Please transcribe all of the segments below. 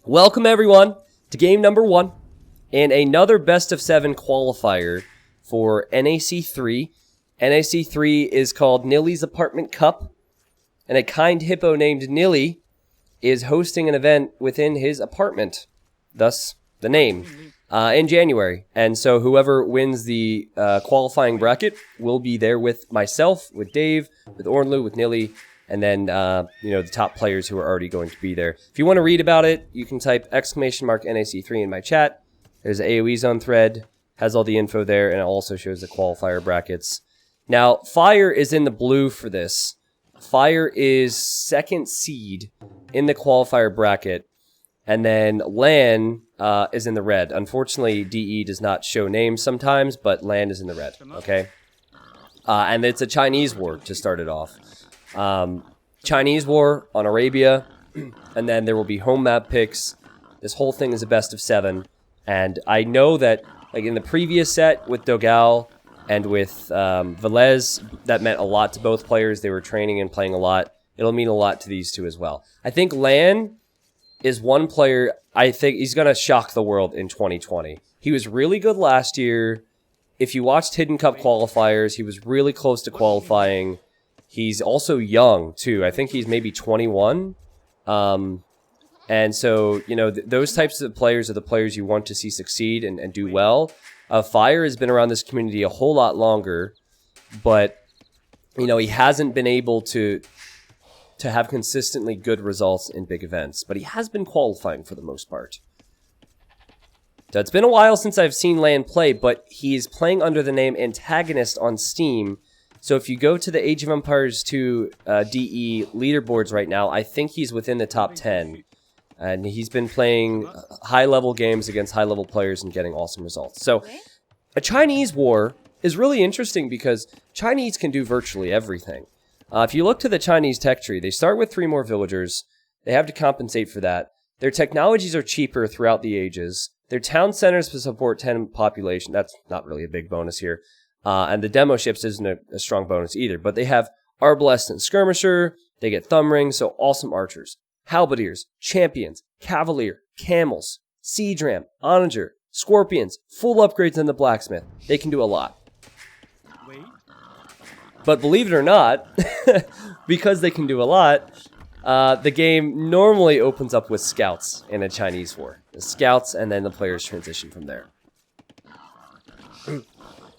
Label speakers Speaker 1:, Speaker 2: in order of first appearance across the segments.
Speaker 1: Welcome everyone to game number 1 and another best of 7 qualifier for NAC3. NAC3 is called Nilly's Apartment Cup, and a kind hippo named Nilly is hosting an event within his apartment, thus the name, in January. And so whoever wins the qualifying bracket will be there with myself, with Dave, with Ornlu, with Nilly, and then, the top players who are already going to be there. If you want to read about it, you can type !NAC3 in my chat. There's an AoE zone thread, has all the info there, and it also shows the qualifier brackets. Now, Fire is in the blue for this. Fire is second seed in the qualifier bracket, and then LaaaN is in the red. Unfortunately, DE does not show names sometimes, but LaaaN is in the red, okay? And it's a Chinese war to start it off. Chinese war on Arabia, and then there will be home map picks. This whole thing is a best of 7, and I know that, like in the previous set with Dogal and with Velez, that meant a lot to both players. They were training and playing a lot. It'll mean a lot to these two as well. I think LaaaN is one player, I think he's going to shock the world in 2020. He was really good last year. If you watched Hidden Cup qualifiers, he was really close to qualifying. He's also young, too. I think he's maybe 21. And so, those types of players are the players you want to see succeed and do well. Fire has been around this community a whole lot longer, but, he hasn't been able to have consistently good results in big events. But he has been qualifying for the most part. So it's been a while since I've seen LaaaN play, but he's playing under the name Antagonist on Steam. So if you go to the Age of Empires 2 DE leaderboards right now, I think he's within the top 10. And he's been playing high-level games against high-level players and getting awesome results. So a Chinese war is really interesting because Chinese can do virtually everything. If you look to the Chinese tech tree, they start with 3 more villagers. They have to compensate for that. Their technologies are cheaper throughout the ages. Their town centers support 10 population. That's not really a big bonus here. And the demo ships isn't a strong bonus either. But they have Arbalest and Skirmisher. They get Thumb Rings, so awesome archers. Halberdiers, Champions, Cavalier, Camels, Siege Ram, Onager, Scorpions, full upgrades in the Blacksmith. They can do a lot. But believe it or not, because they can do a lot, the game normally opens up with Scouts in a Chinese war. The Scouts, and then the players transition from there.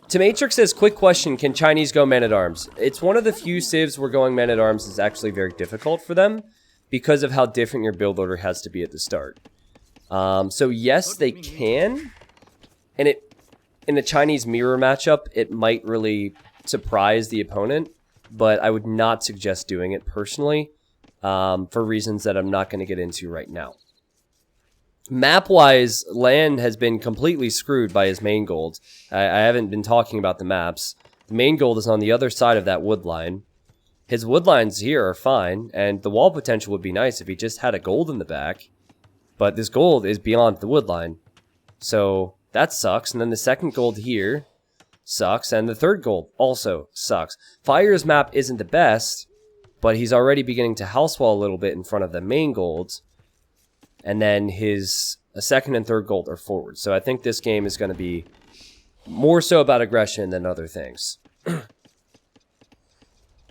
Speaker 1: Tamatrix says, quick question, can Chinese go Man-at-Arms? It's one of the few civs where going Man-at-Arms is actually very difficult for them because of how different your build order has to be at the start. So yes, they can. And in a Chinese mirror matchup, it might really surprise the opponent, but I would not suggest doing it personally for reasons that I'm not going to get into right now. Map-wise, LaaaN has been completely screwed by his main gold. I haven't been talking about the maps. The main gold is on the other side of that wood line. His wood lines here are fine, and the wall potential would be nice if he just had a gold in the back. But this gold is beyond the wood line. So that sucks. And then the second gold here sucks, and the third gold also sucks. Fire's map isn't the best, but he's already beginning to house wall a little bit in front of the main gold. And then his second and third gold are forward. So I think this game is going to be more so about aggression than other things.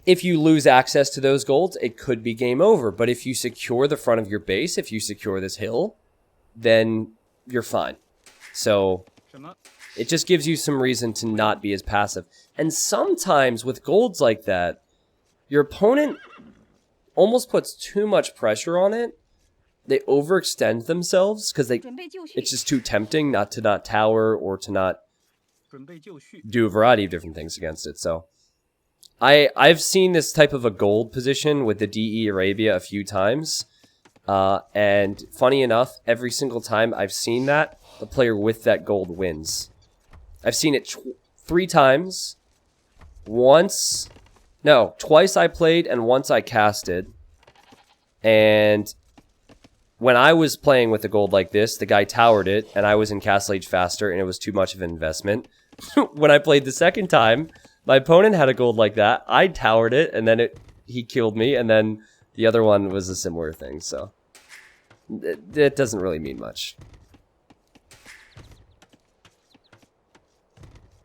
Speaker 1: If you lose access to those golds, it could be game over. But if you secure the front of your base, if you secure this hill, then you're fine. So it just gives you some reason to not be as passive. And sometimes with golds like that, your opponent almost puts too much pressure on it. They overextend themselves because it's just too tempting not to tower or to not do a variety of different things against it. So I've seen this type of a gold position with the DE Arabia a few times. And funny enough, every single time I've seen that, the player with that gold wins. I've seen it 3 times. Twice I played and once I casted. And when I was playing with a gold like this, the guy towered it, and I was in Castle Age faster, and it was too much of an investment. When I played the second time, my opponent had a gold like that. I towered it, and then he killed me, and then the other one was a similar thing, so. That doesn't really mean much.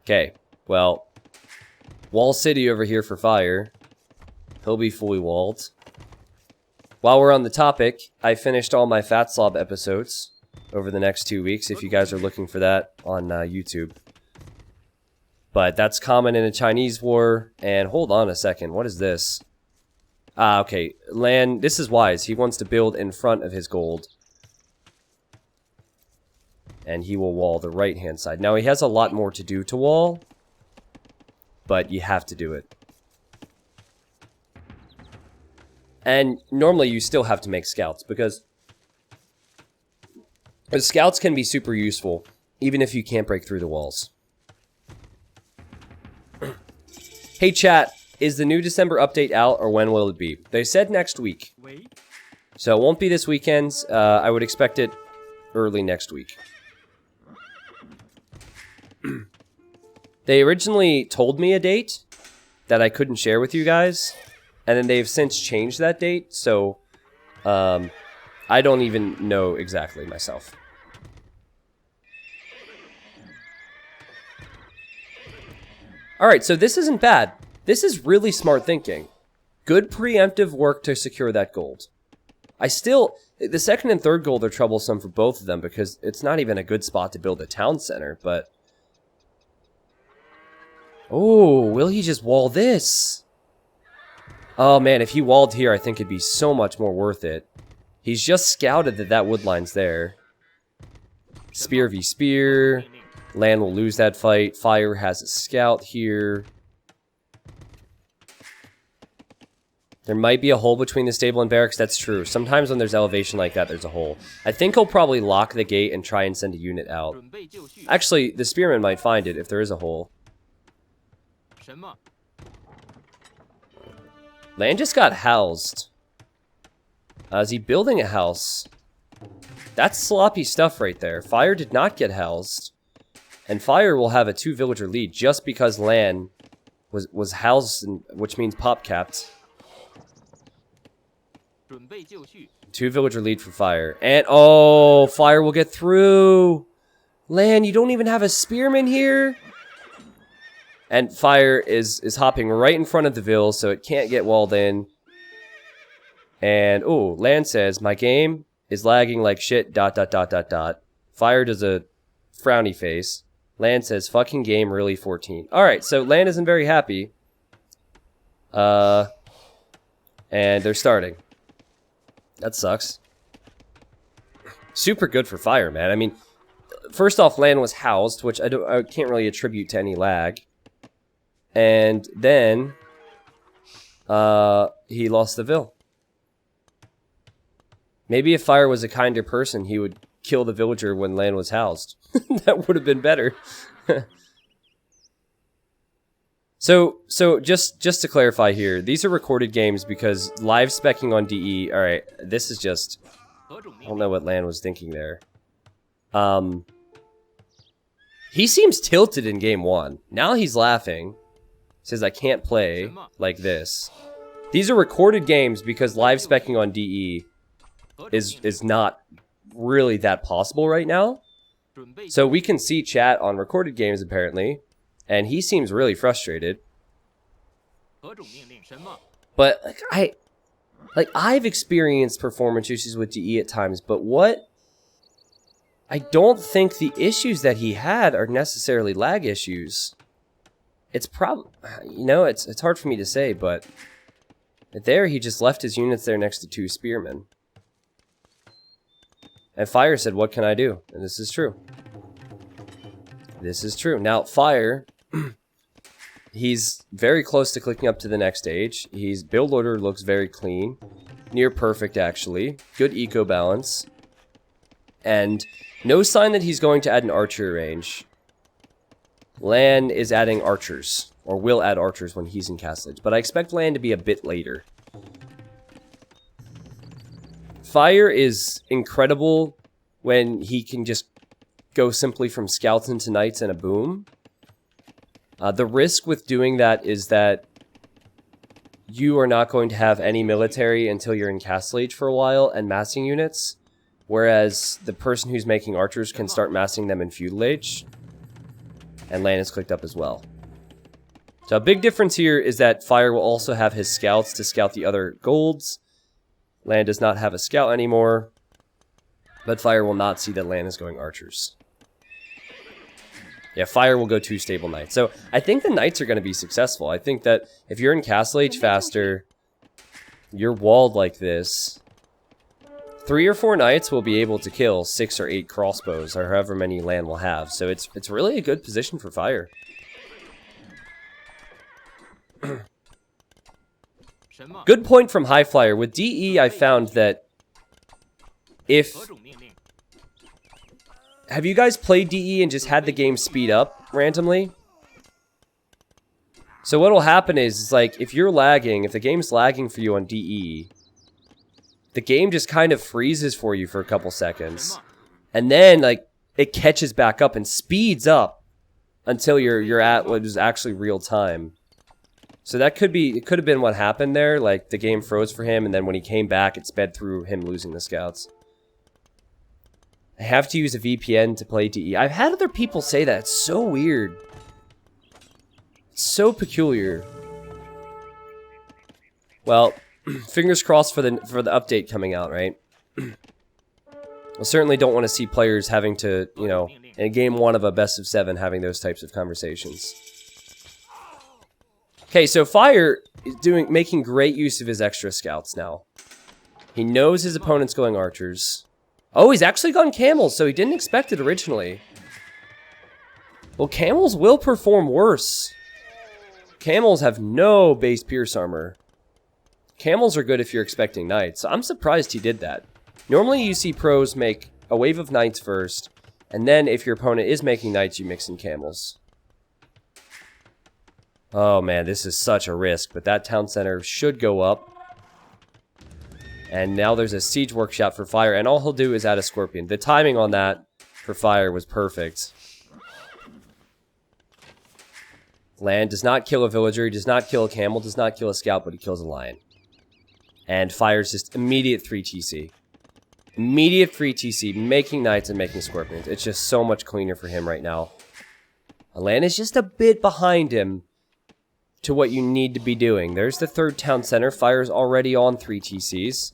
Speaker 1: Okay, well, Wall City over here for Fire. He'll be fully walled. While we're on the topic, I finished all my Fat Slob episodes over the next 2 weeks, if you guys are looking for that on YouTube. But that's common in a Chinese war. And hold on a second, what is this? Ah, okay, LaaaN, this is wise. He wants to build in front of his gold. And he will wall the right-hand side. Now, he has a lot more to do to wall, but you have to do it. And normally you still have to make scouts, because the scouts can be super useful, even if you can't break through the walls. Hey chat, is the new December update out, or when will it be? They said next week. So it won't be this weekend. I would expect it early next week. They originally told me a date that I couldn't share with you guys, and then they've since changed that date, so I don't even know exactly myself. Alright, so this isn't bad. This is really smart thinking. Good preemptive work to secure that gold. The second and third gold are troublesome for both of them because it's not even a good spot to build a town center, but... Oh, will he just wall this? Oh man, if he walled here, I think it'd be so much more worth it. He's just scouted that wood line's there. Spear v spear. LaaaN will lose that fight. Fire has a scout here. There might be a hole between the stable and barracks. That's true. Sometimes when there's elevation like that, there's a hole. I think he'll probably lock the gate and try and send a unit out. Actually, the spearman might find it if there is a hole. LaaaN just got housed. Is he building a house? That's sloppy stuff right there. Fire did not get housed. And Fire will have a 2-villager lead just because LaaaN was housed, which means pop capped. 2-villager lead for Fire. And, oh, Fire will get through. LaaaN, you don't even have a spearman here? And Fire is hopping right in front of the Ville, so it can't get walled in. And, oh, LaaaN says, my game is lagging like shit, ... Fire does a frowny face. LaaaN says, fucking game, really 14. Alright, so LaaaN isn't very happy. And they're starting. That sucks. Super good for Fire, man. I mean, first off, LaaaN was housed, which I can't really attribute to any lag. And then, he lost the Ville. Maybe if Fire was a kinder person, he would kill the villager when LaaaN was housed. That would have been better. So just to clarify here, these are recorded games because live specking on DE. All right, this is just. I don't know what LaaaN was thinking there. He seems tilted in game 1. Now he's laughing. Says I can't play like this. These are recorded games because live specking on DE is not really that possible right now. So we can see chat on recorded games apparently, and he seems really frustrated. But I've experienced performance issues with DE at times, but I don't think the issues that he had are necessarily lag issues. It's it's hard for me to say, but there he just left his units there next to 2 spearmen. And Fire said, what can I do? And this is true. This is true. Now, Fire, he's very close to clicking up to the next stage. His build order looks very clean. Near perfect, actually. Good eco balance. And no sign that he's going to add an archer range. LaaaN is adding archers, or will add archers when he's in Castle Age, but I expect LaaaN to be a bit later. Fire is incredible when he can just go simply from scouts into knights and a boom. The risk with doing that is that you are not going to have any military until you're in Castle Age for a while and massing units. whereas the person who's making archers can start massing them in feudal age. And LaaaN is clicked up as well. So a big difference here is that Fire will also have his scouts to scout the other golds. LaaaN does not have a scout anymore, but Fire will not see that LaaaN is going archers. Yeah, Fire will go 2 stable knights. So I think the knights are going to be successful. I think that if you're in Castle Age faster, you're walled like this, 3 or 4 knights will be able to kill 6 or 8 crossbows, or however many LaaaN will have. So it's really a good position for Fire. Good point from High Flyer. With DE, I found that if... Have you guys played DE and just had the game speed up randomly? So what'll happen is like, if you're lagging, if the game's lagging for you on DE, the game just kind of freezes for you for a couple seconds. And then, like, it catches back up and speeds up until you're at what is actually real time. So that could be, it could have been what happened there. Like, the game froze for him, and then when he came back, it sped through him losing the scouts. I have to use a VPN to play DE. I've had other people say that. It's so weird. It's so peculiar. Well, fingers crossed for the update coming out, right? I certainly don't want to see players having to, you know, in game 1 of a best of 7 having those types of conversations. Okay, so Fire is making great use of his extra scouts now. He knows his opponent's going archers. Oh, he's actually gone camels, so he didn't expect it originally. Well, camels will perform worse. Camels have no base pierce armor. Camels are good if you're expecting knights. So I'm surprised he did that. Normally you see pros make a wave of knights first, and then if your opponent is making knights, you mix in camels. Oh man, this is such a risk, but that town center should go up. And now there's a siege workshop for Fire, and all he'll do is add a scorpion. The timing on that for Fire was perfect. LaaaN does not kill a villager, he does not kill a camel, does not kill a scout, but he kills a lion. And Fire's just immediate 3 TC. Immediate 3 TC, making knights and making scorpions. It's just so much cleaner for him right now. LaaaN is just a bit behind him to what you need to be doing. There's the 3rd town center. Fire's already on 3 TCs.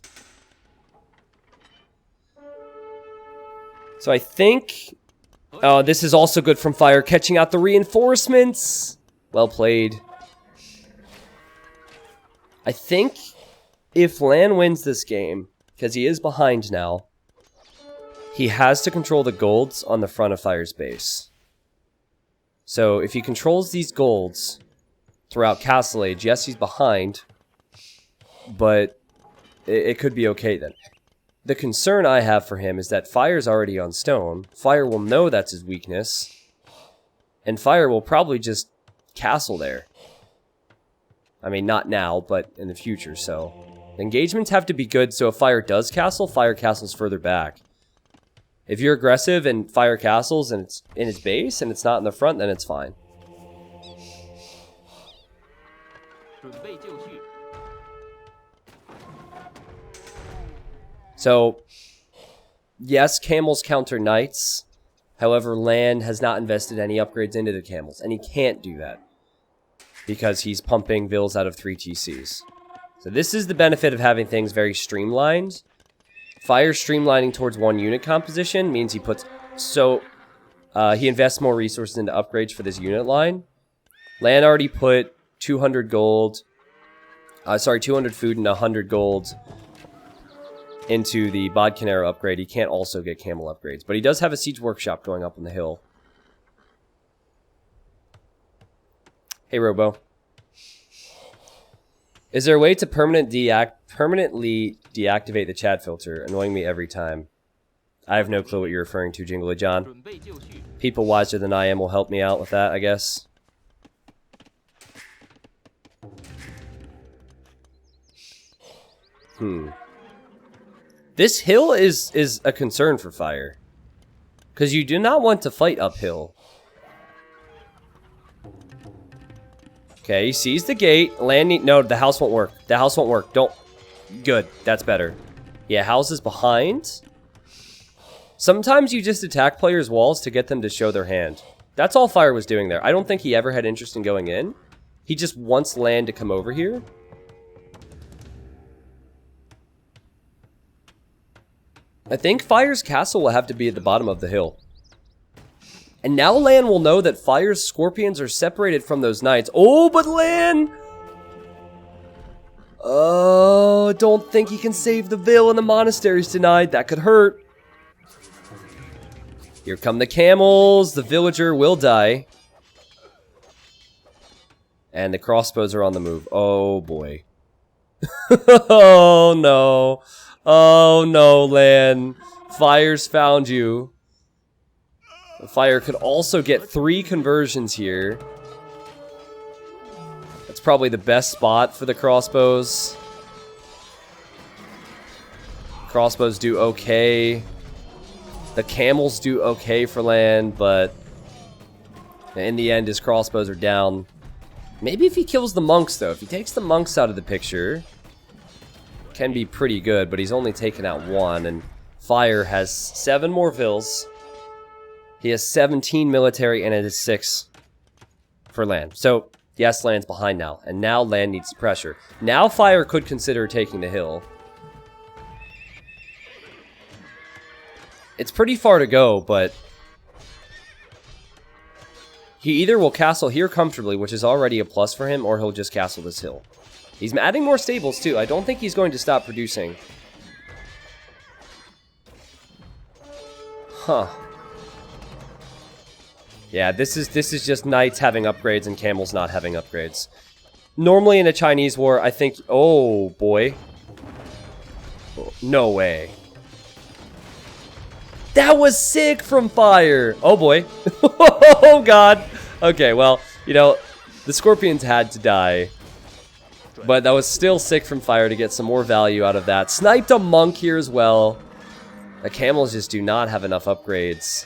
Speaker 1: So I think... Oh, this is also good from Fire, catching out the reinforcements. Well played. I think if LaaaN wins this game, because he is behind now, he has to control the golds on the front of Fire's base. So if he controls these golds throughout Castle Age, yes, he's behind, but it could be okay then. The concern I have for him is that Fire's already on stone. Fire will know that's his weakness, and Fire will probably just castle there. I mean, not now, but in the future, so... Engagements have to be good, so if Fire does castle, Fire castles further back. If you're aggressive and Fire castles and it's in his base and it's not in the front, then it's fine. So, yes, camels counter knights. However, LaaaN has not invested any upgrades into the camels, and he can't do that because he's pumping vills out of 3 TCs. So this is the benefit of having things very streamlined. Fire streamlining towards 1 unit composition means he puts... So, he invests more resources into upgrades for this unit line. LaaaN already put 200 gold... 200 food and 100 gold into the Bodkinero upgrade. He can't also get camel upgrades. But he does have a siege workshop going up on the hill. Hey, Robo. Is there a way to permanently deactivate the chat filter, annoying me every time? I have no clue what you're referring to, Jingly John. People wiser than I am will help me out with that, I guess. This hill is a concern for Fire, because you do not want to fight uphill. Okay, he sees the gate. Landing. No, the house won't work. The house won't work. Don't. Good. That's better. Yeah, house is behind. Sometimes you just attack players' walls to get them to show their hand. That's all Fire was doing there. I don't think he ever had interest in going in. He just wants land to come over here. I think Fire's castle will have to be at the bottom of the hill. And now LaaaN will know that Fire's scorpions are separated from those knights. Oh, but LaaaN! Oh, don't think he can save the Vil and the monastery's denied. That could hurt. Here come the camels. The villager will die. And the crossbows are on the move. Oh, boy. Oh, no. Oh, no, LaaaN. Fire's found you. Fire could also get 3 conversions here. That's probably the best spot for the crossbows. Crossbows do okay. The camels do okay for LaaaN, but in the end, his crossbows are down. Maybe if he kills the monks, though. If he takes the monks out of the picture, can be pretty good, but he's only taken out 1, and Fire has 7 more Vils. He has 17 military, and it is 6 for LaaaN. So, yes, LaaaN's behind now, and now LaaaN needs pressure. Now Fire could consider taking the hill. It's pretty far to go, but he either will castle here comfortably, which is already a plus for him, or he'll just castle this hill. He's adding more stables, too. I don't think he's going to stop producing. Huh. Yeah, this is just knights having upgrades and camels not having upgrades. Normally in a Chinese war, I think... Oh, boy. No way. That was sick from Fire! Oh, boy. Oh, God. Okay, well, you know, the Scorpions had to die. But that was still sick from Fire to get some more value out of that. Sniped a monk here as well. The camels just do not have enough upgrades.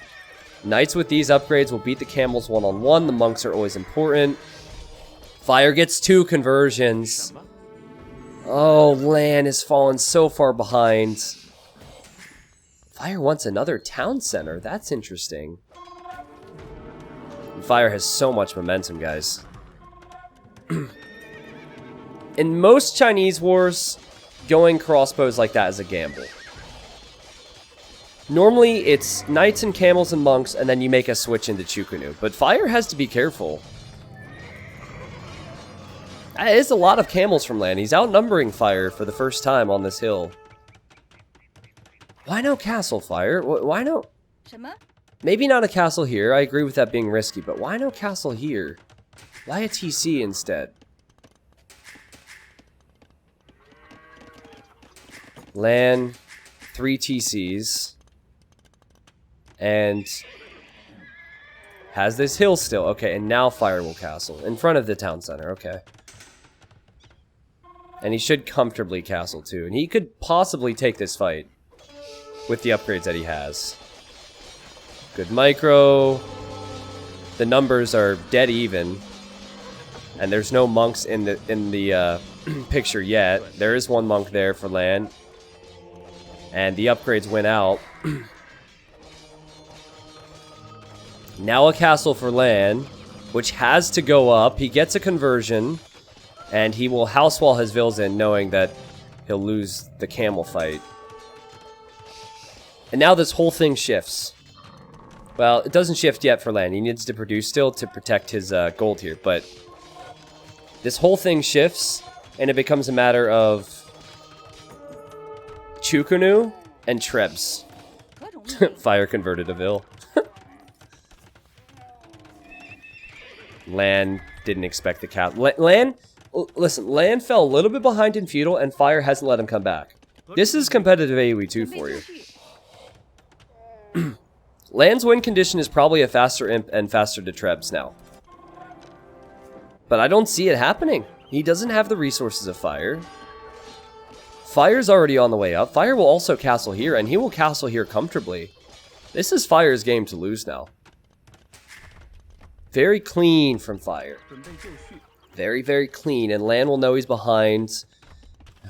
Speaker 1: Knights with these upgrades will beat the camels one-on-one. The monks are always important. Fire gets 2 conversions. Oh, LaaaN has fallen so far behind. Fire wants another town center. That's interesting. Fire has so much momentum, guys. In most Chinese wars, going crossbows like that is a gamble. Normally, it's knights and camels and monks, and then you make a switch into Chukunu. But Fire has to be careful. That is a lot of camels from LaaaN. He's outnumbering Fire for the first time on this hill. Why no castle, Fire? Why no... Maybe not a castle here. I agree with that being risky, but why no castle here? Why a TC instead? LaaaN, 3 TCs. And has this hill still. Okay, and now Fire will castle. In front of the town center, okay. And he should comfortably castle too. And he could possibly take this fight with the upgrades that he has. Good micro. The numbers are dead even. And there's no monks in the picture yet. There is 1 monk there for LaaaN. And the upgrades went out. Now a castle for LaaaN, which has to go up. He gets a conversion. And he will house wall his Vils in, knowing that he'll lose the camel fight. And now this whole thing shifts. Well, it doesn't shift yet for LaaaN. He needs to produce still to protect his gold here. But this whole thing shifts, and it becomes a matter of Chukunu and Trebs. Fire converted a Vil. LaaaN didn't expect the cap. LaaaN, listen, LaaaN fell a little bit behind in Feudal, and Fire hasn't let him come back. This is competitive AoE 2 for you. LaaaN's win condition is probably a faster imp and faster to Trebs now. But I don't see it happening. He doesn't have the resources of Fire. Fire's already on the way up. Fire will also castle here, and he will castle here comfortably. This is Fire's game to lose now. Very clean from Fire. Very, very clean. And LaaaN will know he's behind.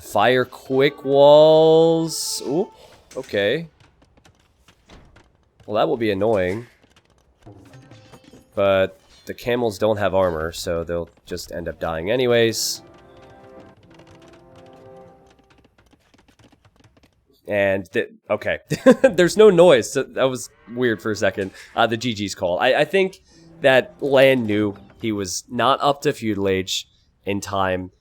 Speaker 1: Fire quick walls. Ooh, okay. Well, that will be annoying. But the camels don't have armor, so they'll just end up dying anyways. And, okay. There's no noise, so that was weird for a second. The GG's call. I think that LaaaaaN knew he was not up to feudal age in time.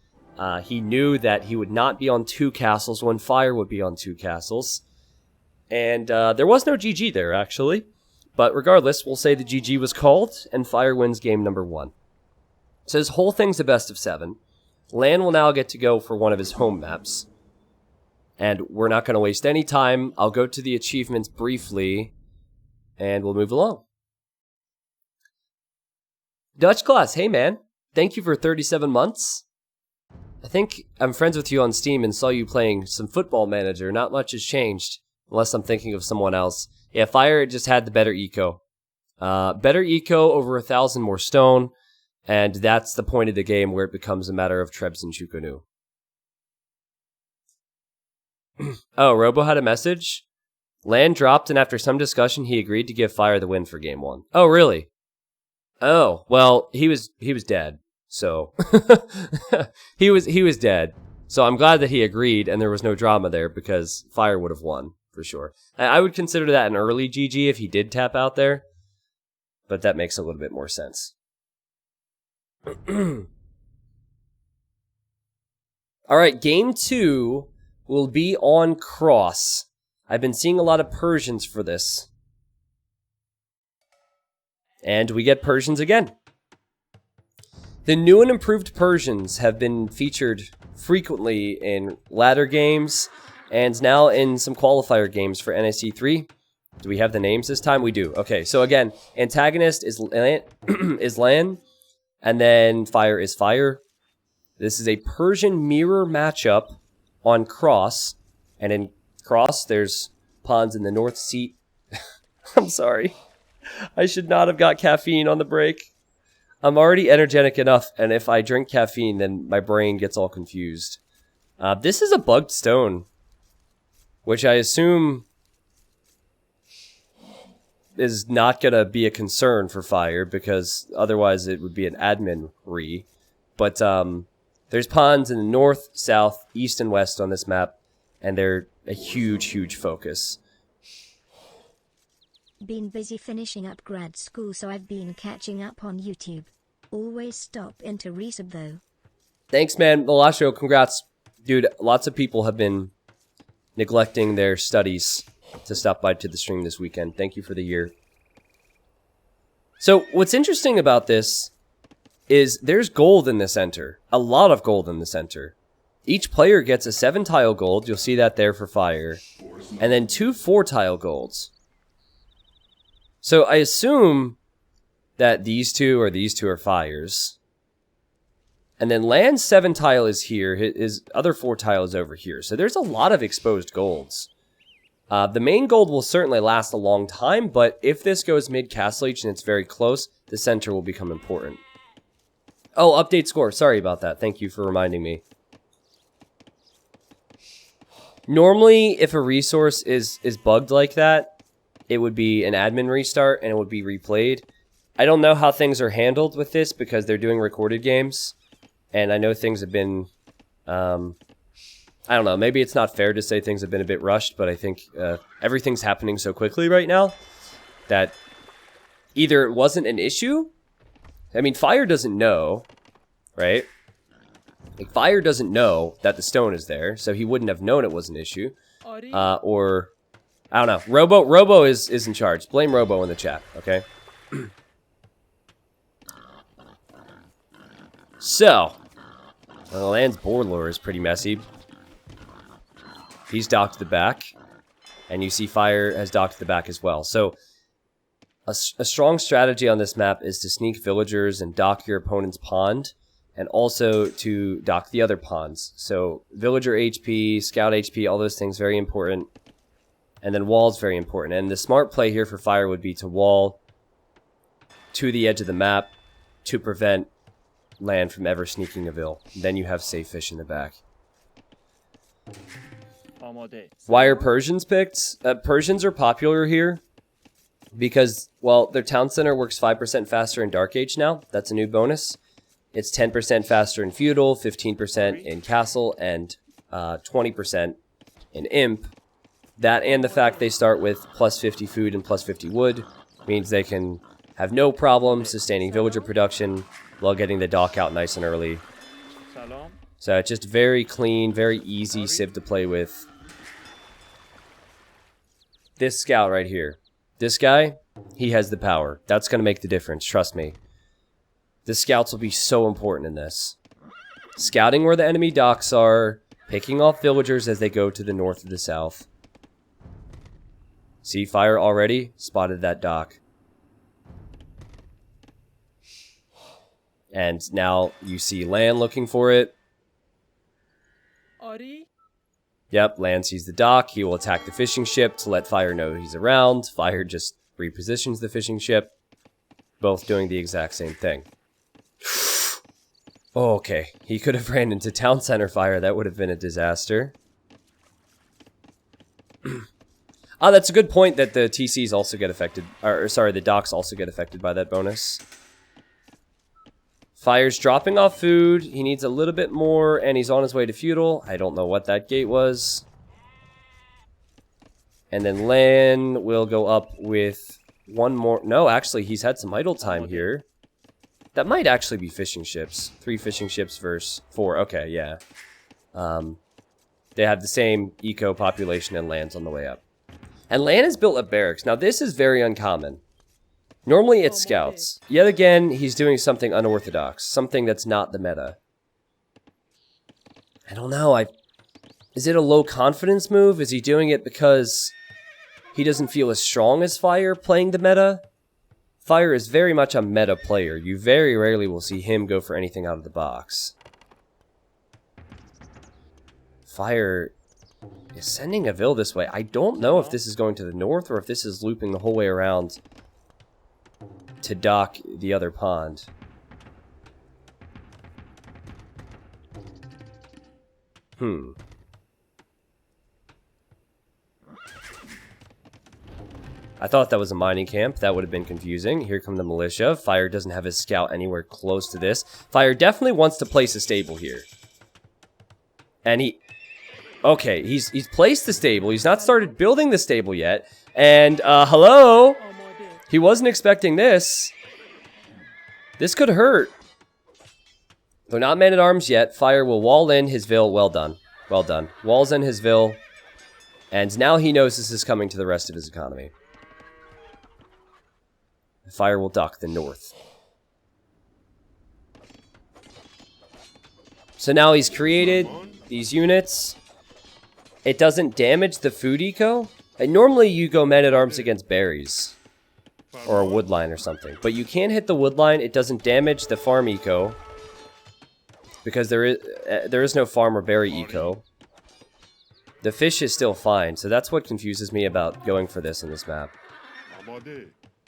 Speaker 1: He knew that he would not be on 2 castles when Fire would be on 2 castles. And there was no GG there, actually. But regardless, we'll say the GG was called, and Fire wins game number 1. So this whole thing's a best of 7. LaaaaaN will now get to go for one of his home maps. And we're not going to waste any time. I'll go to the achievements briefly, and we'll move along. Dutch Class, hey man. Thank you for 37 months. I think I'm friends with you on Steam and saw you playing some Football Manager. Not much has changed, unless I'm thinking of someone else. Yeah, Fire just had the better eco. Better eco, over 1,000 more stone, and that's the point of the game where it becomes a matter of Trebs and Chukunu. Oh, Robo had a message? LaaaaaN dropped, and after some discussion, he agreed to give Fire the win for game 1. Oh, really? Oh, well, he was dead. So he was dead. So I'm glad that he agreed and there was no drama there because Fire would have won for sure. I would consider that an early GG if he did tap out there, but that makes a little bit more sense. All right, game 2 will be on Cross. I've been seeing a lot of Persians for this. And we get Persians again. The new and improved Persians have been featured frequently in ladder games and now in some qualifier games for NAC3. Do we have the names this time? We do. Okay, so again, antagonist is LaaaaaN, and then Fire is Fire. This is a Persian mirror matchup on Cross, and in Cross there's pawns in the north seat. I'm sorry. I should not have got caffeine on the break. I'm already energetic enough, and if I drink caffeine, then my brain gets all confused. This is a bugged stone, which I assume is not going to be a concern for Fire, because otherwise it would be an F1Re. But there's pawns in the north, south, east, and west on this map, and they're a huge, huge focus.
Speaker 2: Been busy finishing up grad school, so I've been catching up on YouTube. Always stop into resub though.
Speaker 1: Thanks, man. Lalasho, congrats. Dude, lots of people have been neglecting their studies to stop by to the stream this weekend. Thank you for the year. So, what's interesting about this is there's gold in the center. A lot of gold in the center. Each player gets a 7-tile gold. You'll see that there for Fire. And then 2 4-tile golds. So I assume that these two are Fires. And then LaaaAN's 7-tile is here. His other 4-tile is over here. So there's a lot of exposed golds. The main gold will certainly last a long time, but if this goes mid-castle each and it's very close, the center will become important. Oh, update score. Sorry about that. Thank you for reminding me. Normally, if a resource is bugged like that, it would be an admin restart, and it would be replayed. I don't know how things are handled with this, because they're doing recorded games. And I know things have been... I don't know, maybe it's not fair to say things have been a bit rushed, but I think everything's happening so quickly right now that either it wasn't an issue... I mean, Fire doesn't know, right? Like, Fire doesn't know that the stone is there, so he wouldn't have known it was an issue. Or... I don't know. Robo is in charge. Blame Robo in the chat, okay? So, LaaaAN's board lore is pretty messy. He's docked the back, and you see Fire has docked the back as well. So, a strong strategy on this map is to sneak villagers and dock your opponent's pond, and also to dock the other pawns. So, villager HP, scout HP, all those things, very important. And then wall's very important. And the smart play here for Fire would be to wall to the edge of the map to prevent LaaaAN from ever sneaking a vill. Then you have safe fish in the back. Why are Persians picked? Persians are popular here Because, well, their town center works 5% faster in Dark Age now. That's a new bonus. It's 10% faster in Feudal, 15% in Castle, and 20% in Imp. That and the fact they start with plus 50 food and plus 50 wood means they can have no problem sustaining villager production while getting the dock out nice and early. So it's just very clean, very easy civ to play with. This scout right here. This guy, he has the power. That's going to make the difference, trust me. The scouts will be so important in this. Scouting where the enemy docks are, picking off villagers as they go to the north or the south. See, Fire already spotted that dock. And now you see LaaaaaN looking for it. Yep, LaaaaaN sees the dock. He will attack the fishing ship to let Fire know he's around. Fire just repositions the fishing ship. Both doing the exact same thing. Oh, okay, he could have ran into town center Fire. That would have been a disaster. Ah, that's a good point that the TCs also get affected. Or sorry, the docks also get affected by that bonus. Fire's dropping off food. He needs a little bit more, and he's on his way to Feudal. I don't know what that gate was. And then LaaaaaN will go up with one more. No, actually, he's had some idle time here. That might actually be fishing ships. 3 fishing ships versus 4. Okay, yeah. They have the same eco population and lands on the way up. And LaaaaaN has built a barracks. Now, this is very uncommon. Normally, it's scouts. Yet again, he's doing something unorthodox. Something that's not the meta. I don't know. Is it a low confidence move? Is he doing it because he doesn't feel as strong as Fire playing the meta? Fire is very much a meta player. You very rarely will see him go for anything out of the box. Fire is sending a Vil this way. I don't know if this is going to the north or if this is looping the whole way around to dock the other pond. I thought that was a mining camp. That would have been confusing. Here come the militia. Fire doesn't have his scout anywhere close to this. Fire definitely wants to place a stable here. And he... Okay, he's placed the stable. He's not started building the stable yet. And, hello? He wasn't expecting this. This could hurt. They're not man-at-arms yet. Fire will wall in his Vil. Well done. Well done. Walls in his Vil. And now he knows this is coming to the rest of his economy. Fire will dock the north. So now he's created these units. It doesn't damage the food eco. And normally you go men-at-arms against berries. Or a wood line or something. But you can hit the wood line. It doesn't damage the farm eco. Because there is no farm or berry eco. The fish is still fine. So that's what confuses me about going for this in this map.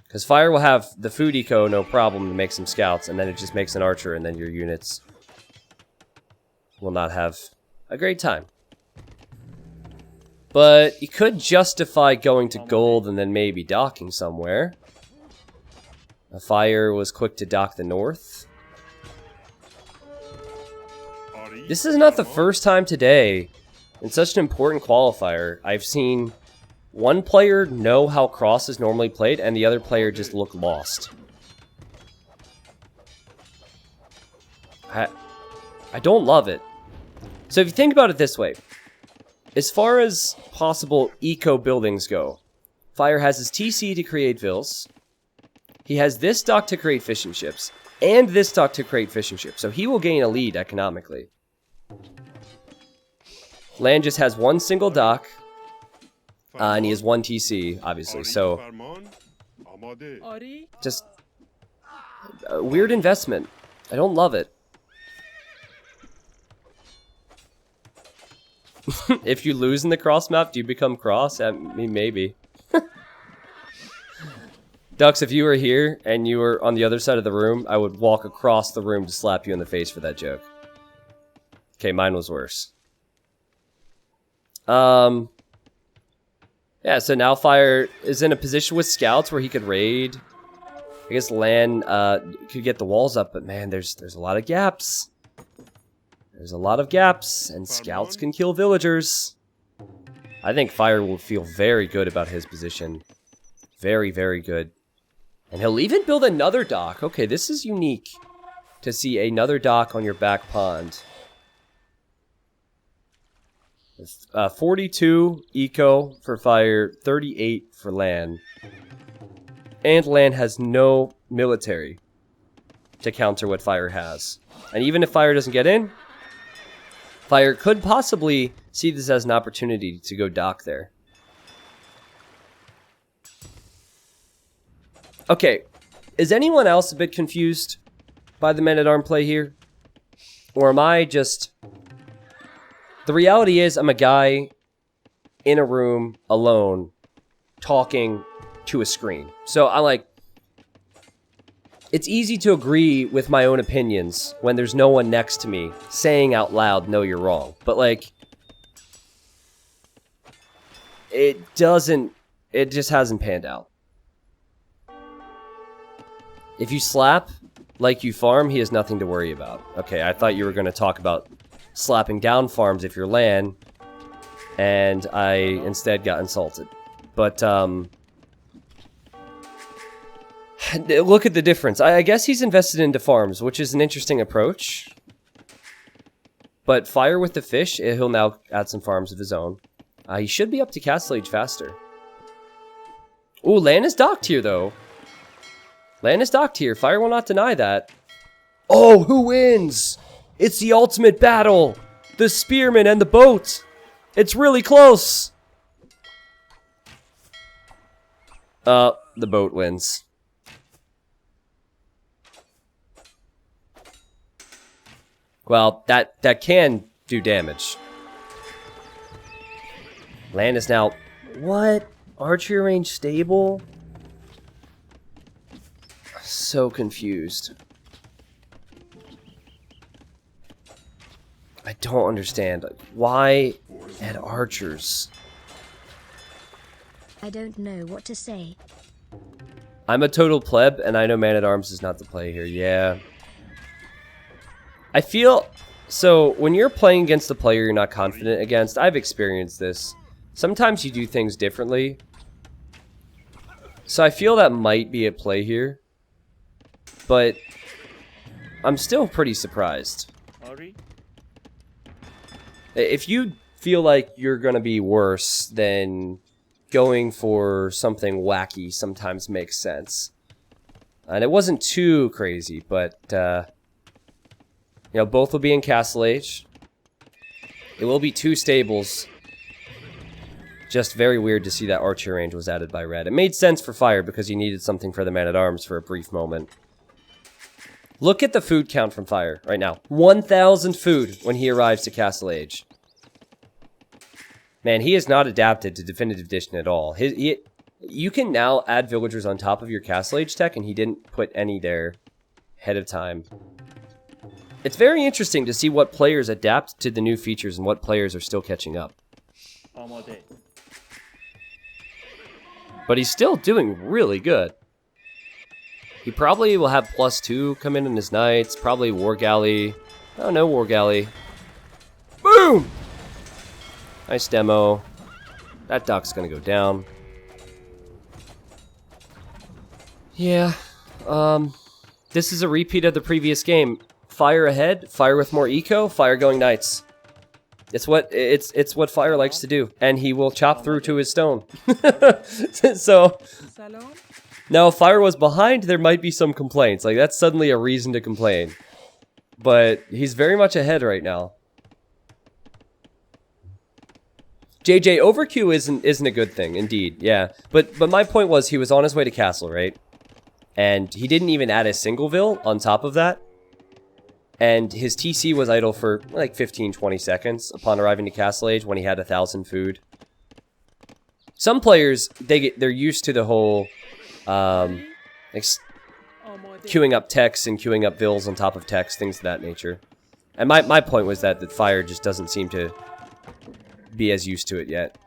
Speaker 1: Because Fire will have the food eco, no problem, to make some scouts. And then it just makes an archer. And then your units will not have a great time. But he could justify going to gold and then maybe docking somewhere. Fire was quick to dock the north. This is not the first time today, in such an important qualifier, I've seen one player know how Cross is normally played and the other player just look lost. I don't love it. So if you think about it this way, as far as possible eco buildings go, Fire has his TC to create Vils. He has this dock to create fishing ships, and this dock to create fishing ships, so he will gain a lead economically. LaaaaaN just has one single dock, and he has one TC, obviously, so just a weird investment. I don't love it. If you lose in the cross map, do you become cross? I mean, maybe. Ducks, if you were here and you were on the other side of the room, I would walk across the room to slap you in the face for that joke. Okay, mine was worse. Yeah, so now Fire is in a position with scouts where he could raid. I guess LaaaN could get the walls up, but man, there's a lot of gaps. There's a lot of gaps, and scouts can kill villagers. I think Fire will feel very good about his position. Very, very good. And he'll even build another dock. Okay, this is unique to see another dock on your back pond. 42 eco for Fire, 38 for LaaaN. And LaaaN has no military to counter what Fire has. And even if Fire doesn't get in, Fire could possibly see this as an opportunity to go dock there. Okay, is anyone else a bit confused by the men-at-arm play here? Or am I just... The reality is I'm a guy in a room alone talking to a screen. So I'm like... It's easy to agree with my own opinions when there's no one next to me saying out loud, no, you're wrong. But like... It just hasn't panned out. If you slap like you farm, he has nothing to worry about. Okay, I thought you were going to talk about slapping down farms if you're LaaaN, and I instead got insulted. But, look at the difference. I guess he's invested into farms, which is an interesting approach. But Fire with the fish, he'll now add some farms of his own. He should be up to Castle Age faster. Ooh, LaaaN is docked here, though. LaaaN is docked here. Fire will not deny that. Oh, who wins? It's the ultimate battle. The spearman and the boat. It's really close. The boat wins. Well, that can do damage. LaaaN is now... What? Archery range stable? So confused. I don't understand. Why add archers?
Speaker 2: I don't know what to say.
Speaker 1: I'm a total pleb, and I know man-at-arms is not the play here. Yeah. I feel... So, when you're playing against a player you're not confident against, I've experienced this. Sometimes you do things differently. So I feel that might be at play here. But I'm still pretty surprised. If you feel like you're going to be worse, then going for something wacky sometimes makes sense. And it wasn't too crazy, but, you know, both will be in Castle Age. It will be 2 stables. Just very weird to see that archer range was added by red. It made sense for Fire because he needed something for the man-at-arms for a brief moment. Look at the food count from Fire right now. 1,000 food when he arrives to Castle Age. Man, he is not adapted to Definitive Edition at all. You can now add villagers on top of your Castle Age tech, and he didn't put any there ahead of time. It's very interesting to see what players adapt to the new features and what players are still catching up. But he's still doing really good. He probably will have +2 come in his knights. Probably War Galley. Oh, no War Galley. Boom! Nice demo. That dock's gonna go down. Yeah. This is a repeat of the previous game. Fire ahead, Fire with more eco, Fire going knights. It's what Fire likes to do, and he will chop through to his stone. So, now if Fire was behind, there might be some complaints. Like, that's suddenly a reason to complain. But he's very much ahead right now. JJ, overqueue isn't a good thing, indeed, yeah. But my point was, he was on his way to castle, right? And he didn't even add a single vill on top of that. And his TC was idle for like 15-20 seconds upon arriving to Castle Age when he had 1,000 food. Some players, they're used to the whole queuing up techs and queuing up vills on top of techs, things of that nature. And my point was that Fire just doesn't seem to be as used to it yet.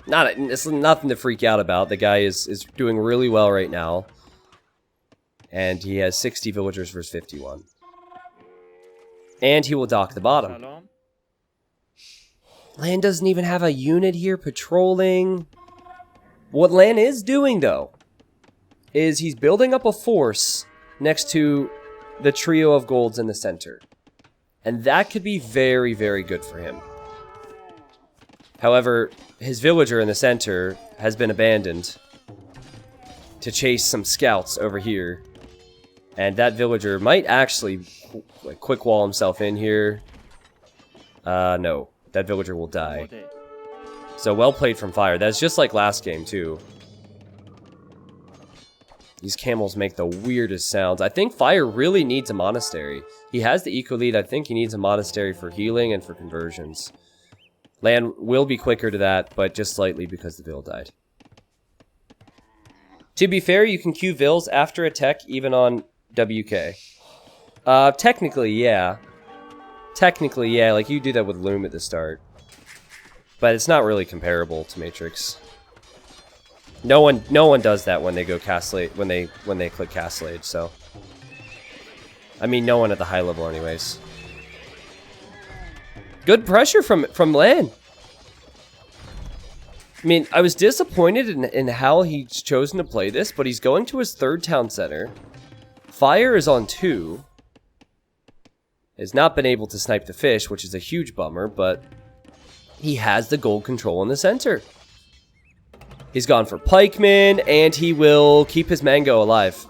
Speaker 1: It's nothing to freak out about. The guy is doing really well right now. And he has 60 villagers versus 51. And he will dock the bottom. LaaaN doesn't even have a unit here patrolling. What LaaaN is doing, though, is he's building up a force next to the trio of golds in the center. And that could be very, very good for him. However, his villager in the center has been abandoned to chase some scouts over here. And that villager might actually quick wall himself in here. No. That villager will die. So well played from Fire. That's just like last game, too. These camels make the weirdest sounds. I think Fire really needs a monastery. He has the eco lead. I think he needs a monastery for healing and for conversions. LaaaN will be quicker to that, but just slightly because the Vill died. To be fair, you can queue Vills after a tech, even on WK. Technically, yeah. Technically, yeah, like you do that with Loom at the start. But it's not really comparable to Matrix. No one does that when they go Castlade, when they click Castlade, so. I mean, no one at the high level anyways. Good pressure from LaaaN. I mean, I was disappointed in how he's chosen to play this, but he's going to his third town center. Fire is on 2. Has not been able to snipe the fish, which is a huge bummer, but he has the gold control in the center. He's gone for pikemen, and he will keep his mango alive.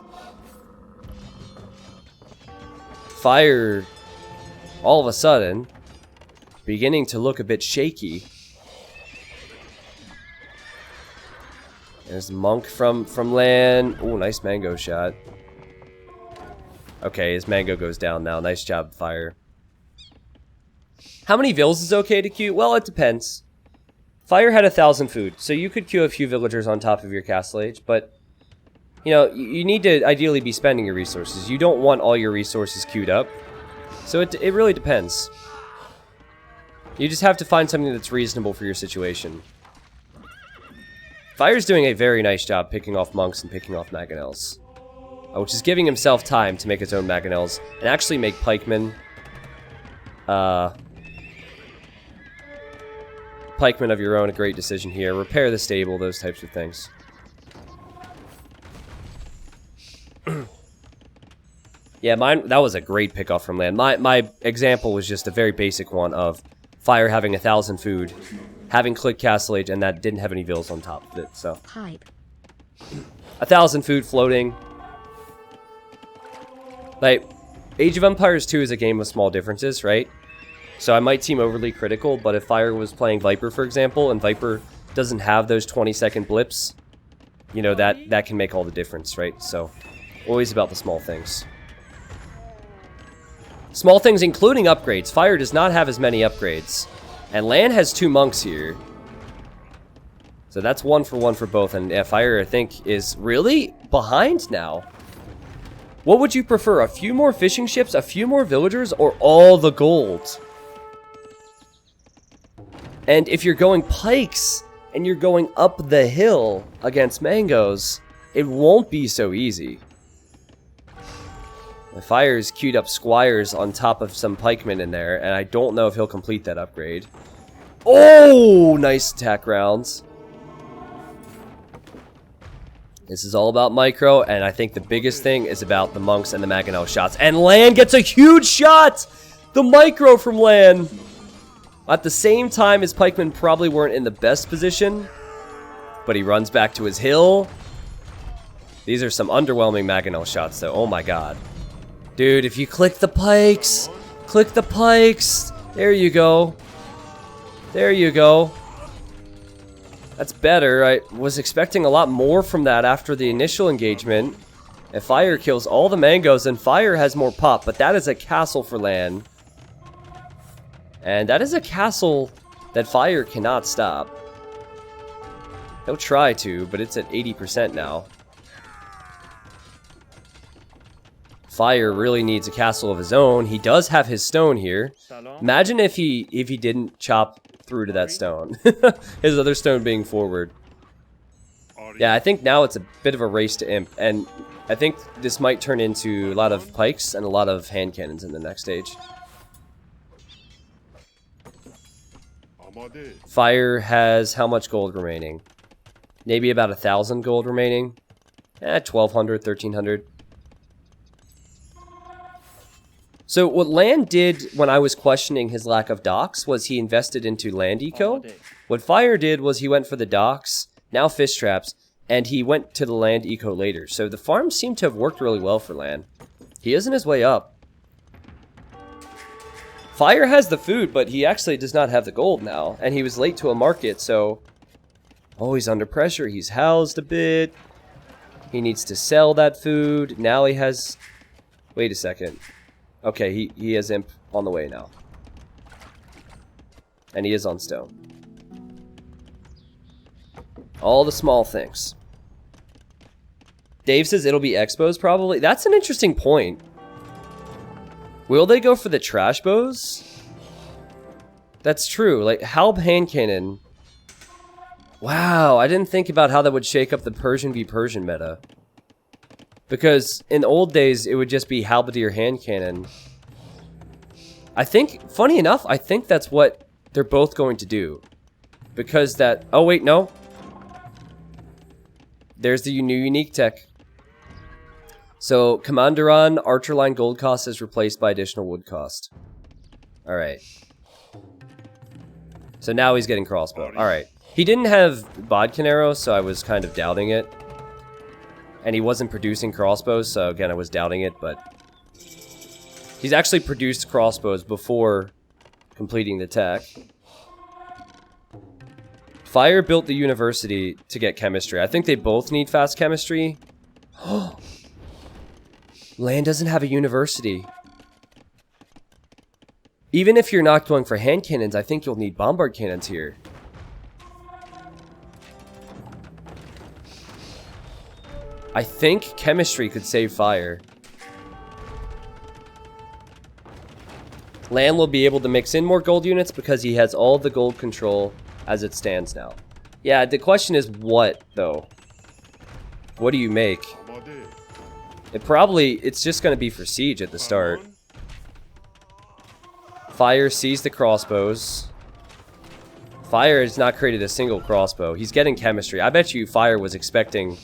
Speaker 1: Fire, all of a sudden, beginning to look a bit shaky. There's Monk from LaaaN. Oh, nice mango shot. Okay, his mango goes down now. Nice job, Fire. How many vills is okay to queue? Well, it depends. Fire had 1,000 food, so you could queue a few villagers on top of your castle age, but you know, you need to ideally be spending your resources. You don't want all your resources queued up. So it really depends. You just have to find something that's reasonable for your situation. Fire's doing a very nice job picking off monks and picking off mangonels. Which is giving himself time to make his own mangonels and actually make pikemen. Pikemen of your own, a great decision here. Repair the stable, those types of things. Yeah, that was a great pickoff from LaaaN. My example was just a very basic one of Fire having 1,000 food, having clicked Castle Age, and that didn't have any vills on top of it, so.
Speaker 2: Hype.
Speaker 1: 1,000 food floating. Like, Age of Empires 2 is a game of small differences, right? So I might seem overly critical, but if Fire was playing Viper, for example, and Viper doesn't have those 20-second blips, you know, that can make all the difference, right? So, always about the small things. Small things including upgrades. Fire does not have as many upgrades. And LaaaN has 2 monks here. So that's 1-for-1 for both. And yeah, Fire, I think, is really behind now. What would you prefer? A few more fishing ships, a few more villagers, or all the gold? And if you're going pikes, and you're going up the hill against mangoes, it won't be so easy. The Fire's queued up squires on top of some pikemen in there, and I don't know if he'll complete that upgrade. Oh, nice attack rounds. This is all about micro, and I think the biggest thing is about the monks and the mangonel shots. And LaaaN gets a huge shot! The micro from LaaaN! At the same time, his pikemen probably weren't in the best position, but he runs back to his hill. These are some underwhelming mangonel shots, though. Oh my god. Dude, if you click the pikes, there you go. There you go. That's better. I was expecting a lot more from that after the initial engagement. If Fire kills all the mangoes, then Fire has more pop, but that is a castle for LaaaN. And that is a castle that Fire cannot stop. He'll try to, but it's at 80% now. Fire really needs a castle of his own. He does have his stone here. Imagine if he didn't chop through to that stone. His other stone being forward. Yeah, I think now it's a bit of a race to imp, and I think this might turn into a lot of pikes and a lot of hand cannons in the next stage. Fire has how much gold remaining? Maybe about 1,000 gold remaining. 1,200, 1,300. So what LaaaN did when I was questioning his lack of docks was he invested into land eco. What Fire did was he went for the docks, now fish traps, and he went to the land eco later. So the farm seemed to have worked really well for LaaaN. He is on his way up. Fire has the food, but he actually does not have the gold now. And he was late to a market, so... Oh, he's under pressure. He's housed a bit. He needs to sell that food. Now he has... Wait a second. Okay, he has imp on the way now. And he is on stone. All the small things. Dave says it'll be expos probably. That's an interesting point. Will they go for the trash bows? That's true. Like, Halb hand cannon. Wow, I didn't think about how that would shake up the Persian v Persian meta. Because in the old days, it would just be halberdier hand cannon. I think, funny enough, I think that's what they're both going to do. Because that... Oh, wait, no. There's the new unique tech. So, Commanderon, Archer Line gold cost is replaced by additional wood cost. Alright. So now he's getting crossbow. Alright. He didn't have bodkin arrow, so I was kind of doubting it. And he wasn't producing crossbows, so again, I was doubting it, but... He's actually produced crossbows before completing the tech. Fire built the university to get chemistry. I think they both need fast chemistry. LaaaN doesn't have a university. Even if you're not going for hand cannons, I think you'll need bombard cannons here. I think chemistry could save fire. LaaaN will be able to mix in more gold units because he has all the gold control as it stands now. Yeah, the question is what, though? What do you make? It's just going to be for siege at the start. Fire sees the crossbows. Fire has not created a single crossbow. He's getting chemistry. I bet you Fire was expecting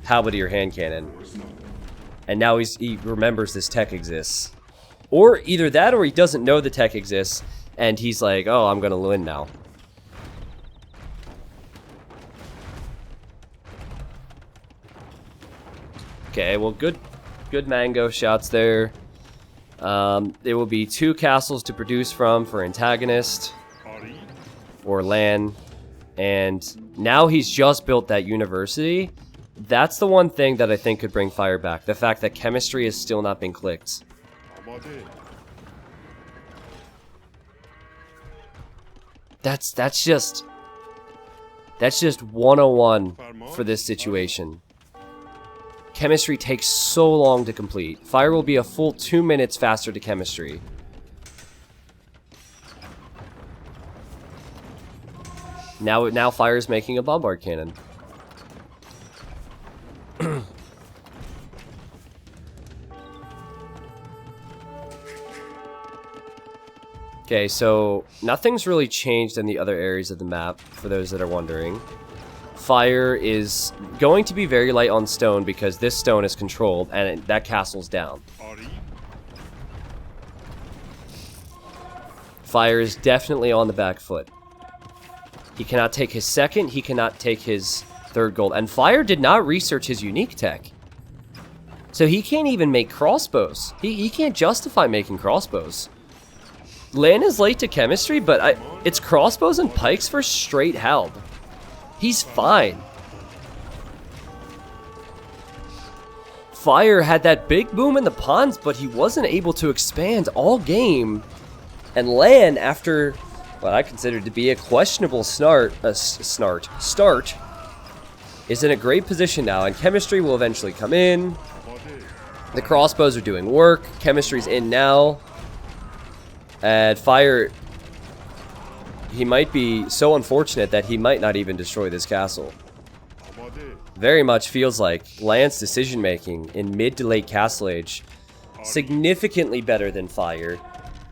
Speaker 1: halberdier hand cannon. And now he remembers this tech exists. Or either that or he doesn't know the tech exists and he's like, oh, I'm going to win now. Okay, well, good mango shots there. There will be 2 castles to produce from for antagonist or LaaaN, and now he's just built that university. That's the one thing that I think could bring fire back. The fact that chemistry has still not been clicked. That's just 101 for this situation. Chemistry takes so long to complete. Fire will be a full 2 minutes faster to chemistry. Now Fire's making a bombard cannon. Okay, so nothing's really changed in the other areas of the map, for those that are wondering. Fire is going to be very light on stone because this stone is controlled and that castle's down. Fire is definitely on the back foot. He cannot take his second, he cannot take his third gold. And Fire did not research his unique tech. So he can't even make crossbows. He can't justify making crossbows. LaaaN is late to chemistry, but it's crossbows and pikes for straight Halb. He's fine. Fire had that big boom in the ponds, but he wasn't able to expand all game. And LaaaN, after what I consider to be a questionable start, is in a great position now, and chemistry will eventually come in. The crossbows are doing work. Chemistry's in now. And Fire he might be so unfortunate that he might not even destroy this castle. Very much feels like LaaaAN's decision making in mid to late castle age significantly better than Fire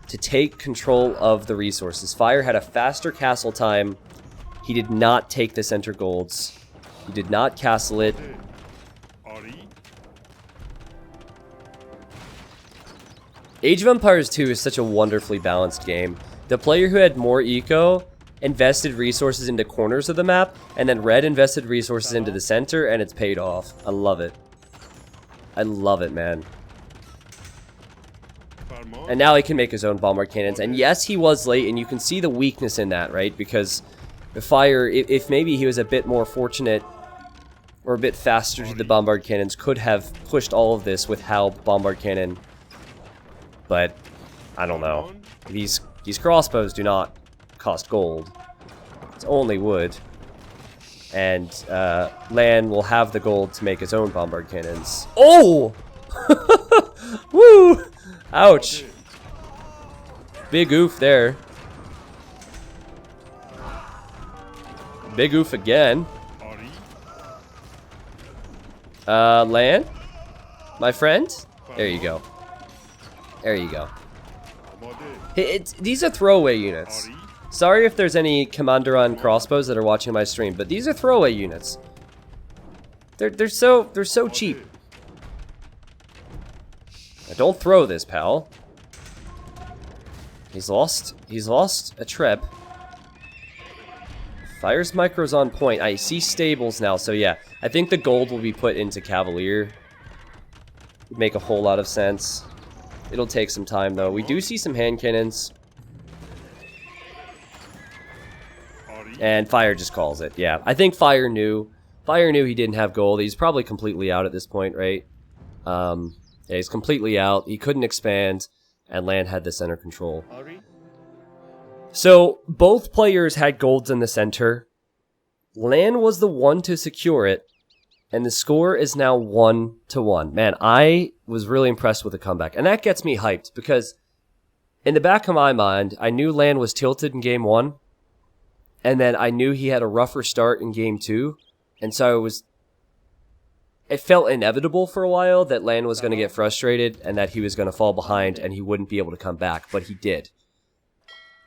Speaker 1: to take control of the resources. Fire had a faster castle time. He did not take the center golds. He did not castle it. Age of Empires 2 is such a wonderfully balanced game. The player who had more eco invested resources into corners of the map, and then red invested resources into the center, and it's paid off. I love it. I love it, man. And now he can make his own bombard cannons. And yes, he was late, and you can see the weakness in that, right? Because the Fire, if maybe he was a bit more fortunate or a bit faster to the bombard cannons, could have pushed all of this with Hal bombard cannon. But I don't know. These crossbows do not cost gold. It's only wood. And LaaaAN will have the gold to make his own bombard cannons. Oh! Woo! Ouch. Big oof there. Big oof again. LaaaAN? My friend? There you go. There you go. These are throwaway units. Sorry if there's any Commander on crossbows that are watching my stream, but these are throwaway units. They're so cheap. Now don't throw this, pal. He's lost a trip. Fire's micro's on point. I see stables now, so yeah. I think the gold will be put into Cavalier. Would make a whole lot of sense. It'll take some time, though. We do see some hand cannons. And Fire just calls it. Yeah, I think Fire knew. Fire knew he didn't have gold. He's probably completely out at this point, right? Yeah, he's completely out. He couldn't expand, and LaaaAN had the center control. So, both players had golds in the center. LaaaAN was the one to secure it. And the score is now 1-1. Man, I was really impressed with the comeback. And that gets me hyped because in the back of my mind, I knew LaaaAN was tilted in game 1. And then I knew he had a rougher start in game 2. And so it felt inevitable for a while that LaaaAN was going to get frustrated and that he was going to fall behind and he wouldn't be able to come back. But he did.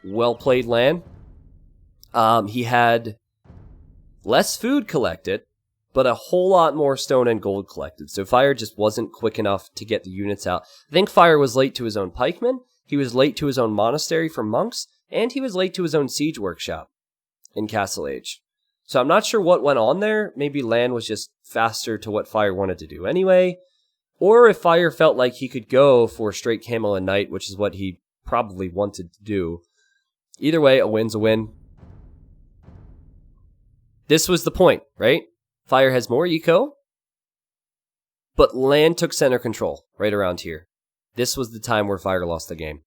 Speaker 1: Well played, LaaaAN. He had less food collected, but a whole lot more stone and gold collected. So Fire just wasn't quick enough to get the units out. I think Fire was late to his own pikemen, he was late to his own monastery for monks, and he was late to his own siege workshop in Castle Age. So I'm not sure what went on there. Maybe LaaaAN was just faster to what Fire wanted to do anyway. Or if Fire felt like he could go for straight camel and knight, which is what he probably wanted to do. Either way, a win's a win. This was the point, right? Fire has more eco, but LaaaAN took center control right around here. This was the time where Fire lost the game.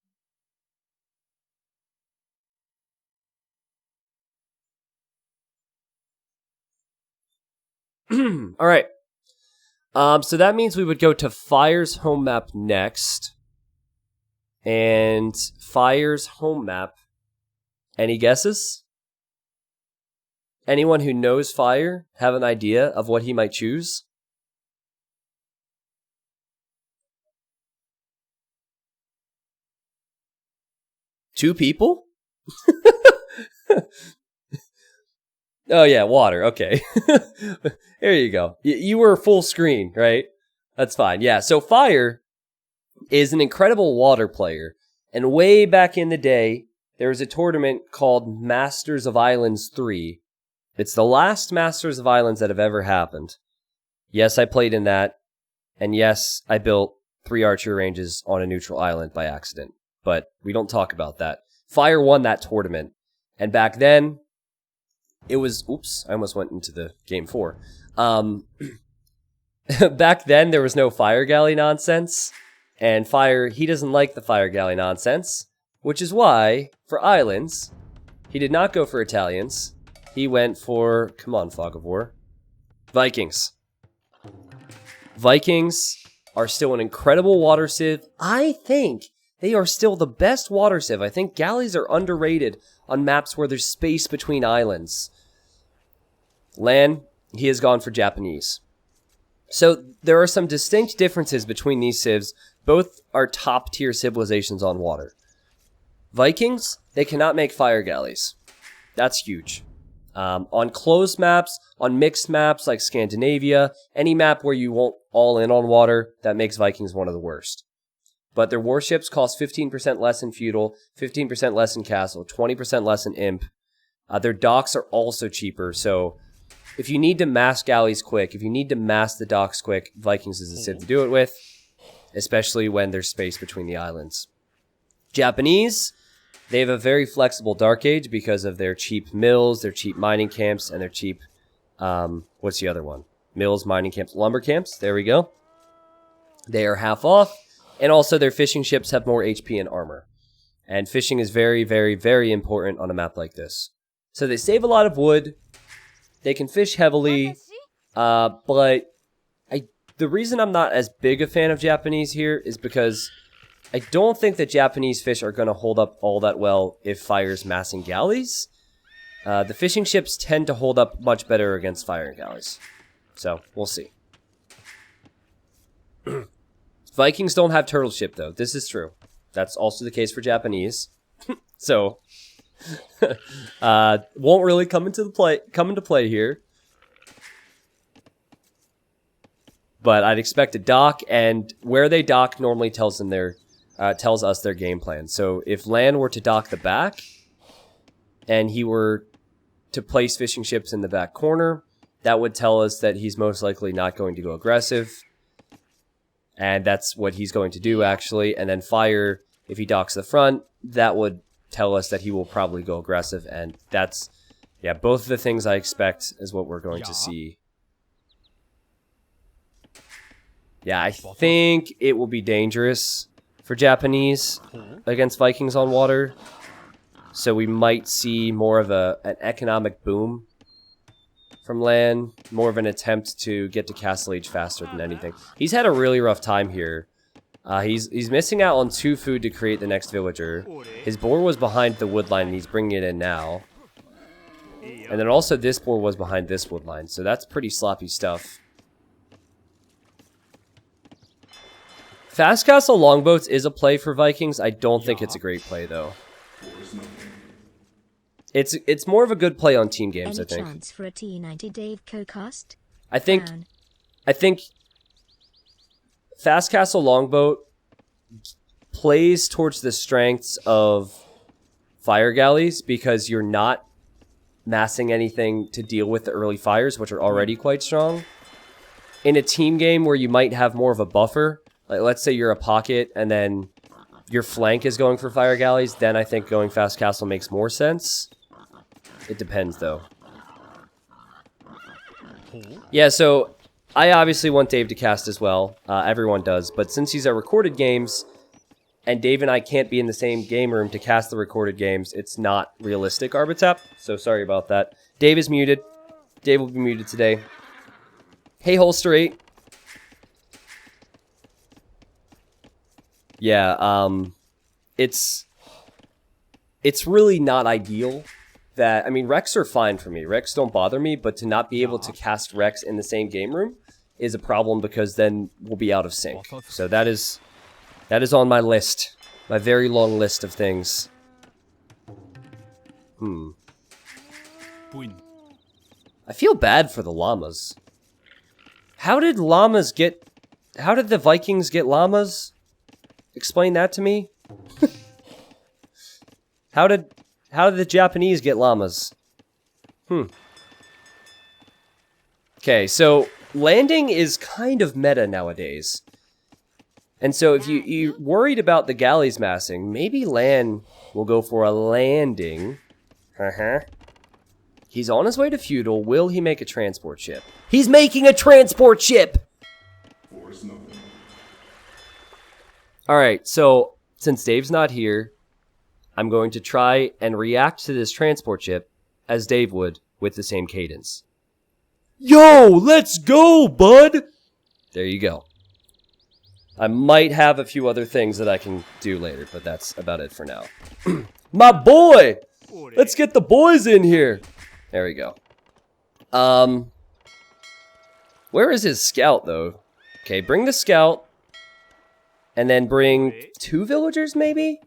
Speaker 1: All right. So that means we would go to Fire's home map next. And Fire's home map. Any guesses? Anyone who knows Fire have an idea of what he might choose? Two people? Oh yeah, water. Okay. There you go. You were full screen, right? That's fine. Yeah, so Fire is an incredible water player. And way back in the day, there was a tournament called Masters of Islands 3. It's the last Masters of Islands that have ever happened. Yes, I played in that. And yes, I built 3 archer ranges on a neutral island by accident. But we don't talk about that. Fire won that tournament. And back then, it was... Oops, I almost went into the game 4. Back then, there was no Fire Galley nonsense. And Fire, he doesn't like the Fire Galley nonsense. Which is why, for islands, he did not go for Italians. He went for, come on, Fog of War, Vikings. Vikings are still an incredible water civ. I think they are still the best water civ. I think galleys are underrated on maps where there's space between islands. LaaaN, he has gone for Japanese. So there are some distinct differences between these civs. Both are top-tier civilizations on water. Vikings, they cannot make fire galleys. That's huge. On closed maps, on mixed maps like Scandinavia, any map where you won't all in on water, that makes Vikings one of the worst. But their warships cost 15% less in feudal, 15% less in castle, 20% less in imp. Their docks are also cheaper, so if you need to mass galleys quick, if you need to mass the docks quick, Vikings is a civ to do it with, especially when there's space between the islands. Japanese, they have a very flexible Dark Age because of their cheap mills, their cheap mining camps, and their cheap, what's the other one? Mills, mining camps, lumber camps. There we go. They are half off, and also their fishing ships have more HP and armor. And fishing is very, very, very important on a map like this. So they save a lot of wood. They can fish heavily, but the reason I'm not as big a fan of Japanese here is because I don't think that Japanese fish are going to hold up all that well if fire's massing galleys. The fishing ships tend to hold up much better against fire galleys. So, we'll see. Vikings don't have turtle ship, though. This is true. That's also the case for Japanese. So, won't really come into play here. But I'd expect a dock, and where they dock normally tells us their game plan. So if LaaaN were to dock the back, and he were to place fishing ships in the back corner, that would tell us that he's most likely not going to go aggressive. And that's what he's going to do, actually. And then fire, if he docks the front, that would tell us that he will probably go aggressive. And that's, yeah, both of the things I expect is what we're going to see. Yeah, I think it will be dangerous for Japanese against Vikings on water. So we might see more of an economic boom from LaaaN, more of an attempt to get to Castle Age faster than anything. He's had a really rough time here. He's missing out on 2 food to create the next villager. His boar was behind the wood line, and he's bringing it in now. And then also this boar was behind this wood line, so that's pretty sloppy stuff. Fast Castle Longboats is a play for Vikings. I don't think it's a great play, though. It's more of a good play on team games, I think.
Speaker 2: Chance for a T90 Dave co-cast?
Speaker 1: I think Fast Castle Longboat plays towards the strengths of fire galleys because you're not massing anything to deal with the early fires, which are already quite strong. In a team game where you might have more of a buffer, like let's say you're a pocket and then your flank is going for fire galleys, then I think going Fast Castle makes more sense. It depends, though. Yeah, so I obviously want Dave to cast as well. Everyone does. But since these are recorded games, and Dave and I can't be in the same game room to cast the recorded games, it's not realistic, Arbitap. So sorry about that. Dave is muted. Dave will be muted today. Hey, Holster 8. Yeah, it's really not ideal that, I mean, Rex are fine for me. Rex don't bother me, but to not be able to cast Rex in the same game room is a problem because then we'll be out of sync. So that is on my list, my very long list of things. I feel bad for the llamas. How did the Vikings get llamas? Explain that to me. How did the Japanese get llamas? Okay, so landing is kind of meta nowadays. And so if you're worried about the galleys massing, maybe LaaaN will go for a landing. He's on his way to feudal. Will he make a transport ship? He's making a transport ship! Alright, so since Dave's not here, I'm going to try and react to this transport ship as Dave would with the same cadence. Yo, let's go, bud! There you go. I might have a few other things that I can do later, but that's about it for now. My boy! Let's get the boys in here. There we go. Where is his scout, though? Okay, bring the scout. And then bring 2 villagers, maybe?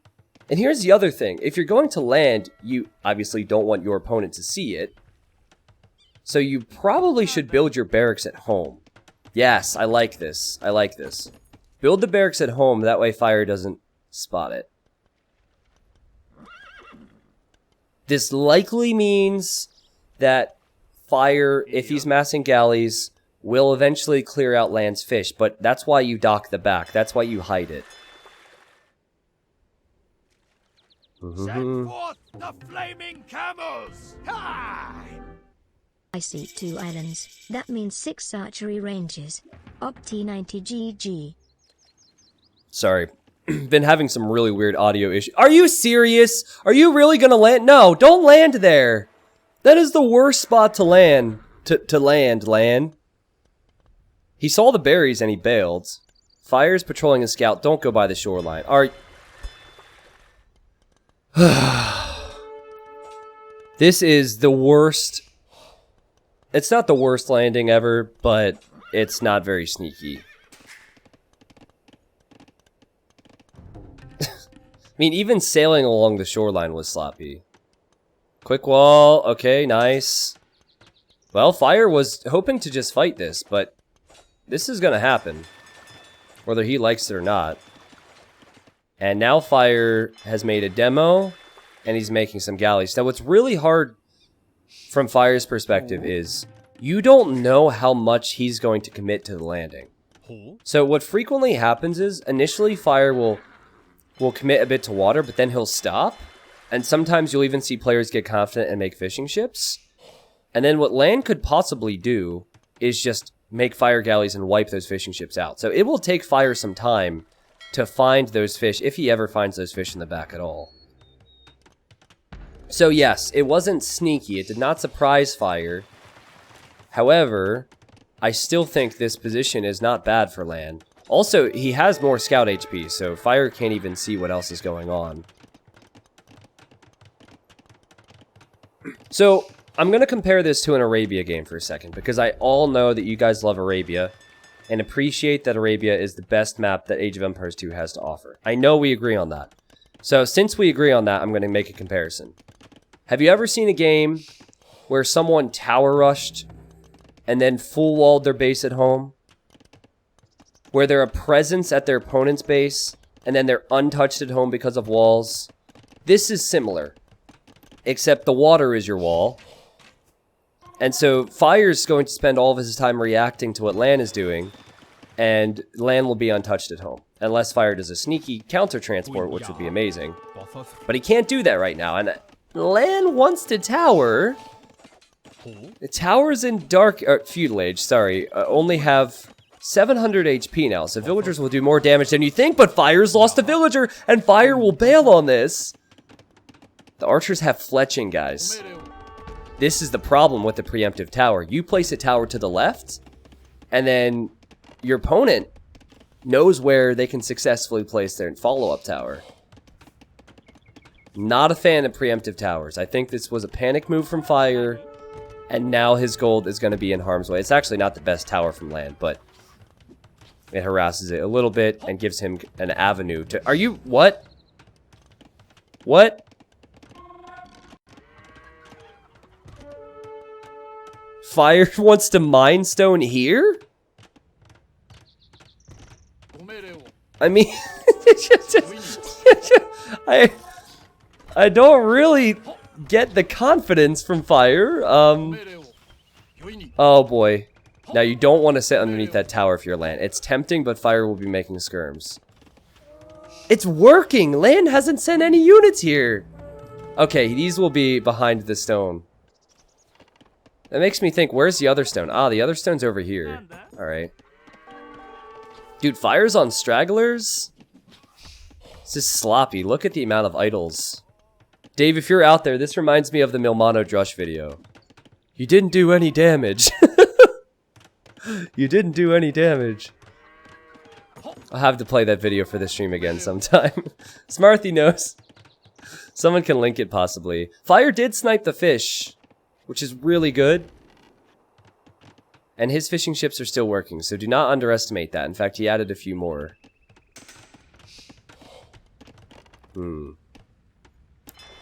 Speaker 1: And here's the other thing. If you're going to land, you obviously don't want your opponent to see it. So you probably should build your barracks at home. Yes, I like this. I like this. Build the barracks at home, that way fire doesn't spot it. This likely means that fire, if he's massing galleys, will eventually clear out land's fish, but that's why you dock the back. That's why you hide it.
Speaker 3: Send forth the flaming camels! Ha!
Speaker 2: I see 2 islands. That means 6 archery ranges. Opti 90 GG.
Speaker 1: Sorry. Been having some really weird audio issues. Are you serious? Are you really gonna land? No, don't land there. That is the worst spot to land. To land. He saw the berries and he bailed. Fire's patrolling a scout. Don't go by the shoreline. This is the worst. It's not the worst landing ever, but it's not very sneaky. I mean, even sailing along the shoreline was sloppy. Quick wall. Okay, nice. Well, Fire was hoping to just fight this, but this is gonna happen. Whether he likes it or not. And now Fire has made a demo, and he's making some galleys. Now, what's really hard from Fire's perspective is you don't know how much he's going to commit to the landing. So what frequently happens is, initially Fire will commit a bit to water, but then he'll stop. And sometimes you'll even see players get confident and make fishing ships. And then what land could possibly do is just make fire galleys and wipe those fishing ships out. So it will take Fire some time to find those fish, if he ever finds those fish in the back at all. So yes, it wasn't sneaky. It did not surprise Fire. However, I still think this position is not bad for land. Also, he has more scout HP, so Fire can't even see what else is going on. So, I'm going to compare this to an Arabia game for a second, because I all know that you guys love Arabia, and appreciate that Arabia is the best map that Age of Empires 2 has to offer. I know we agree on that. So, since we agree on that, I'm going to make a comparison. Have you ever seen a game where someone tower rushed, and then full walled their base at home? Where they're a presence at their opponent's base, and then they're untouched at home because of walls. This is similar, except the water is your wall. And so Fire's going to spend all of his time reacting to what land is doing, and land will be untouched at home. Unless Fire does a sneaky counter-transport, which would be amazing. But he can't do that right now, and land wants to tower. The towers in Feudal Age, sorry, only have 700 HP now, so villagers will do more damage than you think, but Fire's lost a villager, and Fire will bail on this. The archers have fletching, guys. This is the problem with the preemptive tower. You place a tower to the left, and then your opponent knows where they can successfully place their follow-up tower. Not a fan of preemptive towers. I think this was a panic move from Fire, and now his gold is going to be in harm's way. It's actually not the best tower from land, but it harasses it a little bit and gives him an avenue to... Are you... What? What? Fire wants to mine stone here? I mean... I don't really get the confidence from Fire. Oh boy. Now you don't want to sit underneath that tower if you're land. It's tempting, but Fire will be making skirms. It's working! Land hasn't sent any units here! Okay, these will be behind the stone. That makes me think, where's the other stone? Ah, the other stone's over here. Alright. Dude, Fire's on stragglers? This is sloppy. Look at the amount of idols. Dave, if you're out there, this reminds me of the Milmano Drush video. You didn't do any damage. You didn't do any damage. I'll have to play that video for the stream again sometime. Smarthy knows. Someone can link it possibly. Fire did snipe the fish, which is really good. And his fishing ships are still working, so do not underestimate that. In fact, he added a few more.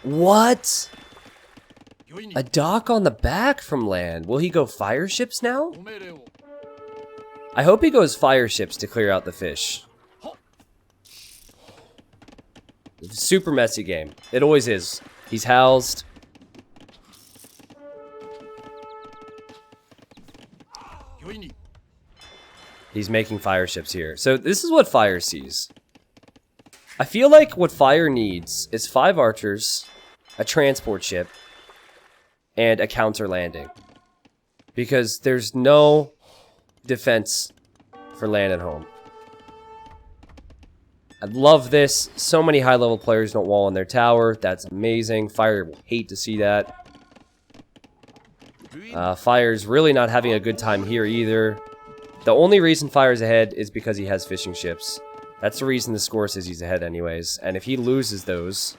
Speaker 1: What? A dock on the back from land. Will he go fire ships now? I hope he goes fire ships to clear out the fish. Super messy game. It always is. He's housed. He's making fire ships here. So this is what Fire sees. I feel like what Fire needs is 5 archers, a transport ship, and a counter landing. Because there's no defense for land at home. I love this. So many high-level players don't wall in their tower. That's amazing. Fire will hate to see that. Fire's really not having a good time here either. The only reason Fire's ahead is because he has fishing ships. That's the reason the score says he's ahead anyways. And if he loses those,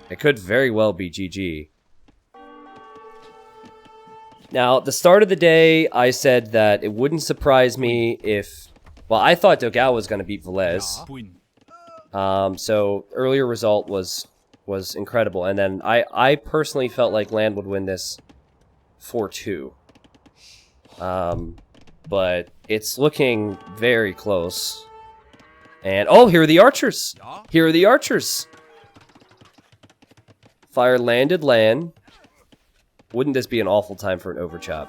Speaker 1: it could very well be GG. Now, at the start of the day, I said that it wouldn't surprise me if... Well, I thought Dogao was going to beat Velez. So, earlier result was incredible. And then I personally felt like LaaaN would win this 4-2. But it's looking very close. And, oh, here are the archers! Here are the archers! Fire landed LaaaN. Wouldn't this be an awful time for an overchop?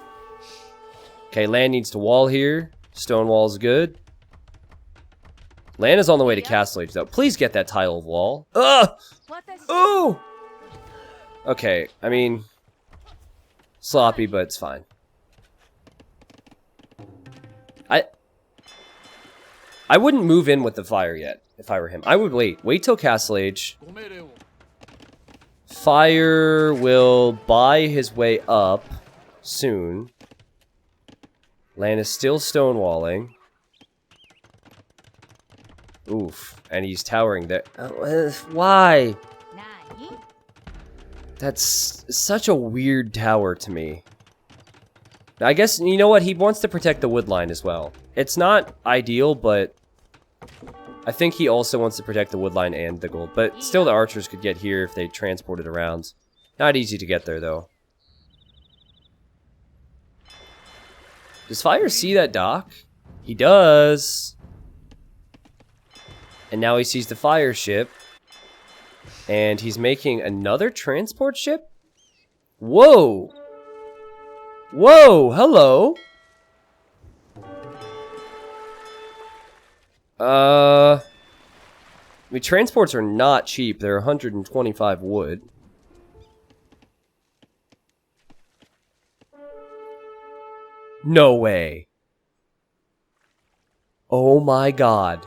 Speaker 1: Okay, LaaaN needs to wall here. Stone wall's good. LaaaN is on the way to Castle Age, though. Please get that tile of wall. Ugh! Oh! Okay, I mean... sloppy, but it's fine. I wouldn't move in with the fire yet, if I were him. I would wait. Wait till Castle Age. Fire will buy his way up soon. LaaaN is still stonewalling. Oof. And he's towering there. Why? That's such a weird tower to me. I guess, you know what? He wants to protect the wood line as well. It's not ideal, but I think he also wants to protect the wood line and the gold. But still, the archers could get here if they transported around. Not easy to get there, though. Does Fire see that dock? He does. And now he sees the fire ship. And he's making another transport ship? Whoa! Whoa, hello! I mean, transports are not cheap. They're 125 wood. No way. Oh my god.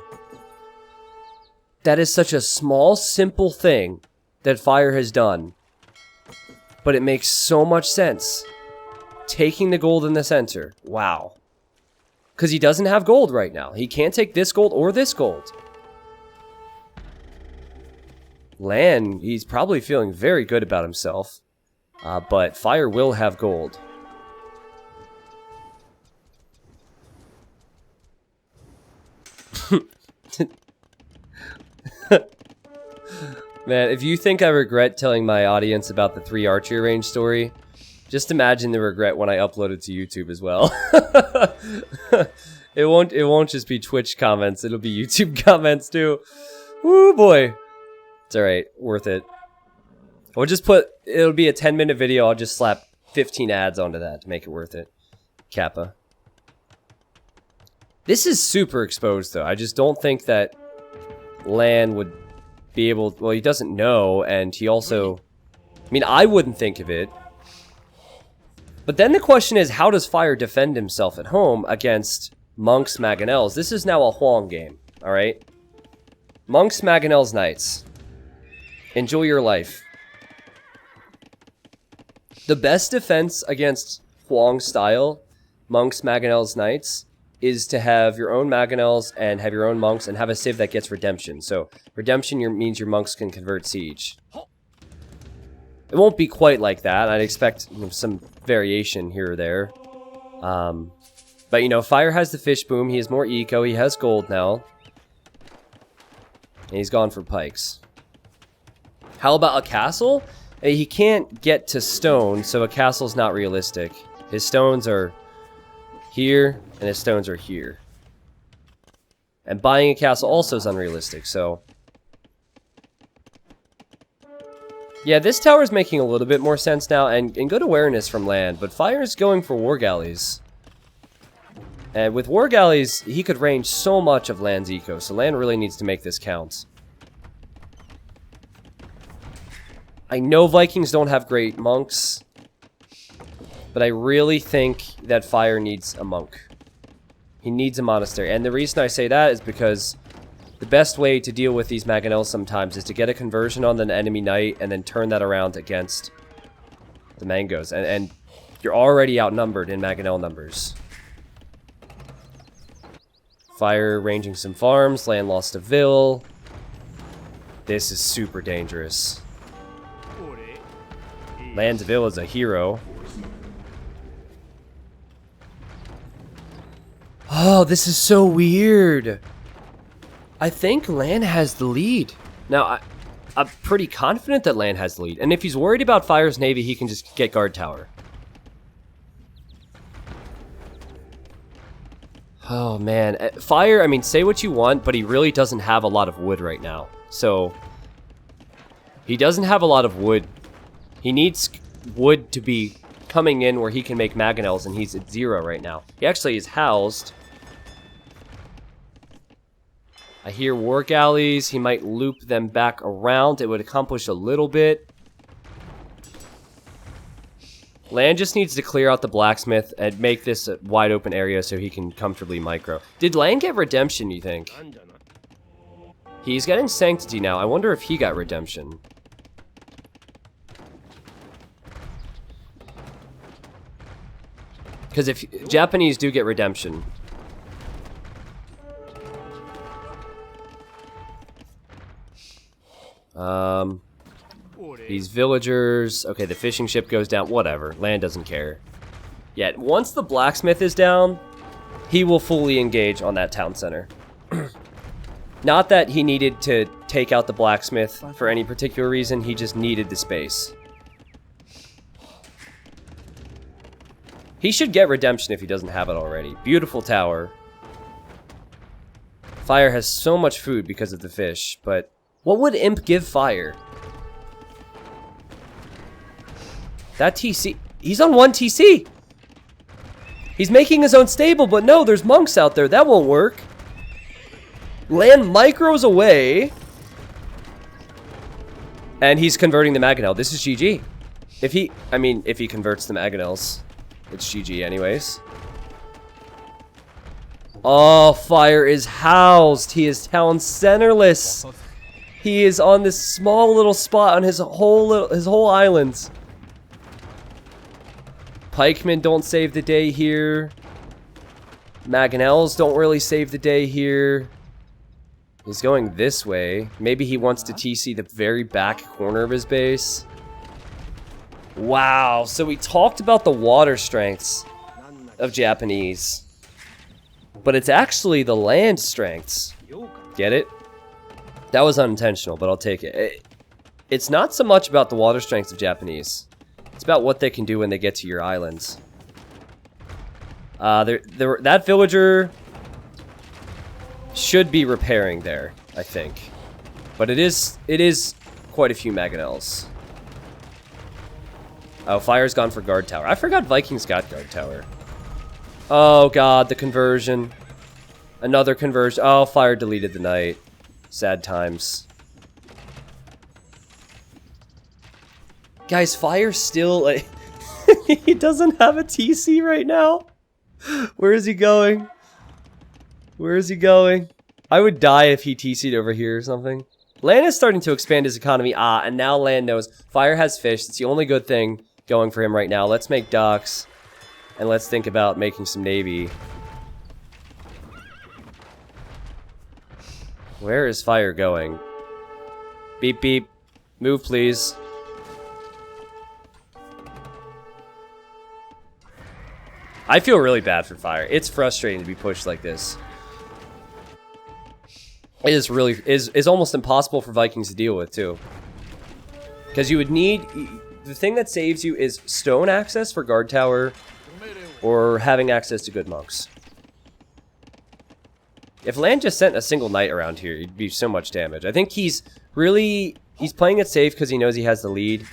Speaker 1: That is such a small, simple thing that Fire has done. But it makes so much sense. Taking the gold in the center. Wow. Because he doesn't have gold right now. He can't take this gold or this gold. LaaaN, he's probably feeling very good about himself. But Fire will have gold. Man, if you think I regret telling my audience about the 3 archery range story, just imagine the regret when I upload it to YouTube as well. It won't just be Twitch comments, it'll be YouTube comments too. Woo boy. It's alright, worth it. I'll just put, it'll be a 10-minute video, I'll just slap 15 ads onto that to make it worth it. Kappa. This is super exposed though. I just don't think that LaaaN would be able, well, he doesn't know, and he also, I mean, I wouldn't think of it. But then the question is, how does Fire defend himself at home against Monks, Mangonels? This is now a Huang game, alright? Monks, Mangonels, Knights. Enjoy your life. The best defense against Huang style, Monks, Mangonels, Knights, is to have your own mangonels and have your own monks and have a civ that gets redemption. So redemption means your monks can convert siege. It won't be quite like that. I'd expect some variation here or there. But you know, Fire has the fish boom. He has more eco. He has gold now. And he's gone for pikes. How about a castle? He can't get to stone, so a castle's not realistic. His stones are here, and his stones are here. And buying a castle also is unrealistic, so... Yeah, this tower's making a little bit more sense now, and good awareness from land, but Fire's going for war galleys. And with war galleys, he could range so much of land's eco, so land really needs to make this count. I know Vikings don't have great monks, but I really think that Fire needs a monk. He needs a monastery, and the reason I say that is because the best way to deal with these mangonels sometimes is to get a conversion on the enemy knight and then turn that around against the mangoes, and you're already outnumbered in mangonel numbers. Fire ranging some farms, land lost a vill. This is super dangerous. Land's vill is a hero. Oh, this is so weird. I think Land has the lead. Now, I'm pretty confident that Land has the lead. And if he's worried about Fire's navy, he can just get guard tower. Oh, man. Fire, I mean, say what you want, but he really doesn't have a lot of wood right now. So, he doesn't have a lot of wood. He needs wood to be coming in where he can make mangonels, and he's at 0 right now. He actually is housed. I hear war galleys. He might loop them back around. It would accomplish a little bit. Land just needs to clear out the blacksmith and make this a wide open area so he can comfortably micro. Did Land get redemption, you think? He's getting sanctity now. I wonder if he got redemption. Because if Japanese do get redemption. These villagers. Okay, the fishing ship goes down. Whatever. Land doesn't care. Yet, once the blacksmith is down, he will fully engage on that town center. Not that he needed to take out the blacksmith for any particular reason. He just needed the space. He should get redemption if he doesn't have it already. Beautiful tower. Fire has so much food because of the fish, but what would Imp give Fire? That TC... He's on 1 TC! He's making his own stable, but no, there's monks out there. That won't work. Land micros away. And he's converting the mangonel. This is GG. If he converts the mangonels. It's GG anyways. Oh, Fire is housed. He is town centerless. He is on this small little spot on his whole island. Pikemen don't save the day here. Mangonels don't really save the day here. He's going this way. Maybe he wants to TC the very back corner of his base. Wow, so we talked about the water strengths of Japanese. But it's actually the land strengths. Get it? That was unintentional, but I'll take it. It's not so much about the water strengths of Japanese. It's about what they can do when they get to your islands. That villager should be repairing there, I think. But it is quite a few mangonels. Oh, Fire's gone for guard tower. I forgot Vikings got guard tower. Oh god, the conversion. Another conversion. Oh, Fire deleted the knight. Sad times. Guys, Fire still like he doesn't have a TC right now. Where is he going? Where is he going? I would die if he TC'd over here or something. Land is starting to expand his economy. And now Land knows Fire has fish. It's the only good thing going for him right now. Let's make docks. And let's think about making some navy. Where is fire going? Beep, beep. Move, please. I feel really bad for fire. It's frustrating to be pushed like this. It is really is almost impossible for Vikings to deal with too. Because you would need the thing that saves you is stone access for guard tower or having access to good monks. If LaaaN just sent a single knight around here, he'd be so much damage. I think he's playing it safe because he knows he has the lead,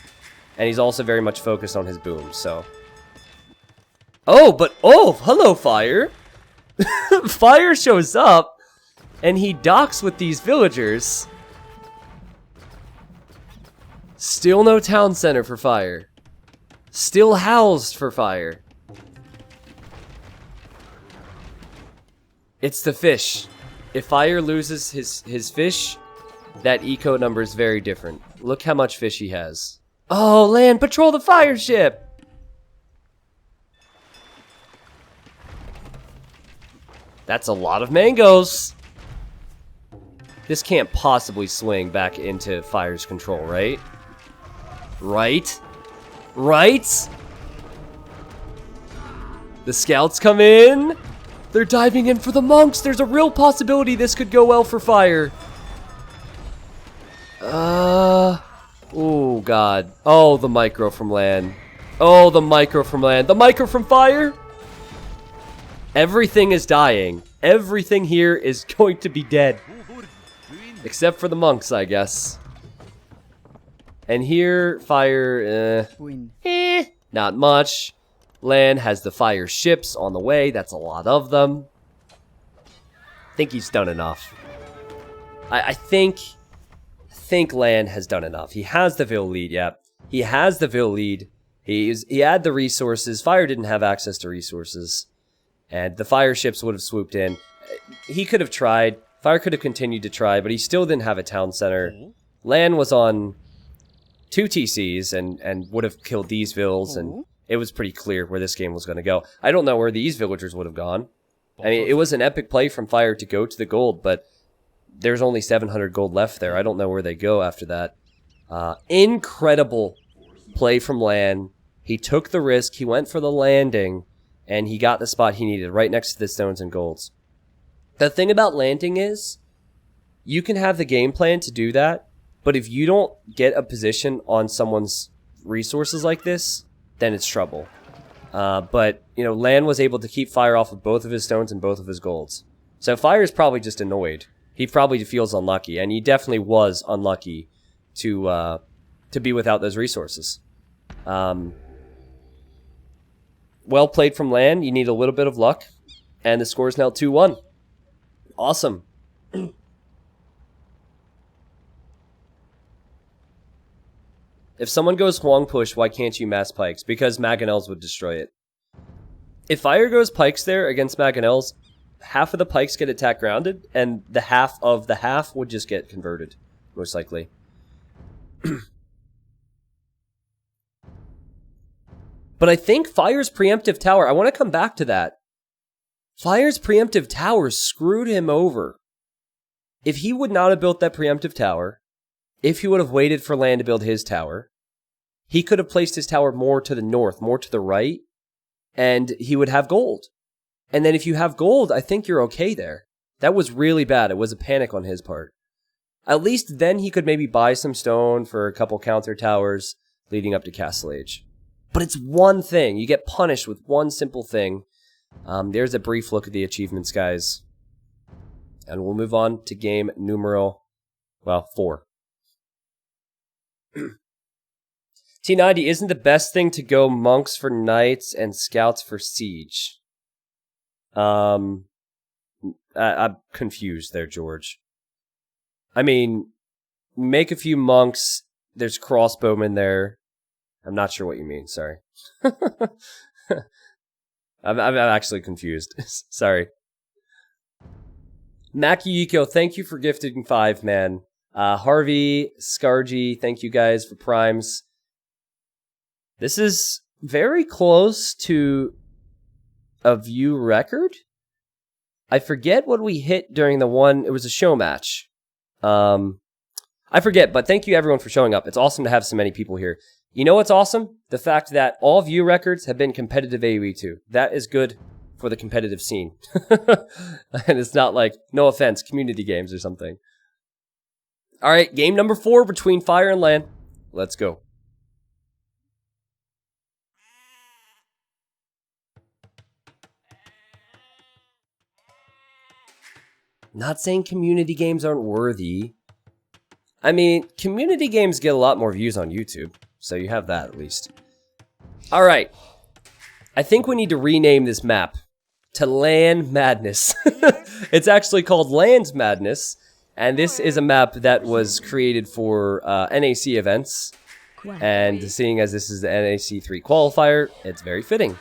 Speaker 1: and he's also very much focused on his booms, so. Oh, but hello, Fire. Fire shows up, and he docks with these villagers. Still no town center for Fire. Still housed for Fire. It's the fish. If Fire loses his fish, that eco number is very different. Look how much fish he has. Oh, LaaaN, patrol the fire ship! That's a lot of mangoes. This can't possibly swing back into Fire's control, right? Right? Right? The scouts come in. They're diving in for the monks. There's a real possibility this could go well for Fire. Oh, God. Oh, the micro from LaaaN. Oh, the micro from LaaaN. The micro from Fire? Everything is dying. Everything here is going to be dead. Except for the monks, I guess. And here, Fire, not much. LaaaN has the fire ships on the way. That's a lot of them. I think he's done enough. I think LaaaN has done enough. He has the Vil lead, yeah. He has the Vil lead. He had the resources. Fire didn't have access to resources. And the fire ships would have swooped in. He could have tried. Fire could have continued to try, but he still didn't have a town center. LaaaN was on 2 TCs and would have killed these Vils, and it was pretty clear where this game was going to go. I don't know where these villagers would have gone. I mean, it was an epic play from Fire to go to the gold, but there's only 700 gold left there. I don't know where they go after that. Incredible play from LaaaN. He took the risk. He went for the landing, and he got the spot he needed right next to the stones and golds. The thing about landing is, you can have the game plan to do that, but if you don't get a position on someone's resources like this, then it's trouble. But, you know, LaaaN was able to keep Fire off of both of his stones and both of his golds. So Fire is probably just annoyed. He probably feels unlucky, and he definitely was unlucky to be without those resources. Well played from LaaaN. You need a little bit of luck, and the score is now 2-1. Awesome. If someone goes Huang push, why can't you mass pikes? Because Mangonels would destroy it. If Fire goes pikes there against Mangonels, half of the pikes get attack grounded, and the half of the half would just get converted, most likely. But I think Fire's preemptive tower, I want to come back to that. Fire's preemptive tower screwed him over. If he would not have built that preemptive tower, if he would have waited for LaaaN to build his tower, he could have placed his tower more to the north, more to the right, and he would have gold. And then if you have gold, I think you're okay there. That was really bad. It was a panic on his part. At least then he could maybe buy some stone for a couple counter towers leading up to Castle Age. But it's one thing. You get punished with one simple thing. There's a brief look at the achievements, guys. And we'll move on to game numero, 4. T90, isn't the best thing to go monks for knights and scouts for siege? I'm confused there, George. I mean, make a few monks. There's crossbowmen there. I'm not sure what you mean. Sorry. I'm actually confused. Sorry. Makiyiko, thank you for gifting 5, man. Harvey, Scargy, thank you guys for primes. This is very close to a view record. I forget what we hit during the one. It was a show match. I forget, but thank you everyone for showing up. It's awesome to have so many people here. You know what's awesome? The fact that all view records have been competitive AoE too. That is good for the competitive scene. And it's not like, no offense, community games or something. All right, game number 4 between Fire and LaaaN. Let's go. Not saying community games aren't worthy. I mean, community games get a lot more views on YouTube, so you have that at least. All right. I think we need to rename this map to LaaaN Madness. It's actually called LaaaN's Madness, and this is a map that was created for NAC events. And seeing as this is the NAC3 qualifier, it's very fitting.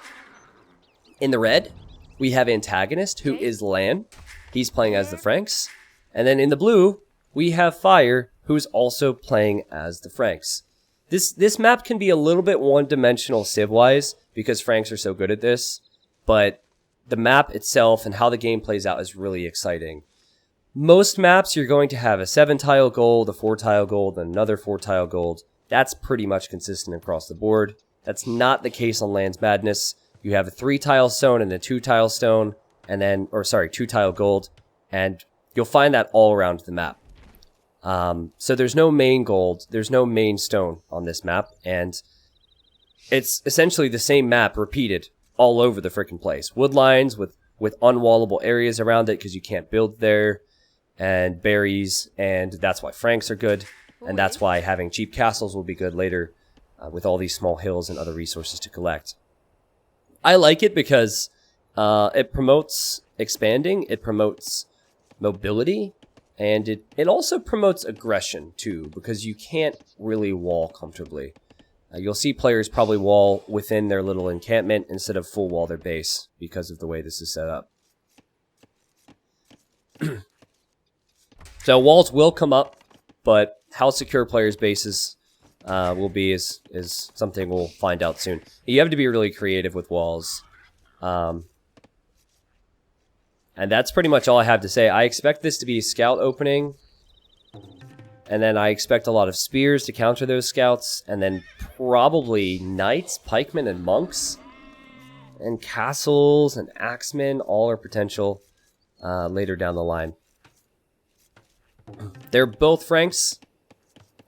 Speaker 1: In the red, we have Antagonist, who is LaaaN. He's playing as the Franks. And then in the blue, we have Fire, who's also playing as the Franks. This map can be a little bit one-dimensional civ-wise, because Franks are so good at this. But the map itself and how the game plays out is really exciting. Most maps, you're going to have a 7-tile gold, a 4-tile gold, and another 4-tile gold. That's pretty much consistent across the board. That's not the case on LaaaN's Madness. You have a 3-tile stone and a 2-tile stone, and then, or sorry, 2-tile gold, and you'll find that all around the map. So there's no main gold, there's no main stone on this map, and it's essentially the same map repeated all over the frickin' place. Wood lines with unwallable areas around it because you can't build there, and berries, and that's why Franks are good, and that's why having cheap castles will be good later with all these small hills and other resources to collect. I like it because it promotes expanding, it promotes mobility, and it also promotes aggression too, because you can't really wall comfortably. You'll see players probably wall within their little encampment instead of full wall their base because of the way this is set up. So walls will come up, but how secure players' bases will be is something we'll find out soon. You have to be really creative with walls. And that's pretty much all I have to say. I expect this to be a scout opening. And then I expect a lot of spears to counter those scouts. And then probably knights, pikemen, and monks. And castles and axemen. All are potential later down the line. They're both Franks.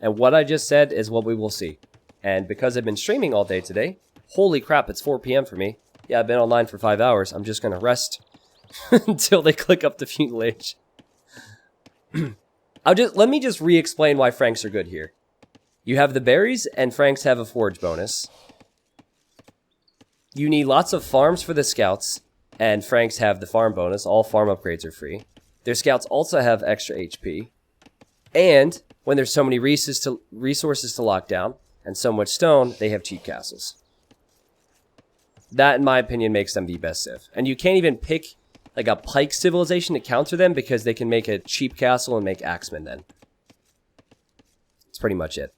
Speaker 1: And what I just said is what we will see. And because I've been streaming all day today, holy crap, it's 4 p.m. for me. Yeah, I've been online for 5 hours. I'm just going to rest until they click up the feudal age. Let me just re-explain why Franks are good here. You have the berries, and Franks have a forge bonus. You need lots of farms for the scouts, and Franks have the farm bonus. All farm upgrades are free. Their scouts also have extra HP. And when there's so many resources to lock down, and so much stone, they have cheap castles. That, in my opinion, makes them the best civ. And you can't even pick like a pike civilization to counter them because they can make a cheap castle and make axemen then. That's pretty much it.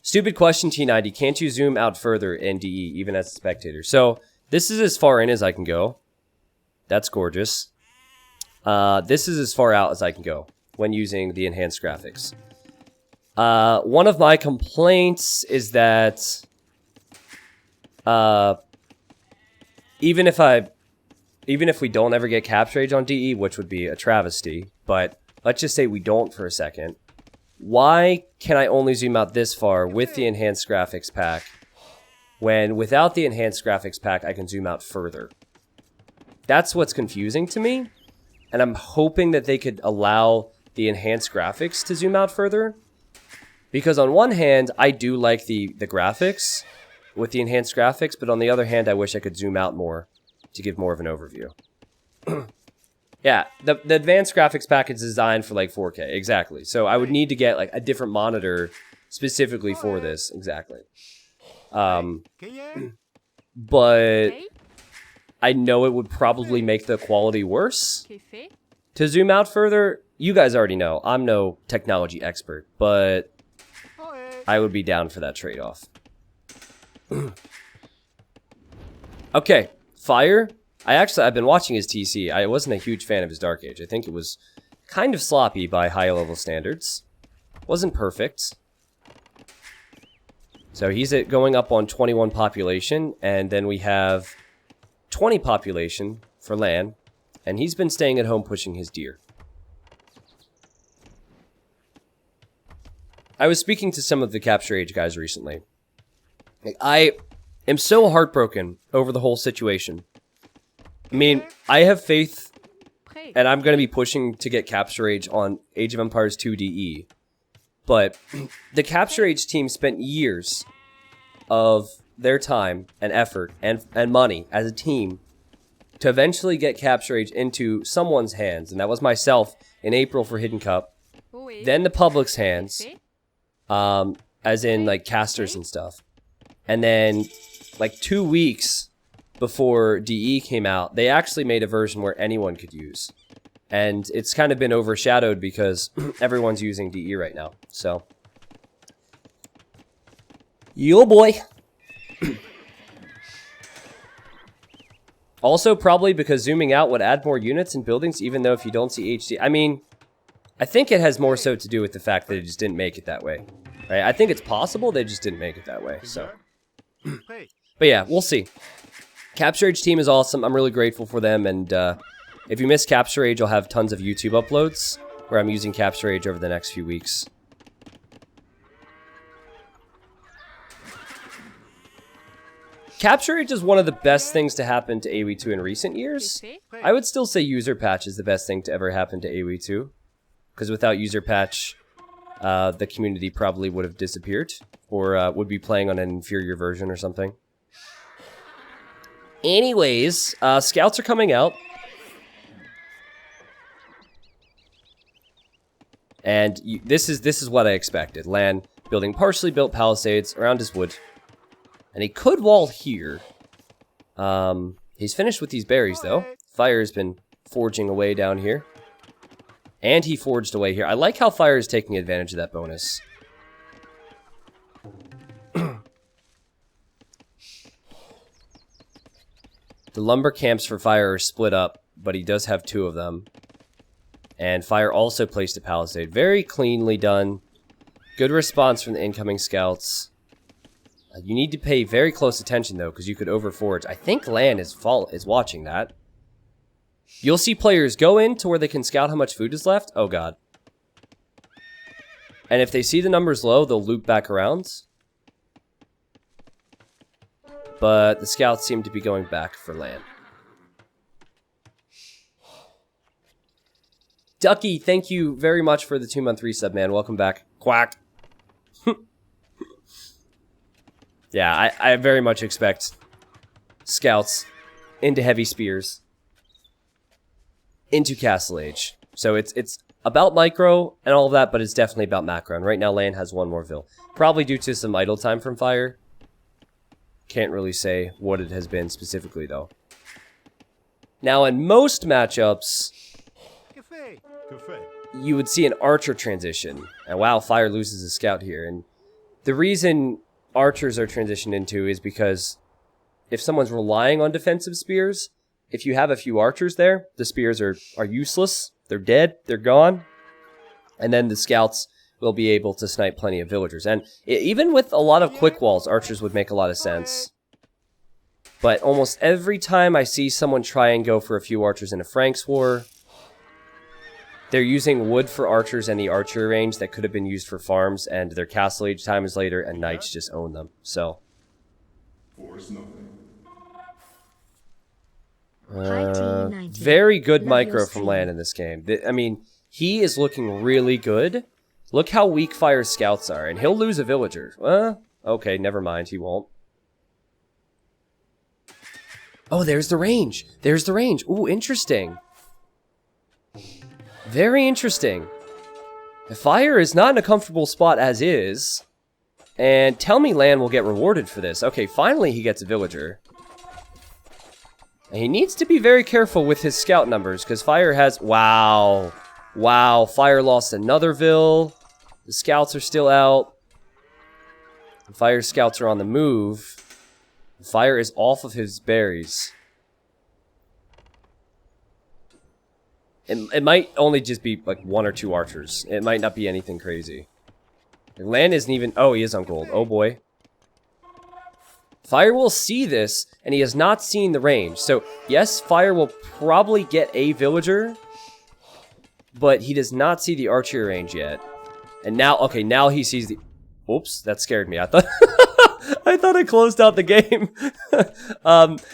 Speaker 1: Stupid question, T90. Can't you zoom out further in DE, even as a spectator? So, this is as far in as I can go. That's gorgeous. This is as far out as I can go when using the enhanced graphics. One of my complaints is that even if we don't ever get capture age on DE, which would be a travesty, but let's just say we don't for a second, why can I only zoom out this far with the enhanced graphics pack when without the enhanced graphics pack I can zoom out further? That's what's confusing to me, and I'm hoping that they could allow the enhanced graphics to zoom out further, because on one hand I do like the graphics with the enhanced graphics, but on the other hand I wish I could zoom out more to give more of an overview. Yeah, the advanced graphics pack is designed for like 4K, exactly. So I would need to get like a different monitor specifically for this, exactly. But I know it would probably make the quality worse. To zoom out further, you guys already know, I'm no technology expert, but I would be down for that trade-off. Okay, Fire. I've been watching his TC. I wasn't a huge fan of his Dark Age. I think it was kind of sloppy by high-level standards. Wasn't perfect. So he's going up on 21 population, and then we have 20 population for LaaaN, and he's been staying at home pushing his deer. I was speaking to some of the Capture Age guys recently. I am so heartbroken over the whole situation. I mean, I have faith, and I'm going to be pushing to get Capture Age on Age of Empires 2 DE. But the Capture Age team spent years of their time and effort and money as a team to eventually get Capture Age into someone's hands. And that was myself in April for Hidden Cup. Then the public's hands, as in like casters and stuff. And then like 2 weeks before DE came out, they actually made a version where anyone could use. And it's kind of been overshadowed because everyone's using DE right now. So, yo boy. Also, probably because zooming out would add more units and buildings, even though if you don't see HD. I mean, I think it has more so to do with the fact that it just didn't make it that way. Right? I think it's possible they just didn't make it that way. So, but yeah, we'll see. Capture Age team is awesome. I'm really grateful for them, and if you miss Capture Age, I'll have tons of YouTube uploads where I'm using Capture Age over the next few weeks. Capture Age is one of the best things to happen to AoE2 in recent years. I would still say User Patch is the best thing to ever happen to AoE2. Because without User Patch, the community probably would have disappeared. Or would be playing on an inferior version or something. Anyways, scouts are coming out. And this is what I expected. LaaaN building partially built palisades around his wood. And he could wall here. He's finished with these berries, though. Fire has been forging away down here. And he forged away here. I like how Fire is taking advantage of that bonus. The lumber camps for Fire are split up, but he does have 2 of them. And Fire also placed a palisade. Very cleanly done. Good response from the incoming scouts. You need to pay very close attention, though, because you could overforge. I think LaaaN is watching that. You'll see players go in to where they can scout how much food is left. Oh, God. And if they see the numbers low, they'll loop back around. But the scouts seem to be going back for LaaaN. Ducky, thank you very much for the 2-month resub, man. Welcome back. Quack. Yeah, I very much expect scouts into heavy spears, into Castle Age. So it's about micro and all of that, but it's definitely about macro. And right now, LaaaN has 1 more vill. Probably due to some idle time from Fire. Can't really say what it has been specifically, though. Now, in most matchups, you would see an Archer transition. And wow, Fire loses a scout here. And the reason Archers are transitioned into is because if someone's relying on defensive spears, if you have a few archers there, the spears are useless. They're dead. They're gone. And then the scouts will be able to snipe plenty of villagers. And even with a lot of quick walls, archers would make a lot of sense. But almost every time I see someone try and go for a few archers in a Franks war, they're using wood for archers and the archer range that could have been used for farms, and their Castle Age time is later, and knights just own them. So, very good micro from LaaaN in this game. I mean, he is looking really good. Look how weak Fire's scouts are, and he'll lose a villager. Okay, never mind, he won't. Oh, there's the range. There's the range. Ooh, interesting. Very interesting. Fire is not in a comfortable spot as is. And tell me LaaaN will get rewarded for this. Okay, finally he gets a villager. And he needs to be very careful with his scout numbers, because Fire has... Wow. Wow, Fire lost another vill. The scouts are still out. The Fire scouts are on the move. Fire is off of his berries. It might only just be like 1 or 2 archers. It might not be anything crazy. LaaaN isn't even... Oh, he is on gold. Oh, boy. Fire will see this, and he has not seen the range. So, yes, Fire will probably get a villager, but he does not see the archery range yet. And now, okay, now he sees the... Oops, that scared me. I thought... I thought I closed out the game.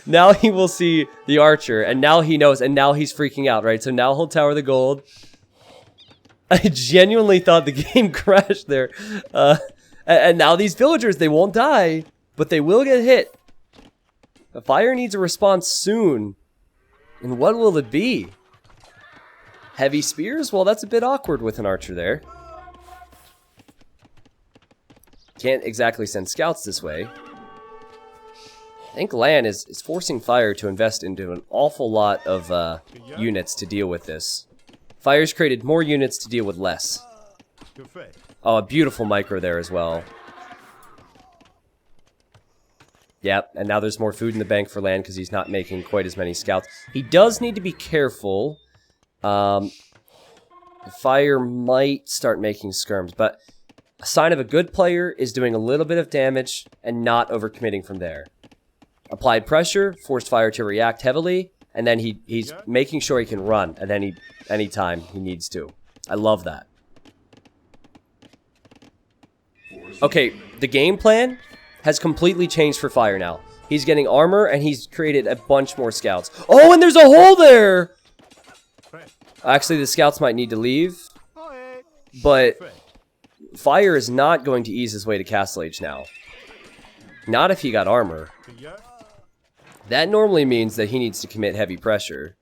Speaker 1: Now he will see the archer, and now he knows, and now he's freaking out, right? So now he'll tower the gold. I genuinely thought the game crashed there. And now these villagers, they won't die, but they will get hit. The Fire needs a response soon. And what will it be? Heavy spears? Well, that's a bit awkward with an archer there. Can't exactly send scouts this way. I think LaaaN is forcing Fire to invest into an awful lot of units to deal with this. Fire's created more units to deal with less. Oh, a beautiful micro there as well. Yep, and now there's more food in the bank for LaaaN because he's not making quite as many scouts. He does need to be careful. Fire might start making skirms, but a sign of a good player is doing a little bit of damage and not overcommitting from there. Applied pressure, forced Fire to react heavily, and then he's making sure he can run at any time he needs to. I love that. Okay, the game plan has completely changed for Fire now. He's getting armor, and he's created a bunch more scouts. Oh, and there's a hole there! Actually, the scouts might need to leave, but Fire is not going to ease his way to Castle Age now. Not if he got armor. That normally means that he needs to commit heavy pressure.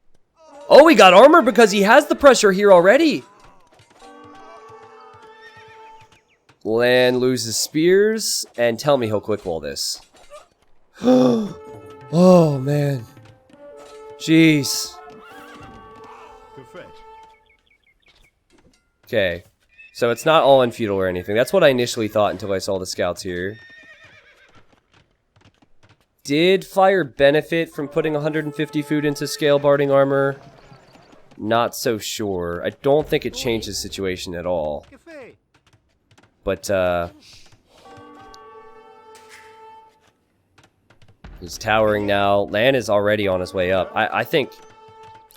Speaker 1: Oh, he got armor because he has the pressure here already! LaaaN loses spears, and tell me he'll quick wall this. Oh, man. Jeez. Okay. So it's not all in feudal or anything. That's what I initially thought until I saw the scouts here. Did Fire benefit from putting 150 food into scale barding armor? Not so sure. I don't think it changed the situation at all. But, he's towering now. LaaaN is already on his way up. I think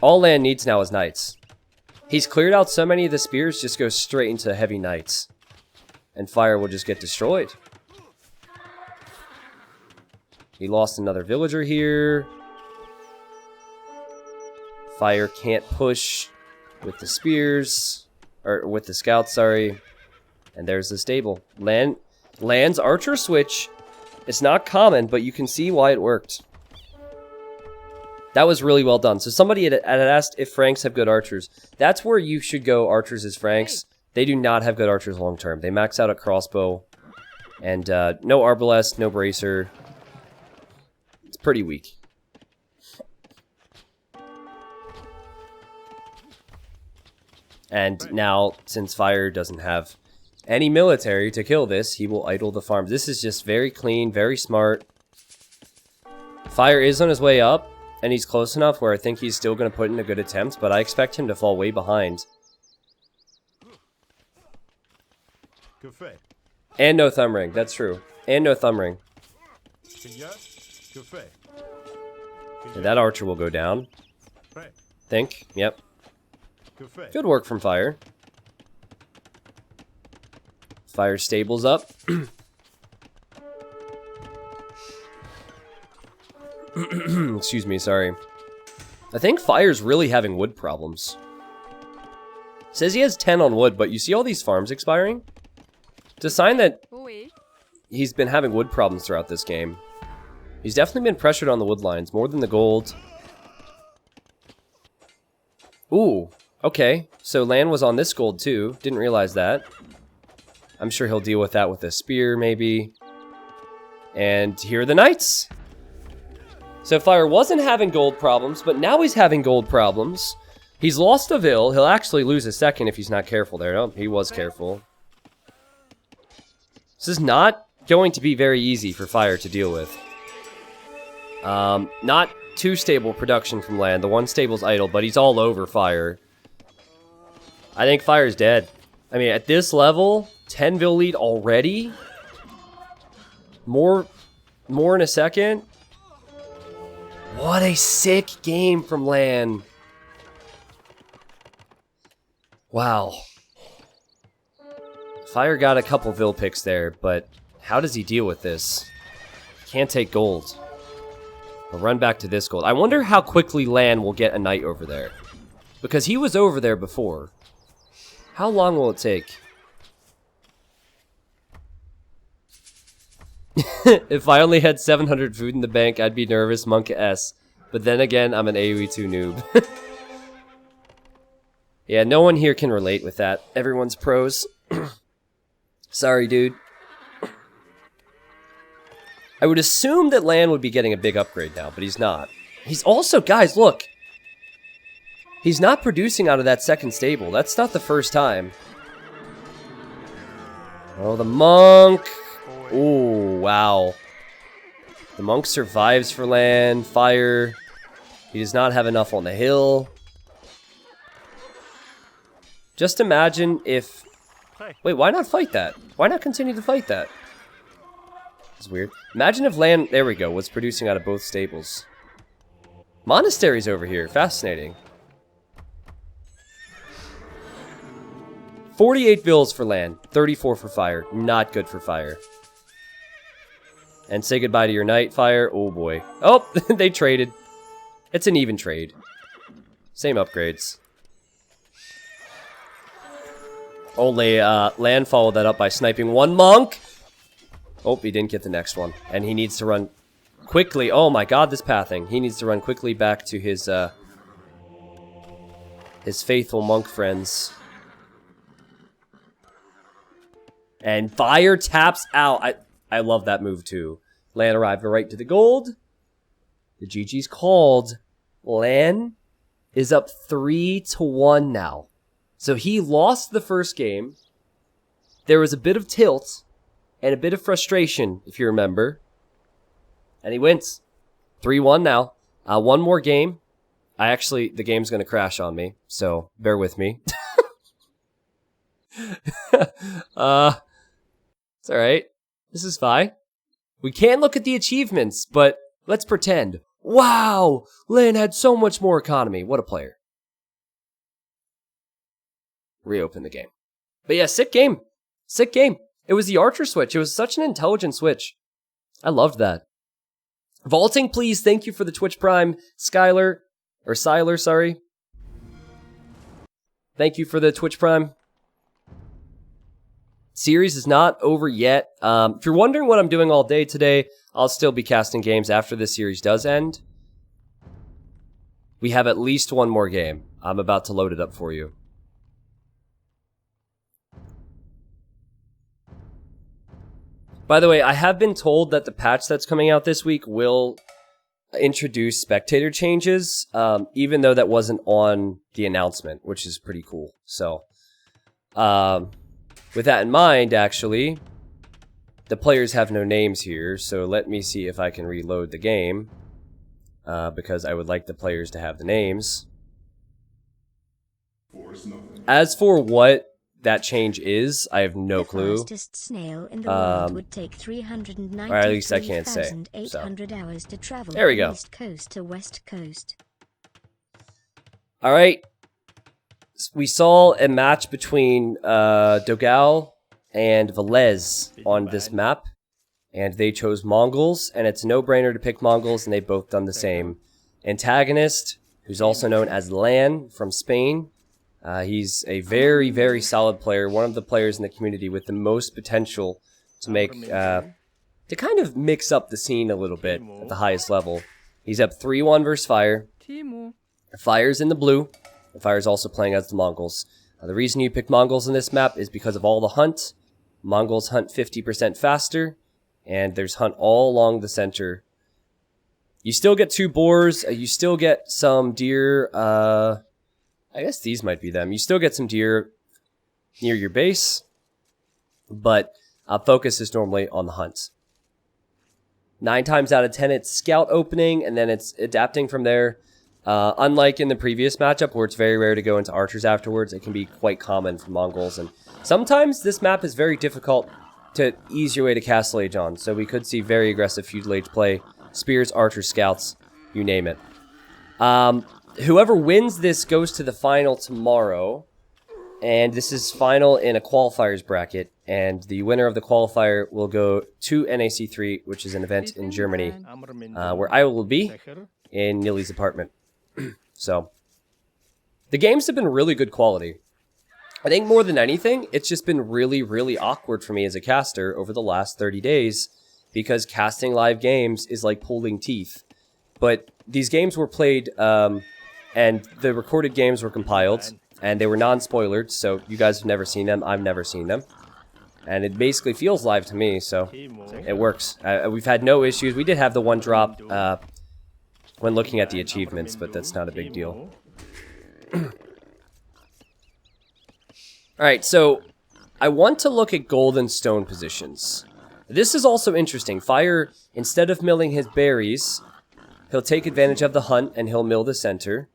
Speaker 1: all LaaaN needs now is knights. He's cleared out so many of the spears, just go straight into heavy knights. And Fire will just get destroyed. He lost another villager here. Fire can't push with the spears. Or with the scouts, sorry. And there's the stable. LaaaN's archer switch. It's not common, but you can see why it worked. That was really well done. So somebody had asked if Franks have good archers. That's where you should go archers as Franks. They do not have good archers long term. They max out at crossbow. And no arbalest, no bracer. It's pretty weak. And now, since Fire doesn't have any military to kill this, he will idle the farms. This is just very clean, very smart. Fire is on his way up, and he's close enough where I think he's still going to put in a good attempt, but I expect him to fall way behind. And no thumb ring, that's true. And no thumb ring. And that archer will go down. Think, yep. Good work from Fire. Fire stables up. Excuse me, sorry. I think Fire's really having wood problems. Says he has 10 on wood, but you see all these farms expiring? It's a sign that he's been having wood problems throughout this game. He's definitely been pressured on the wood lines, more than the gold. Ooh, okay. So LaaaN was on this gold too. Didn't realize that. I'm sure he'll deal with that with a spear, maybe. And here are the knights. So Fire wasn't having gold problems, but now he's having gold problems. He's lost a vill. He'll actually lose a second if he's not careful there. No, he was careful. This is not going to be very easy for Fire to deal with. Not too stable production from LaaaN. The one stable's idle, but he's all over Fire. I think Fire's dead. I mean, at this level, 10-ville lead already? More in a second? What a sick game from LaaaaaN. Wow. Fire got a couple Ville picks there, but how does he deal with this? Can't take gold. We'll run back to this gold. I wonder how quickly LaaaaaN will get a knight over there. Because he was over there before. How long will it take? If I only had 700 food in the bank, I'd be nervous, Monk S. But then again, I'm an AoE2 noob. Yeah, no one here can relate with that. Everyone's pros. Sorry, dude. I would assume that LaaaaaN would be getting a big upgrade now, but he's not. He's also, guys, look. He's not producing out of that second stable. That's not the first time. Oh, the monk. Oh, wow. The monk survives for LaaaaaN. Fire. He does not have enough on the hill. Just imagine if... Wait, why not fight that? Why not continue to fight that? It's weird. Imagine if LaaaaaN... There we go. Was producing out of both stables. Monastery's over here. Fascinating. 48 bills for LaaaaaN. 34 for Fire. Not good for Fire. And say goodbye to your knight, Fire. Oh, boy. Oh, they traded. It's an even trade. Same upgrades. Only LaaaaaN followed that up by sniping one monk. Oh, he didn't get the next one. And he needs to run quickly. Oh my god, this pathing. He needs to run quickly back to his faithful monk friends. And Fire taps out. I love that move too. LaaaaaN arrived right to the gold. The GG's called. LaaaaaN is up 3-1 now. So he lost the first game. There was a bit of tilt and a bit of frustration, if you remember. And he wins. 3-1 now. One more game. The game's going to crash on me, so bear with me. It's alright. This is fine. We can look at the achievements, but let's pretend. Wow! LaaaaaN had so much more economy. What a player. Reopen the game. But yeah, sick game. Sick game. It was the archer switch. It was such an intelligent switch. I loved that. Vaulting, please. Thank you for the Twitch Prime. Skylar. Or Siler, sorry. Thank you for the Twitch Prime. Series is not over yet. If you're wondering what I'm doing all day today, I'll still be casting games after this series does end. We have at least one more game. I'm about to load it up for you. By the way, I have been told that the patch that's coming out this week will introduce spectator changes, even though that wasn't on the announcement, which is pretty cool. So, with that in mind, actually, the players have no names here, so let me see if I can reload the game, because I would like the players to have the names. As for what that change is, I have no clue.
Speaker 2: The fastest snail in the world would take 393,800
Speaker 1: or at least I can't say. So.
Speaker 2: hours to travel
Speaker 1: there we go.
Speaker 2: from East Coast to West Coast.
Speaker 1: All right. We saw a match between Dogal and Velez on this map, and they chose Mongols, and it's a no-brainer to pick Mongols, and they've both done the same. Antagonist, who's also known as LaaaaaN from Spain. He's a very, very solid player, one of the players in the community with the most potential to make, to kind of mix up the scene a little bit at the highest level. He's up 3-1 versus Fire. Fire's in the blue. Fire's also playing as the Mongols. The reason you picked Mongols in this map is because of all the hunt. Mongols hunt 50% faster, and there's hunt all along the center. You still get 2 boars, you still get some deer, I guess these might be them. You still get some deer near your base, but focus is normally on the hunt. 9 times out of 10, it's scout opening, and then it's adapting from there. Unlike in the previous matchup where it's very rare to go into archers afterwards, it can be quite common for Mongols. And sometimes this map is very difficult to ease your way to Castle Age on. So we could see very aggressive feudal age play. Spears, archers, scouts, you name it. Whoever wins this goes to the final tomorrow. And this is final in a qualifiers bracket. And the winner of the qualifier will go to NAC3, which is an event in Germany, where I will be in Nili's apartment. So, the games have been really good quality. I think more than anything, it's just been really, really awkward for me as a caster over the last 30 days because casting live games is like pulling teeth. But these games were played, and the recorded games were compiled, and they were non-spoilered, so you guys have never seen them, I've never seen them. And it basically feels live to me, so it works. We've had no issues. We did have the one drop when looking at the achievements, but that's not a big deal. Alright, so I want to look at gold and stone positions. This is also interesting. Fire, instead of milling his berries, he'll take advantage of the hunt and he'll mill the center.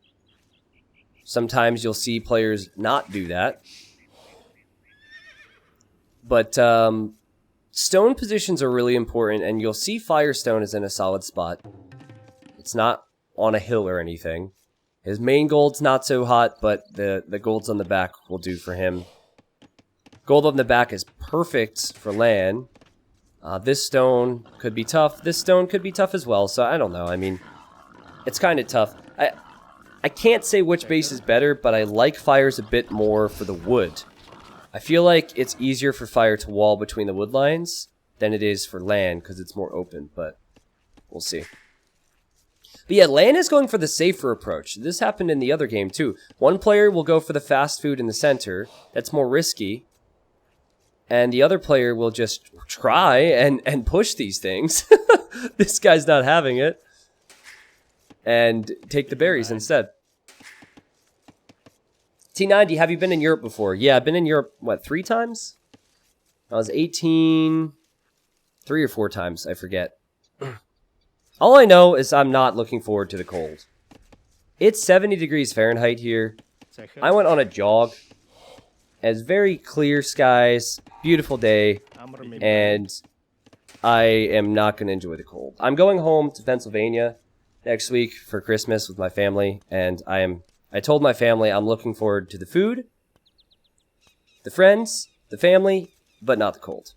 Speaker 1: Sometimes you'll see players not do that. But stone positions are really important, and you'll see Firestone is in a solid spot. It's not on a hill or anything. His main gold's not so hot, but the golds on the back will do for him. Gold on the back is perfect for LAN. This stone could be tough. This stone could be tough as well, so I don't know. I mean, it's kind of tough. I can't say which base is better, but I like Fire's a bit more for the wood. I feel like it's easier for Fire to wall between the wood lines than it is for LAN, because it's more open, but we'll see. But yeah, LAN is going for the safer approach. This happened in the other game too. One player will go for the fast food in the center. That's more risky. And the other player will just try and push these things. This guy's not having it. And take the berries instead. T90, have you been in Europe before? Yeah, I've been in Europe, what, 3 times? I was 18... 3 or 4 times, I forget. All I know is I'm not looking forward to the cold. It's 70 degrees Fahrenheit here. I went on a jog. It's very clear skies, beautiful day, and I am not going to enjoy the cold. I'm going home to Pennsylvania next week for Christmas with my family, and I told my family I'm looking forward to the food, the friends, the family, but not the cold.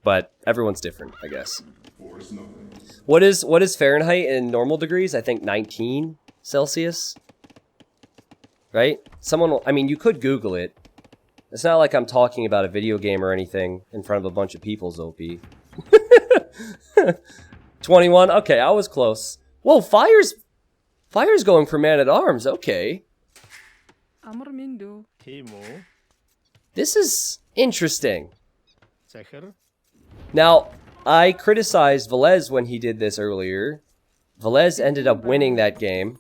Speaker 1: But everyone's different, I guess. What is Fahrenheit in normal degrees? I think 19 Celsius. Right? Someone will, I mean, you could Google it. It's not like I'm talking about a video game or anything in front of a bunch of people, Zopi. 21? Okay, I was close. Whoa, Fire's going for man-at-arms. Okay. This is interesting. Now, I criticized Velez when he did this earlier. Velez ended up winning that game.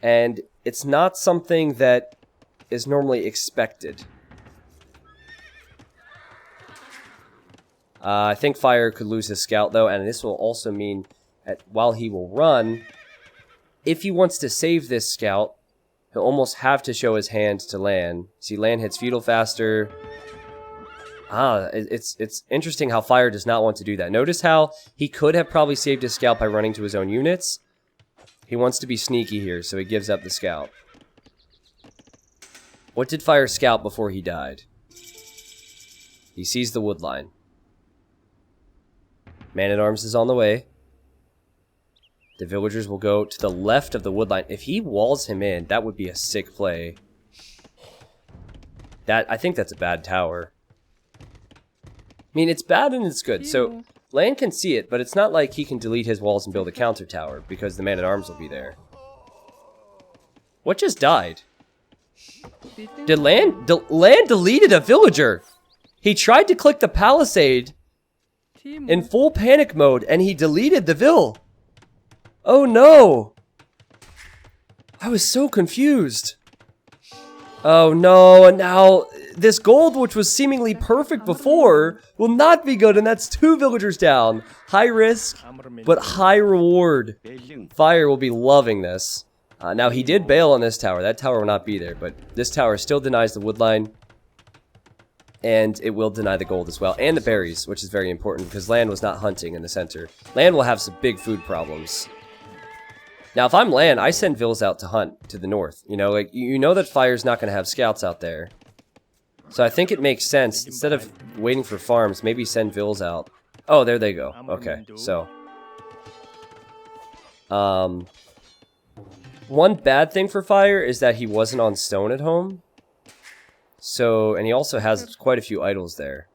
Speaker 1: And it's not something that is normally expected. I think Fire could lose his scout, though, and this will also mean that while he will run, if he wants to save this scout, he'll almost have to show his hand to LAN. See, LAN hits feudal faster. It's interesting how Fire does not want to do that. Notice how he could have probably saved his scout by running to his own units. He wants to be sneaky here, so he gives up the scout. What did Fire scout before he died? He sees the wood line. Man-at-arms is on the way. The villagers will go to the left of the wood line. If he walls him in, that would be a sick play. I think that's a bad tower. I mean, it's bad and it's good. So, LAN can see it, but it's not like he can delete his walls and build a counter tower, because the man-at-arms will be there. What just died? Did LAN deleted a villager! He tried to click the palisade in full panic mode, and he deleted the vill! Oh no! I was so confused. Oh no, and now this gold, which was seemingly perfect before, will not be good, and that's 2 villagers down. High risk, but high reward. Fire will be loving this. Now, he did bail on this tower. That tower will not be there, but this tower still denies the wood line. And it will deny the gold as well. And the berries, which is very important, because LaaaN was not hunting in the center. LaaaN will have some big food problems. Now, if I'm LaaaN, I send Vills out to hunt to the north. You know, like, you know that Fire's not going to have scouts out there. So I think it makes sense, instead of waiting for farms, maybe send Vills out. Oh, there they go. Okay, so. One bad thing for Fire is that he wasn't on stone at home. So, and he also has quite a few idols there.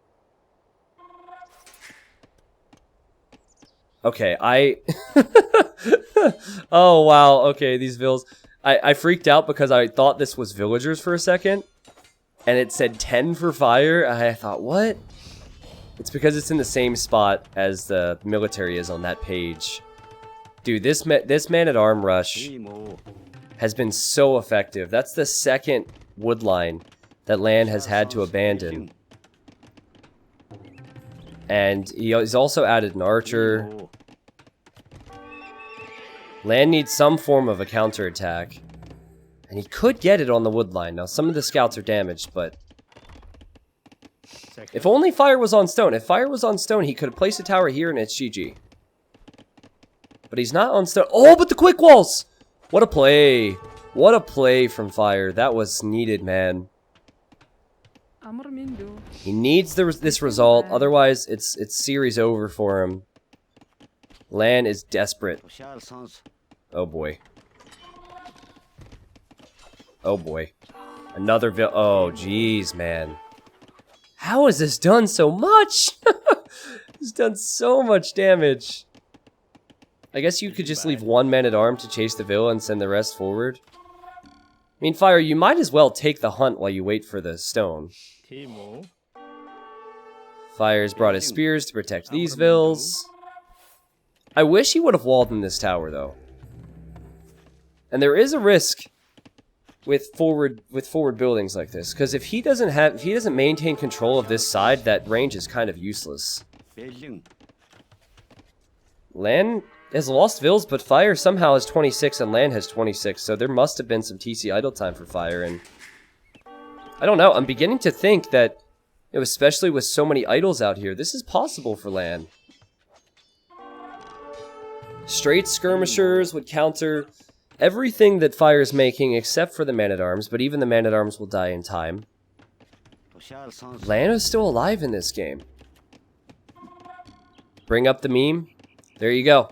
Speaker 1: Okay, oh, wow, okay, these vills. I freaked out because I thought this was villagers for a second. And it said 10 for Fire. I thought, what? It's because it's in the same spot as the military is on that page. Dude, this man-at-arm rush has been so effective. That's the second wood line that LaaaN has had to abandon. And he's also added an archer. LaaaN needs some form of a counterattack. And he could get it on the wood line. Now, some of the scouts are damaged, but... if only Fire was on stone. If Fire was on stone, he could have placed a tower here and it's GG. But he's not on stone. Oh, but the quick walls! What a play. What a play from Fire. That was needed, man. He needs this result. Otherwise, it's series over for him. LaaaN is desperate. Oh, boy. Oh, boy. Another oh, jeez, man. How has this done so much? It's done so much damage. I guess you could just leave one man-at-arm to chase the Villa and send the rest forward. I mean, Fire, you might as well take the hunt while you wait for the stone. Fire's brought his spears to protect these vills. I wish he would have walled in this tower, though. And there is a risk with forward buildings like this, because if he doesn't maintain control of this side, that range is kind of useless. LaaaN has lost vills, but Fire somehow has 26 and LaaaN has 26, so there must have been some TC idle time for Fire, and I don't know, I'm beginning to think that, you know, especially with so many idols out here, this is possible for LaaaN. Straight skirmishers would counter everything that Fire is making except for the man-at-arms, but even the man-at-arms will die in time. LaaaN is still alive in this game. Bring up the meme. There you go.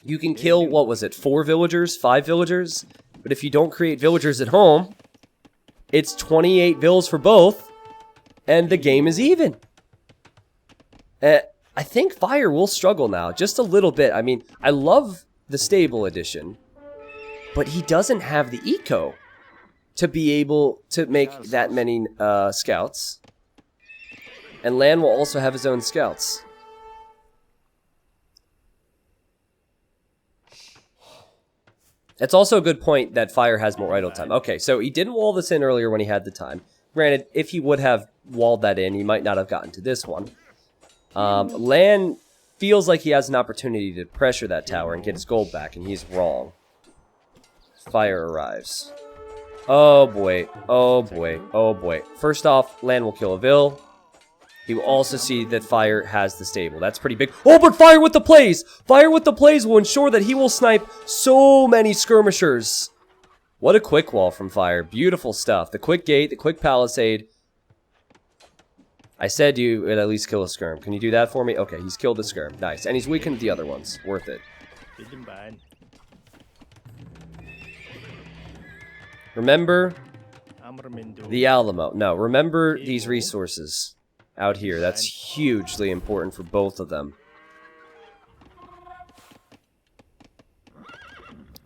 Speaker 1: You can kill, what was it, 4 villagers, 5 villagers? But if you don't create villagers at home, it's 28 vills for both, and the game is even. I think Fire will struggle now, just a little bit. I mean, I love the stable edition, but he doesn't have the eco to be able to make that many scouts. And LaaaN will also have his own scouts. It's also a good point that Fire has more idle time. Okay, so he didn't wall this in earlier when he had the time. Granted, if he would have walled that in, he might not have gotten to this one. LaaaN feels like he has an opportunity to pressure that tower and get his gold back, and he's wrong. Fire arrives. Oh boy, oh boy, oh boy. First off, LaaaN will kill a Vill. He will also see that Fire has the stable. That's pretty big. Oh, but Fire with the plays! Fire with the plays will ensure that he will snipe so many skirmishers. What a quick wall from Fire. Beautiful stuff. The quick gate, the quick palisade. I said you would at least kill a skirm. Can you do that for me? Okay, he's killed a skirm. Nice. And he's weakened the other ones. Worth it. Remember the Alamo. No, remember these resources out here. That's hugely important for both of them.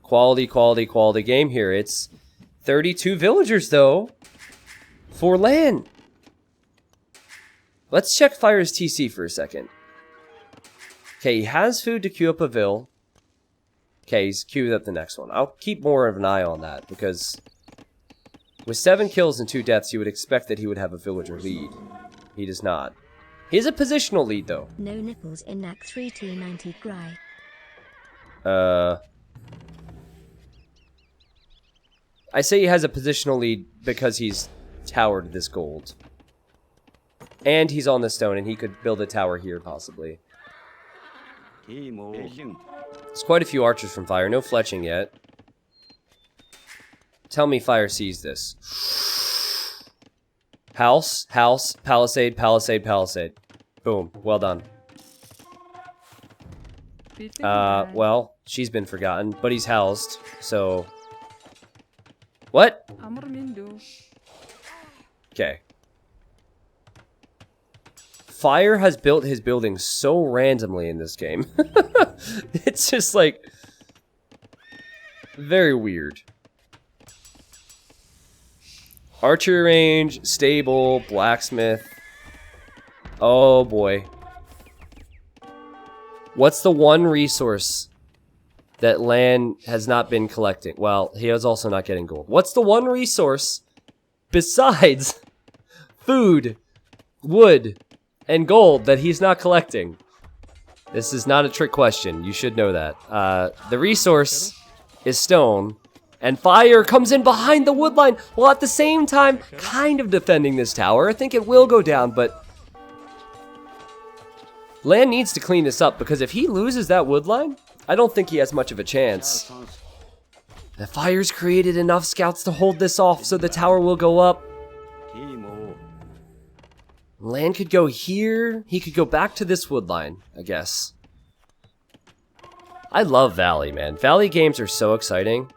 Speaker 1: Quality, quality, quality game here. It's 32 villagers, though, for LaaaN. Let's check Fire's TC for a second. Okay, he has food to queue up a Vill. Okay, he's queued up the next one. I'll keep more of an eye on that, because With 7 kills and 2 deaths, you would expect that he would have a villager lead. He does not. He has a positional lead, though.
Speaker 2: No nipples in NAC3 T90 Gry.
Speaker 1: I say he has a positional lead because he's towered this gold. And he's on the stone, and he could build a tower here, possibly. There's quite a few archers from Fire. No fletching yet. Tell me Fire sees this. House, house, palisade, palisade, palisade. Boom. Well done. Well, she's been forgotten, but he's housed, so... What? Okay. Fire has built his building so randomly in this game. It's just like... very weird. Archery range, stable, blacksmith. Oh boy. What's the one resource that LaaaN has not been collecting? Well, he is also not getting gold. What's the one resource besides food, wood, and gold that he's not collecting? This is not a trick question. You should know that. The resource is stone, and Fire comes in behind the wood line while at the same time kind of defending this tower. I think it will go down, but LaaaN needs to clean this up, because if he loses that wood line, I don't think he has much of a chance. The Fire's created enough scouts to hold this off, so the tower will go up. LaaaN could go here. He could go back to this wood line, I guess. I love Valley, man. Valley games are so exciting.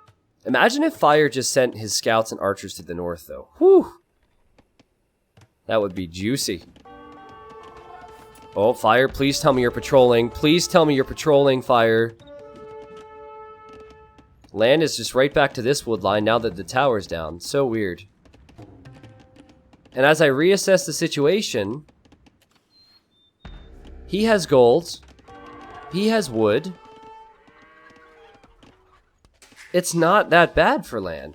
Speaker 1: Imagine if Fire just sent his scouts and archers to the north, though. Whew! That would be juicy. Oh, Fire, please tell me you're patrolling. Please tell me you're patrolling, Fire. LaaaN is just right back to this wood line now that the tower's down. So weird. And as I reassess the situation, he has gold. He has wood. It's not that bad for LaaaN.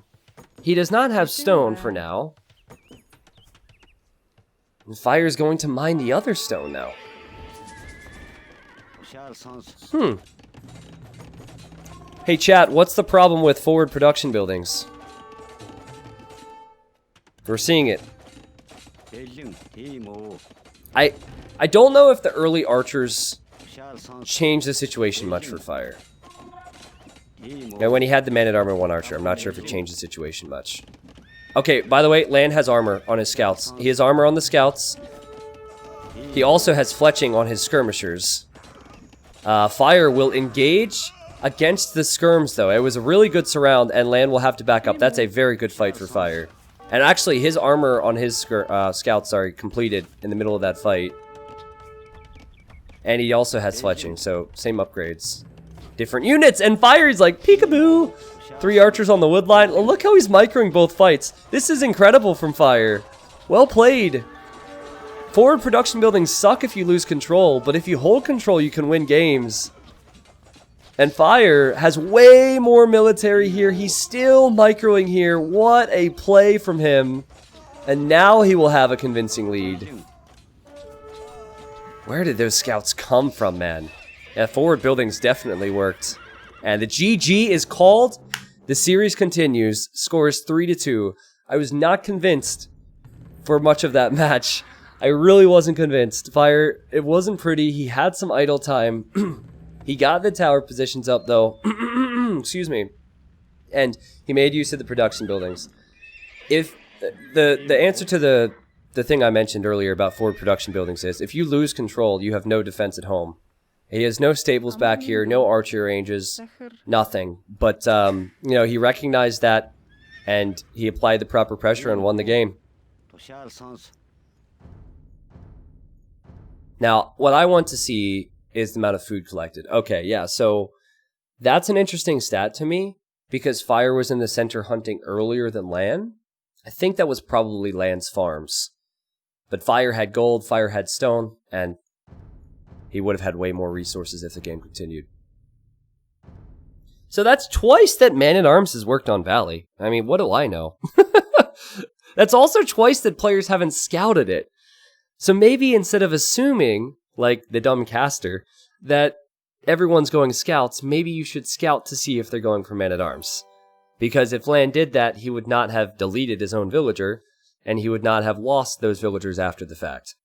Speaker 1: He does not have stone for now. And Fire's going to mine the other stone now. Hey chat, what's the problem with forward production buildings? We're seeing it. I don't know if the early archers changed the situation much for Fire. Now, when he had the man-at-armor 1 archer, I'm not sure if it changed the situation much. Okay, by the way, LaaaN has armor on his scouts. He has armor on the scouts. He also has fletching on his skirmishers. Fire will engage against the skirms, though. It was a really good surround, and LaaaN will have to back up. That's a very good fight for Fire. And actually, his armor on his scouts are completed in the middle of that fight. And he also has fletching, so same upgrades. Different units, and Fire's like, peekaboo! 3 archers on the wood line. Oh, look how he's microing both fights. This is incredible from Fire. Well played. Forward production buildings suck if you lose control, but if you hold control, you can win games. And Fire has way more military here. He's still microing here. What a play from him. And now he will have a convincing lead. Where did those scouts come from, man? Yeah, forward buildings definitely worked. And the GG is called. The series continues. Scores 3-2. I was not convinced for much of that match. I really wasn't convinced. Fire, it wasn't pretty. He had some idle time. He got the tower positions up, though. Excuse me. And he made use of the production buildings. If the answer to the thing I mentioned earlier about forward production buildings is, if you lose control, you have no defense at home. He has no stables back here, no archer ranges, nothing. But, you know, he recognized that, and he applied the proper pressure and won the game. Now, what I want to see is the amount of food collected. Okay, yeah, so that's an interesting stat to me, because Fire was in the center hunting earlier than LaaaN. I think that was probably LaaaN's farms. But Fire had gold, Fire had stone, and he would have had way more resources if the game continued. So that's twice that Man-at-Arms has worked on Valley. I mean, what do I know? That's also twice that players haven't scouted it. So maybe instead of assuming, like the dumb caster, that everyone's going scouts, maybe you should scout to see if they're going for man-at-arms. Because if LaaaaaN did that, he would not have deleted his own villager, and he would not have lost those villagers after the fact.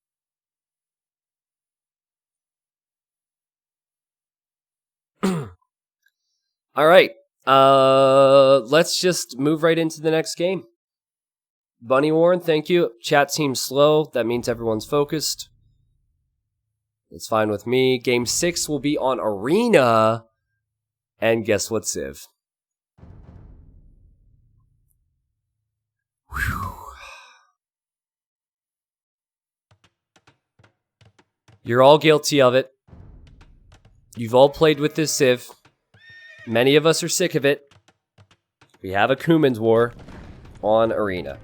Speaker 1: Alright, let's just move right into the next game. Bunny Warren, thank you. Chat seems slow, that means everyone's focused. It's fine with me. Game 6 will be on Arena, and guess what, Civ? Whew. You're all guilty of it. You've all played with this Civ. Many of us are sick of it. We have a Cummins war on Arena.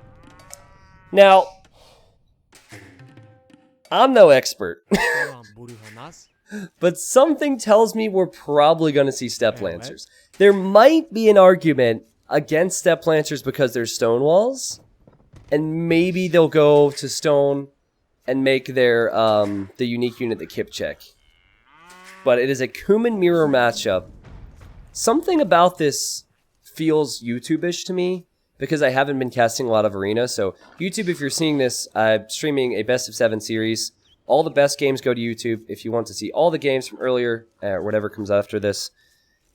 Speaker 1: Now, I'm no expert, but something tells me we're probably going to see Step Lancers. There might be an argument against Step Lancers because there's stone walls, and maybe they'll go to stone and make their the unique unit the Kip check. But it is a Cumin mirror matchup. Something about this feels YouTube-ish to me because I haven't been casting a lot of Arena. So YouTube, if you're seeing this, I'm streaming a best of 7 series. All the best games go to YouTube. If you want to see all the games from earlier or whatever comes after this,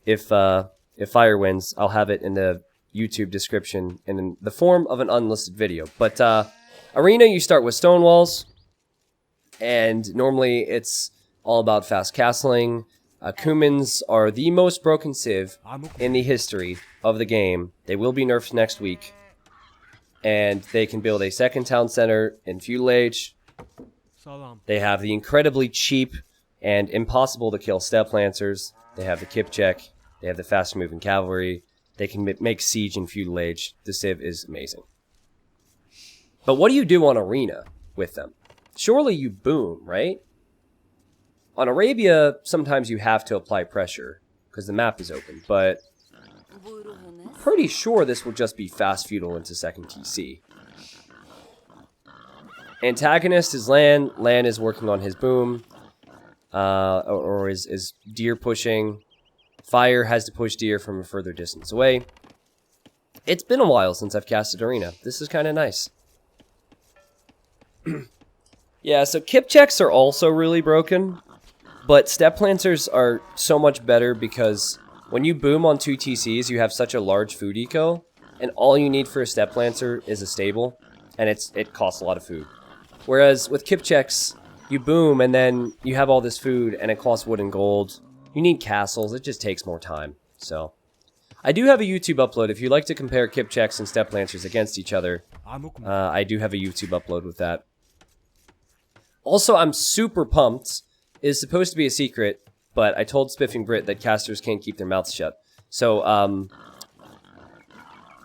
Speaker 1: if Fire wins, I'll have it in the YouTube description and in the form of an unlisted video. But Arena, you start with stone walls, and normally it's all about fast castling. Cummins are the most broken Civ in the history of the game. They will be nerfed next week. And they can build a second town center in Feudal Age. They have the incredibly cheap and impossible to kill Step Lancers. They have the Kip check. They have the faster moving cavalry. They can make siege in Feudal Age. The Civ is amazing. But what do you do on Arena with them? Surely you boom, right? On Arabia, sometimes you have to apply pressure because the map is open, but I'm pretty sure this will just be fast feudal into second TC. Antagonist is LaaaaaN. LaaaaaN is working on his boom, or is deer pushing. Fire has to push deer from a further distance away. It's been a while since I've casted Arena. This is kind of nice. Yeah, so Kip checks are also really broken. But Step Lancers are so much better because when you boom on 2 TCs, you have such a large food eco, and all you need for a Step Lancer is a stable, and it costs a lot of food. Whereas with Kip checks, you boom, and then you have all this food, and it costs wood and gold. You need castles, it just takes more time. So, I do have a YouTube upload. If you'd like to compare Kip checks and Step Lancers against each other, I do have a YouTube upload with that. Also, I'm super pumped. Is supposed to be a secret, but I told Spiffing Brit that casters can't keep their mouths shut. So,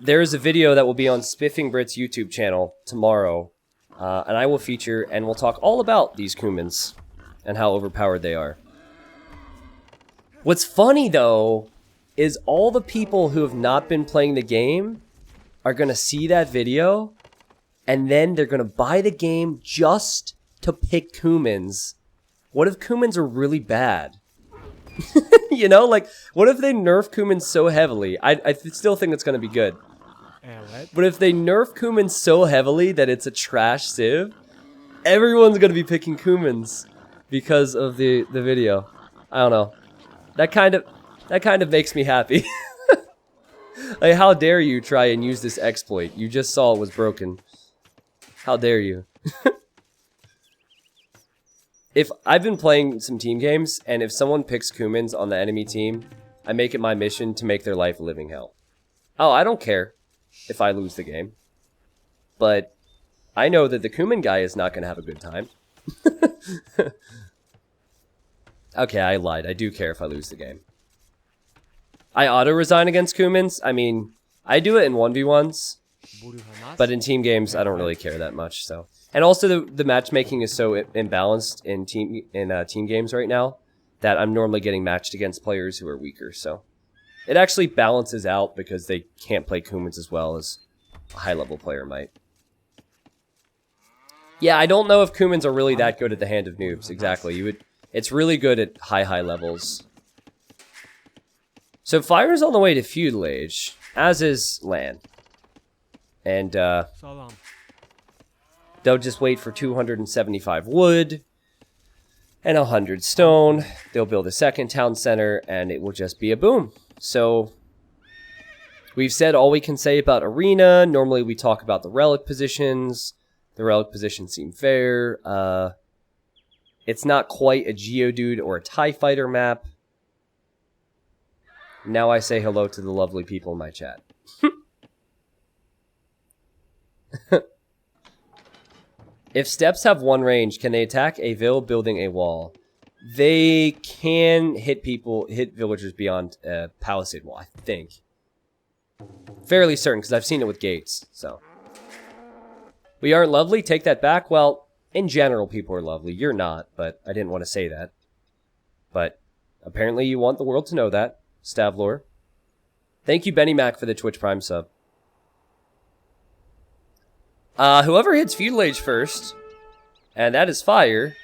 Speaker 1: there is a video that will be on Spiffing Brit's YouTube channel tomorrow, and I will feature, and we'll talk all about these Cummins and how overpowered they are. What's funny, though, is all the people who have not been playing the game are going to see that video, and then they're going to buy the game just to pick Cummins. What if Cummins are really bad? You know, like, what if they nerf Cummins so heavily? I still think it's going to be good. But if they nerf Cummins so heavily that it's a trash Civ, everyone's going to be picking Cummins because of the video. I don't know. That kind of makes me happy. Like, how dare you try and use this exploit? You just saw it was broken. How dare you? If I've been playing some team games, and if someone picks Cummins on the enemy team, I make it my mission to make their life a living hell. Oh, I don't care if I lose the game. But I know that the Cumin guy is not going to have a good time. Okay, I lied. I do care if I lose the game. I auto-resign against Cummins. I mean, I do it in 1v1s. But in team games, I don't really care that much, so... And also, the matchmaking is so imbalanced in team games right now that I'm normally getting matched against players who are weaker. So it actually balances out because they can't play Cummins as well as a high-level player might. Yeah, I don't know if Kumans are really that good at the Hand of Noobs. Exactly. It's really good at high levels. So Fire's on the way to Feudal Age, as is LaaaN. And they'll just wait for 275 wood and 100 stone. They'll build a second town center, and it will just be a boom. So we've said all we can say about Arena. Normally we talk about the relic positions. The relic positions seem fair. It's not quite a Geodude or a TIE Fighter map. Now I say hello to the lovely people in my chat. If steps have one range, can they attack a vill building a wall? They can hit villagers beyond a palisade wall, I think. Fairly certain, because I've seen it with gates, so. We aren't lovely? Take that back? Well, in general, people are lovely. You're not, but I didn't want to say that. But apparently you want the world to know that, Stavlor. Thank you, Benny Mac, for the Twitch Prime sub. Whoever hits Feudal Age first, and that is Fire,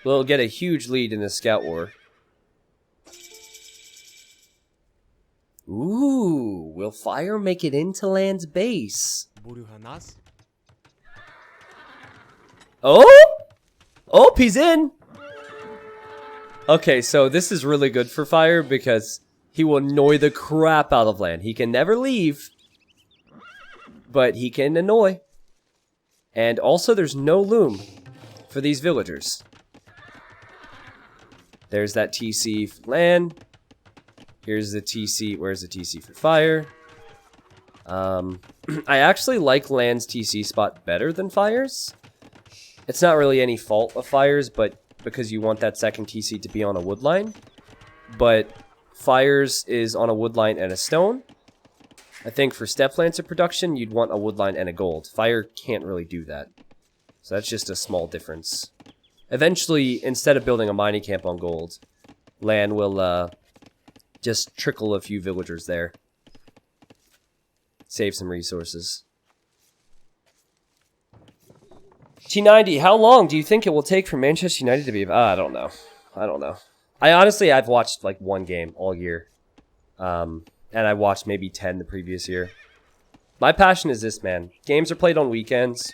Speaker 1: will get a huge lead in this Scout War. Ooh, will Fire make it into LaaaN's base? Oh! Oh, he's in! Okay, so this is really good for Fire because he will annoy the crap out of LaaaN. He can never leave, but he can annoy. And also, there's no loom for these villagers. There's that TC for LaaaN. Here's the TC. Where's the TC for Fire? I actually like LaaaN's TC spot better than Fire's. It's not really any fault of Fire's, but because you want that second TC to be on a wood line. But Fire's is on a wood line and a stone. I think for Step Lancer production, you'd want a wood line and a gold. Fire can't really do that. So that's just a small difference. Eventually, instead of building a mining camp on gold, LaaaN will just trickle a few villagers there. Save some resources. T90, how long do you think it will take for Manchester United to be... I don't know. I don't know. I've watched like one game all year. And I watched maybe 10 the previous year. My passion is this, man. Games are played on weekends.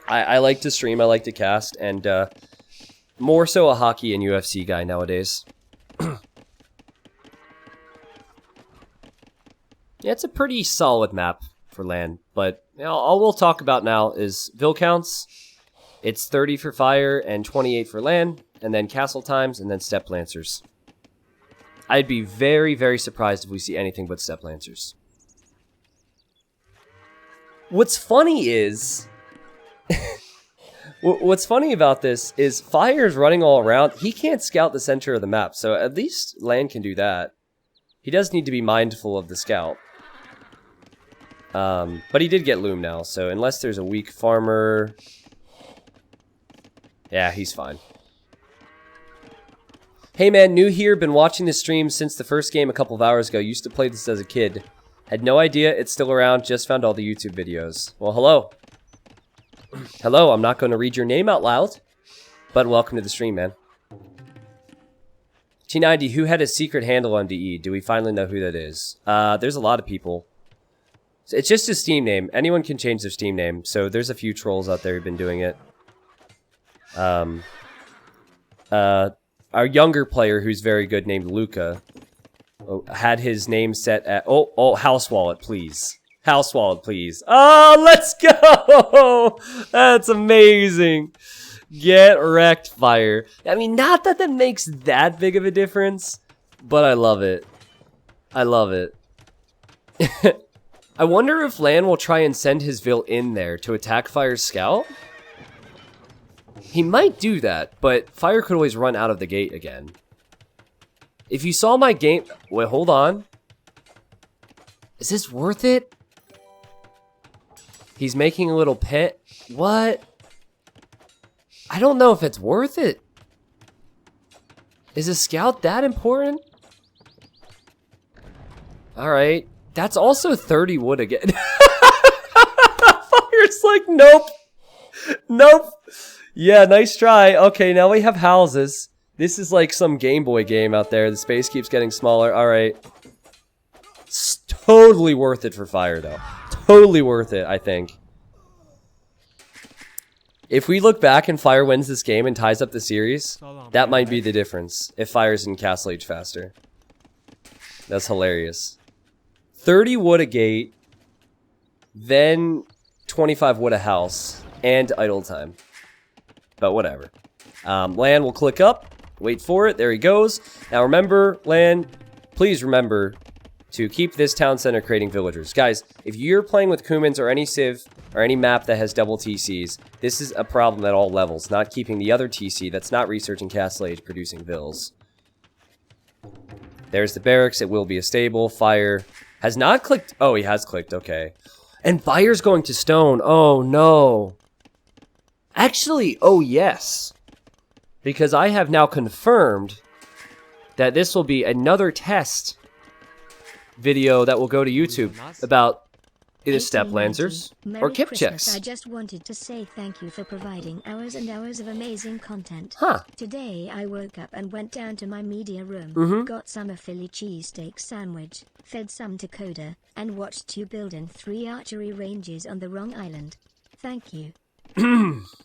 Speaker 1: I like to stream, I like to cast, and more so a hockey and UFC guy nowadays. Yeah, it's a pretty solid map for LaaaN, but you know, all we'll talk about now is vill counts. It's 30 for Fire and 28 for LaaaN, and then castle times, and then Step Lancers. I'd be very, very surprised if we see anything but Step Lancers. What's funny is... What's funny about this is Fire's running all around. He can't scout the center of the map, so at least LaaaN can do that. He does need to be mindful of the scout. But he did get loom now, so unless there's a weak farmer... Yeah, he's fine. Hey man, new here, been watching the stream since the first game a couple of hours ago. Used to play this as a kid. Had no idea it's still around, just found all the YouTube videos. Well, hello. Hello, I'm not going to read your name out loud, but welcome to the stream, man. T90, who had a secret handle on DE? Do we finally know who that is? There's a lot of people. It's just a Steam name. Anyone can change their Steam name, so there's a few trolls out there who've been doing it. Our younger player, who's very good, named Luca, had his name set at... Oh, House Wallet, please. House Wallet, please. Oh, let's go! That's amazing. Get wrecked, Fire. I mean, not that that makes that big of a difference, but I love it. I love it. I wonder if LaaaN will try and send his vill in there to attack Fire's scout? He might do that, but Fire could always run out of the gate again. If you saw my game... Wait, hold on. Is this worth it? He's making a little pet. What? I don't know if it's worth it. Is a scout that important? Alright. That's also 30 wood again. Fire's like, nope. Nope. Yeah, nice try. Okay, now we have houses. This is like some Game Boy game out there. The space keeps getting smaller. All right. It's totally worth it for fire, though. Totally worth it, I think. If we look back and fire wins this game and ties up the series, that might be the difference. If fire's in Castle Age faster. That's hilarious. 30 wood a gate, then 25 wood a house, and idle time. But whatever. LaaaN will click up. Wait for it. There he goes. Now remember, LaaaN, please remember to keep this town center creating villagers. Guys, if you're playing with Kumans or any civ or any map that has double TCs, this is a problem at all levels. Not keeping the other TC that's not researching Castle Age producing vills. There's the barracks. It will be a stable. Fire has not clicked. Oh, he has clicked. Okay. And fire's going to stone. Oh, no. Actually, oh, yes. Because I have now confirmed that this will be another test video that will go to YouTube about either step lancers or kip checks.
Speaker 2: I just wanted to say thank you for providing hours and hours of amazing content.
Speaker 1: Huh.
Speaker 2: Today I woke up and went down to my media room, got some a Philly cheesesteak sandwich, fed some to Coda, and watched you building 3 archery ranges on the wrong island. Thank you.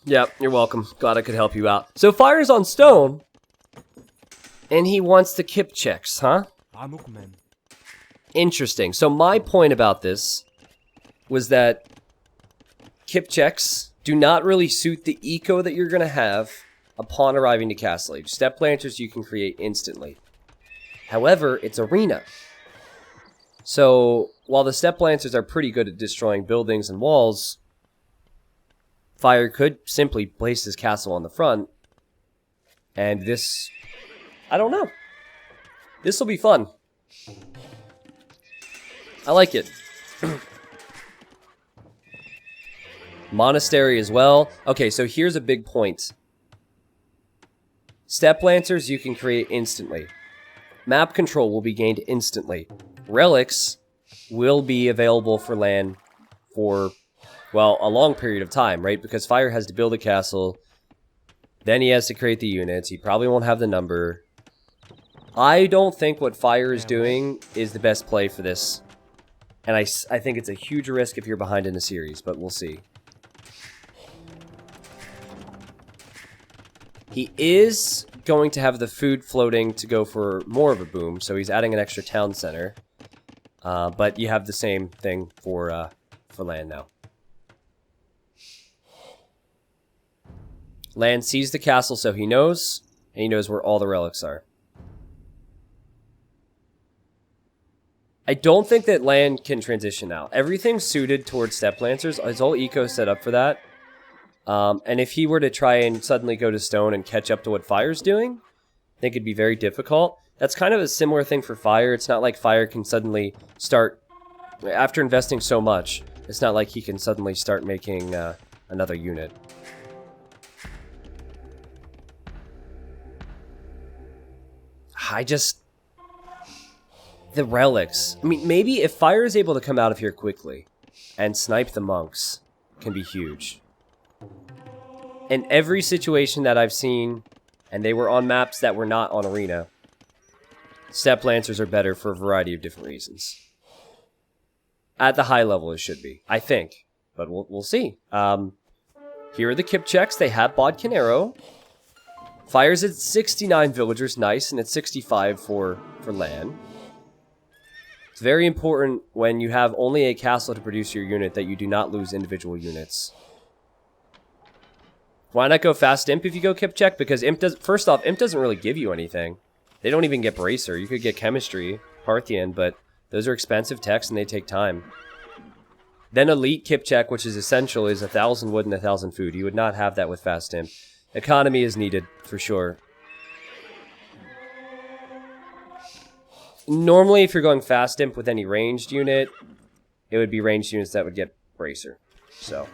Speaker 1: Yep, you're welcome. Glad I could help you out. So Fire's on stone, and he wants the kip checks, huh? Interesting. So my point about this was that kip checks do not really suit the eco that you're going to have upon arriving to Castle Age. Step lancers you can create instantly. However, it's arena. So while the step lancers are pretty good at destroying buildings and walls, Fire could simply place his castle on the front. And this, I don't know. This will be fun. I like it. Monastery as well. Okay, so here's a big point. Step lancers you can create instantly. Map control will be gained instantly. Relics will be available for LAN for, well, a long period of time, right? Because Fire has to build a castle. Then he has to create the units. He probably won't have the number. I don't think what Fire is doing is the best play for this. And I think it's a huge risk if you're behind in the series, but we'll see. He is going to have the food floating to go for more of a boom, so he's adding an extra town center. But you have the same thing for LAN now. LAN sees the castle, so he knows, and he knows where all the relics are. I don't think that LAN can transition now. Everything's suited towards step lancers. His whole eco is set up for that. And if he were to try and suddenly go to stone and catch up to what Fire's doing, I think it'd be very difficult. That's kind of a similar thing for Fire. It's not like Fire can suddenly start, after investing so much, it's not like he can suddenly start making another unit. The relics. I mean, maybe if Fire is able to come out of here quickly and snipe the monks, can be huge. In every situation that I've seen, and they were on maps that were not on Arena, step lancers are better for a variety of different reasons. At the high level, it should be, I think. But we'll see. Here are the kip checks. They have Bodkin Arrow. Fire's at 69 villagers, nice, and it's 65 for LAN. It's very important when you have only a castle to produce your unit that you do not lose individual units. Why not go fast imp if you go kip check? Because imp does, first off, imp doesn't really give you anything. They don't even get bracer. You could get chemistry, Parthian, but those are expensive techs and they take time. Then elite kip check, which is essential, is 1,000 wood and 1,000 food. You would not have that with fast imp. Economy is needed, for sure. Normally, if you're going fast imp with any ranged unit, it would be ranged units that would get bracer. So,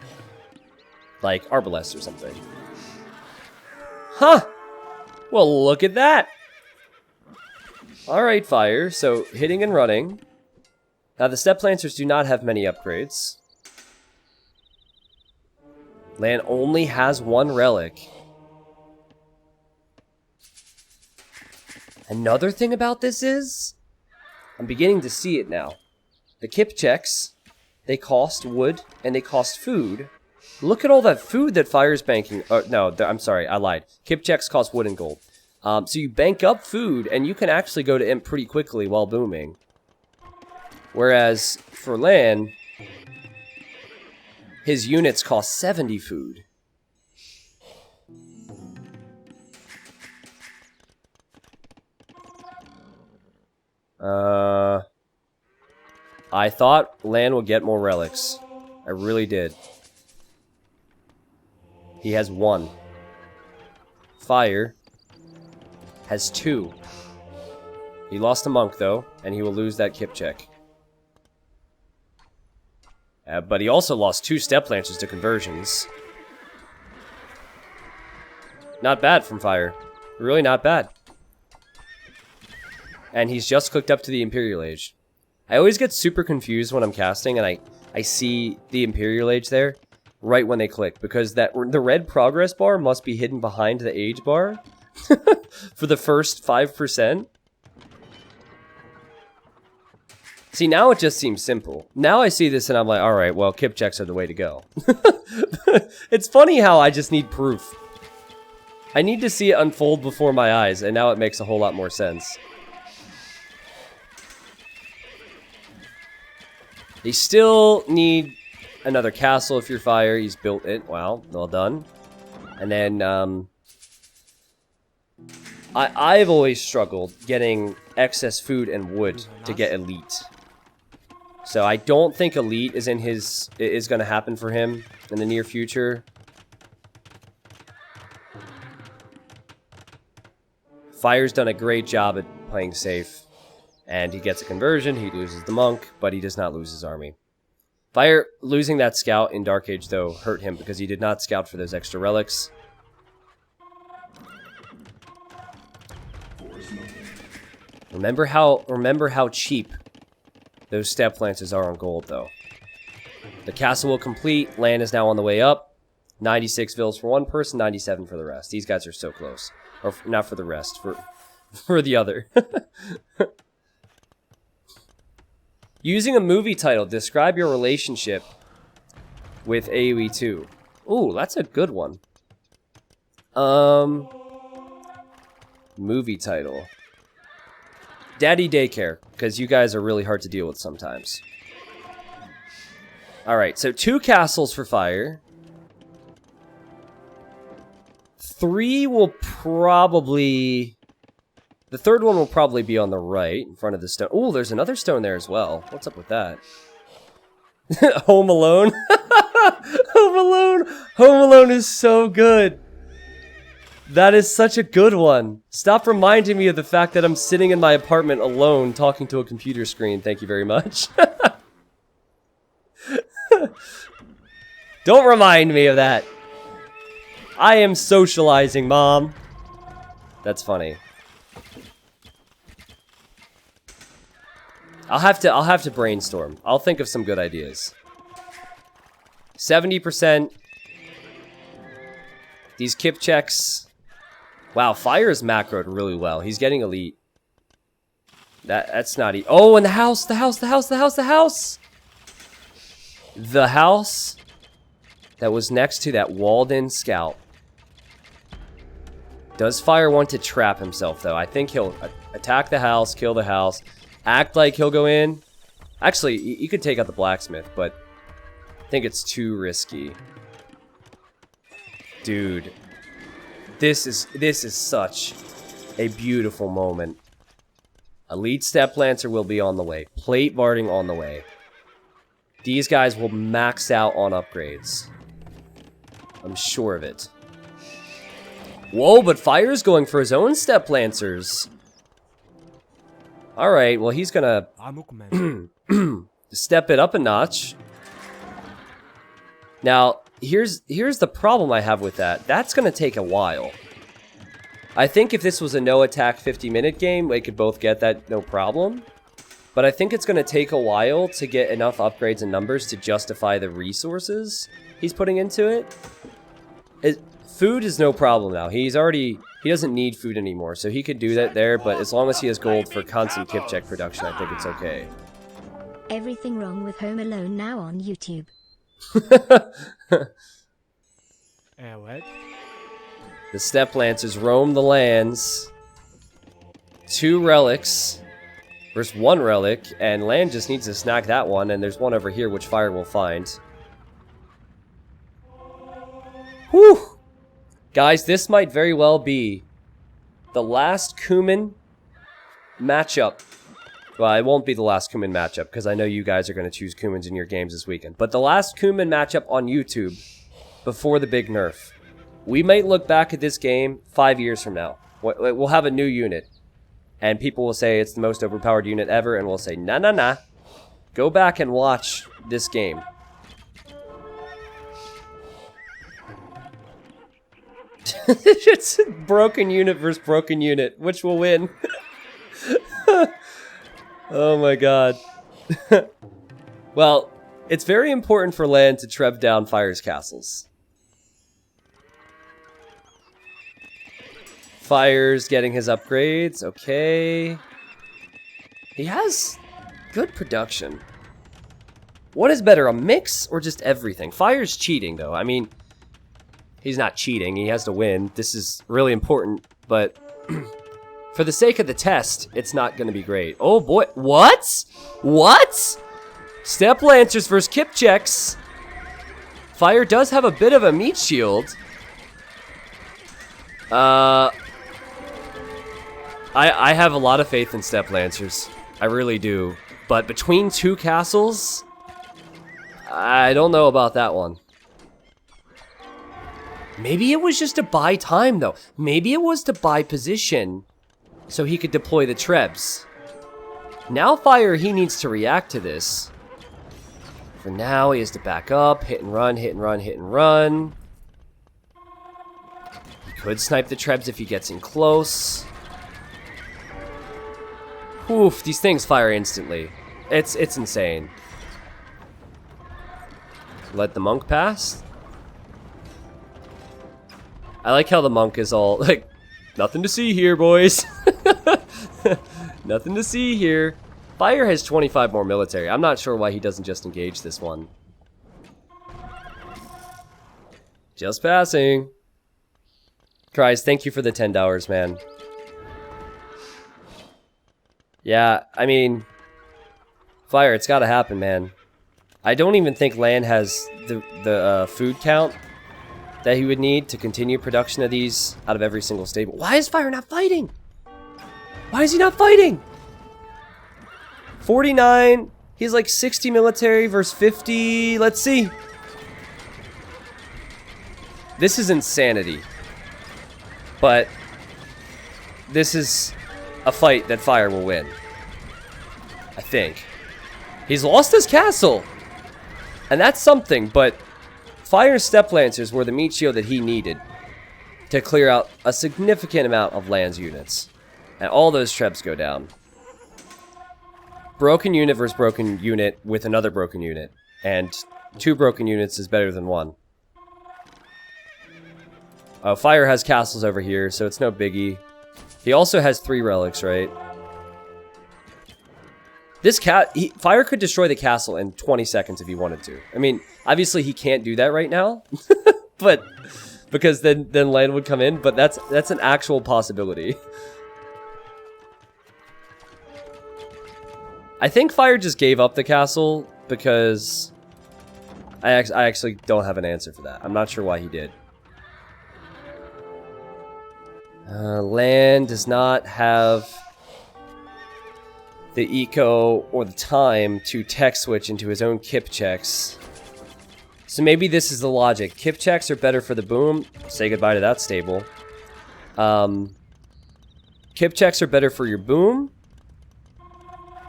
Speaker 1: like Arbalest or something. Huh! Well, look at that! Alright, Fire. So, hitting and running. Now, the step lancers do not have many upgrades. LaaaN only has 1 relic. Another thing about this is, I'm beginning to see it now. The kip checks, they cost wood and they cost food. Look at all that food that Fire's banking. No, I'm sorry, I lied. Kip checks cost wood and gold. So you bank up food and you can actually go to imp pretty quickly while booming. Whereas for LaaaN, his units cost 70 food. I thought LaaaN would get more relics. I really did. He has 1. Fire has 2. He lost a monk though, and he will lose that kip check. But he also lost 2 step lancers to conversions. Not bad from Fire. Really not bad. And he's just clicked up to the Imperial Age. I always get super confused when I'm casting and I see the Imperial Age there right when they click, because the red progress bar must be hidden behind the age bar for the first 5%. See, now it just seems simple. Now I see this and I'm like, alright, well, kip checks are the way to go. It's funny how I just need proof. I need to see it unfold before my eyes, and now it makes a whole lot more sense. They still need another castle if you're Fire. He's built it. Wow, well done. And then, I've always struggled getting excess food and wood to get elite. So I don't think elite is going to happen for him in the near future. Fire's done a great job at playing safe. And he gets a conversion, he loses the monk, but he does not lose his army. Fire losing that scout in Dark Age, though, hurt him because he did not scout for those extra relics. Remember how cheap those step lancers are on gold, though. The castle will complete, LaaaN is now on the way up. 96 vills for one person, 97 for the rest. These guys are so close. Or not for the rest, for the other. Using a movie title, describe your relationship with AoE 2. Ooh, that's a good one. Movie title. Daddy Daycare, because you guys are really hard to deal with sometimes. Alright, so 2 castles for Fire. 3 will probably... The third one will probably be on the right, in front of the stone. Ooh, there's another stone there as well. What's up with that? Home Alone? Home Alone! Home Alone is so good! That is such a good one. Stop reminding me of the fact that I'm sitting in my apartment alone talking to a computer screen. Thank you very much. Don't remind me of that. I am socializing, Mom. That's funny. I'll have to brainstorm. I'll think of some good ideas. 70%. These kip checks. Wow, Fire's macroed really well. He's getting elite. That's not e- Oh, and the house! The house that was next to that walled-in scout. Does Fire want to trap himself, though? I think he'll attack the house, kill the house, act like he'll go in. Actually, you could take out the blacksmith, but I think it's too risky. Dude, this is such a beautiful moment. Elite Step Lancer will be on the way. Plate Barding on the way. These guys will max out on upgrades. I'm sure of it. Whoa, but Fire's going for his own Step Lancers. Alright, well he's gonna step it up a notch. Now, here's the problem I have with that. That's gonna take a while. I think if this was a no attack 50-minute game, they could both get that no problem. But I think it's gonna take a while to get enough upgrades and numbers to justify the resources. he's putting into it. Food is no problem now. He doesn't need food anymore, so he could do that there, but as long as he has gold for constant kip check production, I think it's okay.
Speaker 2: Everything wrong with Home Alone now on YouTube.
Speaker 4: What?
Speaker 1: The Step Lancers roam the lands. 2 relics versus 1 relic, and Land just needs to snack that one, and there's one over here which Fire will find. Whew! Guys, this might very well be the last Cumin matchup. Well, it won't be the last Cumin matchup, because I know you guys are going to choose Cumins in your games this weekend. But the last Cumin matchup on YouTube before the big nerf. We might look back at this game 5 years from now. We'll have a new unit. And people will say it's the most overpowered unit ever, and we'll say, nah, nah, nah. Go back and watch this game. It's broken unit versus broken unit. Which will win? Oh my god. Well, it's very important for Land to trev down Fire's castles. Fire's getting his upgrades. Okay. He has good production. What is better, a mix or just everything? Fire's cheating, though. I mean, he's not cheating. He has to win. This is really important, but for the sake of the test, it's not going to be great. Oh, boy. What? What? Step Lancers versus Kip Checks. Fire does have a bit of a meat shield. I have a lot of faith in Step Lancers. I really do. But between 2 castles, I don't know about that one. Maybe it was just to buy time, though. Maybe it was to buy position so he could deploy the Trebs. Now Fire, he needs to react to this. For now, he has to back up, hit and run, hit and run, hit and run. He could snipe the Trebs if he gets in close. Oof, these things fire instantly. It's insane. Let the monk pass. I like how the monk is all like, nothing to see here, boys. Nothing to see here. Fire has 25 more military. I'm not sure why he doesn't just engage this one. Just passing. Cries, thank you for the $10, man. Yeah, I mean, Fire, it's gotta happen, man. I don't even think Land has the food count that he would need to continue production of these out of every single stable. Why is Fire not fighting? Why is he not fighting? 49. He's like 60 military versus 50. Let's see. This is insanity. But this is a fight that Fire will win. I think. He's lost his castle. And that's something, but Fire's Step Lancers were the meat shield that he needed to clear out a significant amount of Land's units. And all those Trebs go down. Broken unit versus broken unit with another broken unit. And 2 broken units is better than 1. Fire has castles over here, so it's no biggie. He also has 3 relics, right? This Fire could destroy the castle in 20 seconds if he wanted to. I mean, obviously he can't do that right now, but because then Land would come in. But that's an actual possibility. I think Fire just gave up the castle because I actually don't have an answer for that. I'm not sure why he did. Land does not have the eco or the time to tech switch into his own kip checks. So maybe this is the logic. Kip checks are better for the boom. Say goodbye to that stable. Kip checks are better for your boom.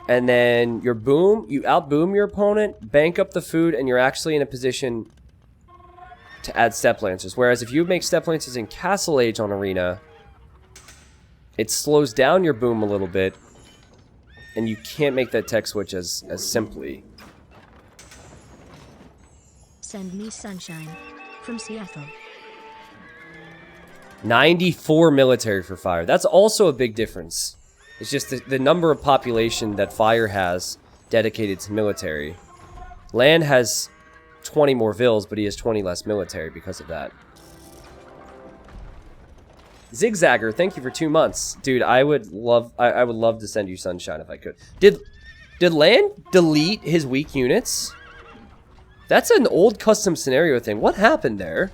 Speaker 1: And then your boom, you outboom your opponent, bank up the food, and you're actually in a position to add Step Lancers. Whereas if you make Step Lancers in Castle Age on Arena, it slows down your boom a little bit, and you can't make that tech switch as simply.
Speaker 2: send me sunshine. From Seattle.
Speaker 1: 94 military for Fire. That's also a big difference. It's just the number of population that Fire has dedicated to military. LaaaN has 20 more vills, but he has 20 less military because of that. Zigzagger, thank you for 2 months. Dude, I would love to send you sunshine if I could. Did LaaaN delete his weak units? That's an old custom scenario thing. What happened there?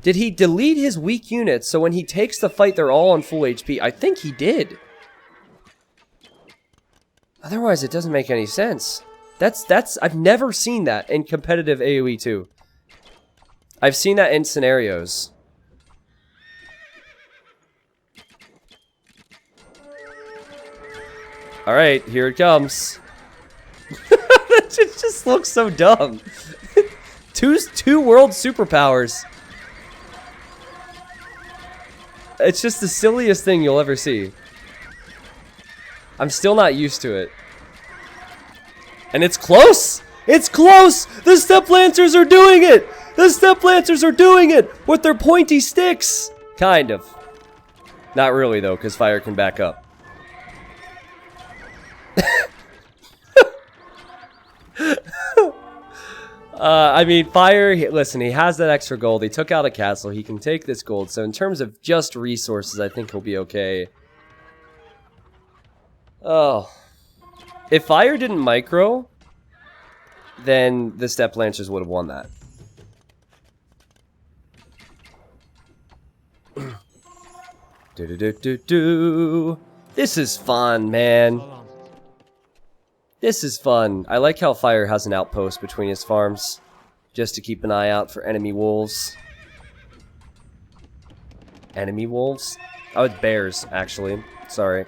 Speaker 1: Did he delete his weak units so when he takes the fight they're all on full HP? I think he did. Otherwise it doesn't make any sense. I've never seen that in competitive AoE 2. I've seen that in scenarios. Alright, here it comes. It just looks so dumb. Two world superpowers. It's just the silliest thing you'll ever see. I'm still not used to it. And it's close! It's close! The Step Lancers are doing it! The Step Lancers are doing it! With their pointy sticks! Kind of. Not really though, because Fire can back up. I mean, Fire, listen, he has that extra gold. He took out a castle. He can take this gold. So in terms of just resources, I think he'll be okay. Oh. If Fire didn't micro, then the Step Lancers would have won that. This is fun, man. This is fun. I like how Fire has an outpost between his farms, just to keep an eye out for enemy wolves. Enemy wolves? Oh, it's bears, actually. Sorry.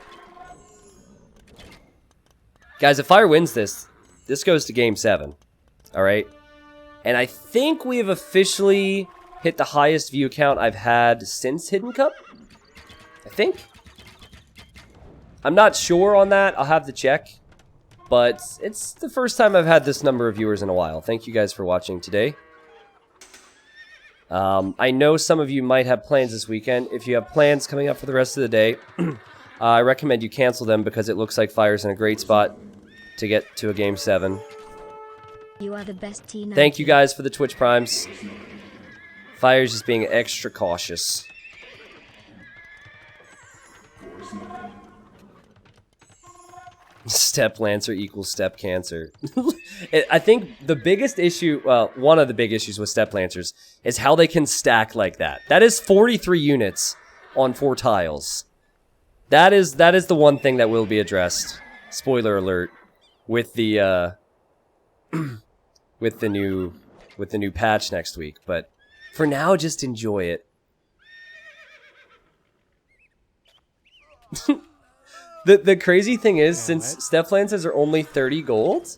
Speaker 1: Guys, if Fire wins this, this goes to Game 7. Alright? And I think we have officially hit the highest view count I've had since Hidden Cup. I think. I'm not sure on that. I'll have to check. But it's the first time I've had this number of viewers in a while. Thank you guys for watching today. I know some of you might have plans this weekend. If you have plans coming up for the rest of the day, I recommend you cancel them because it looks like Fire's in a great spot to get to a Game 7.
Speaker 2: You are the best team.
Speaker 1: Thank you guys for the Twitch Primes. Fire's just being extra cautious. Step Lancer equals Step Cancer. I think the biggest issue, well, one of the big issues with Step Lancers is how they can stack like that. That is 43 units on 4 tiles. That is the one thing that will be addressed. Spoiler alert, with the with the new patch next week. But for now, just enjoy it. The crazy thing is, since Step Lancers are only 30 gold,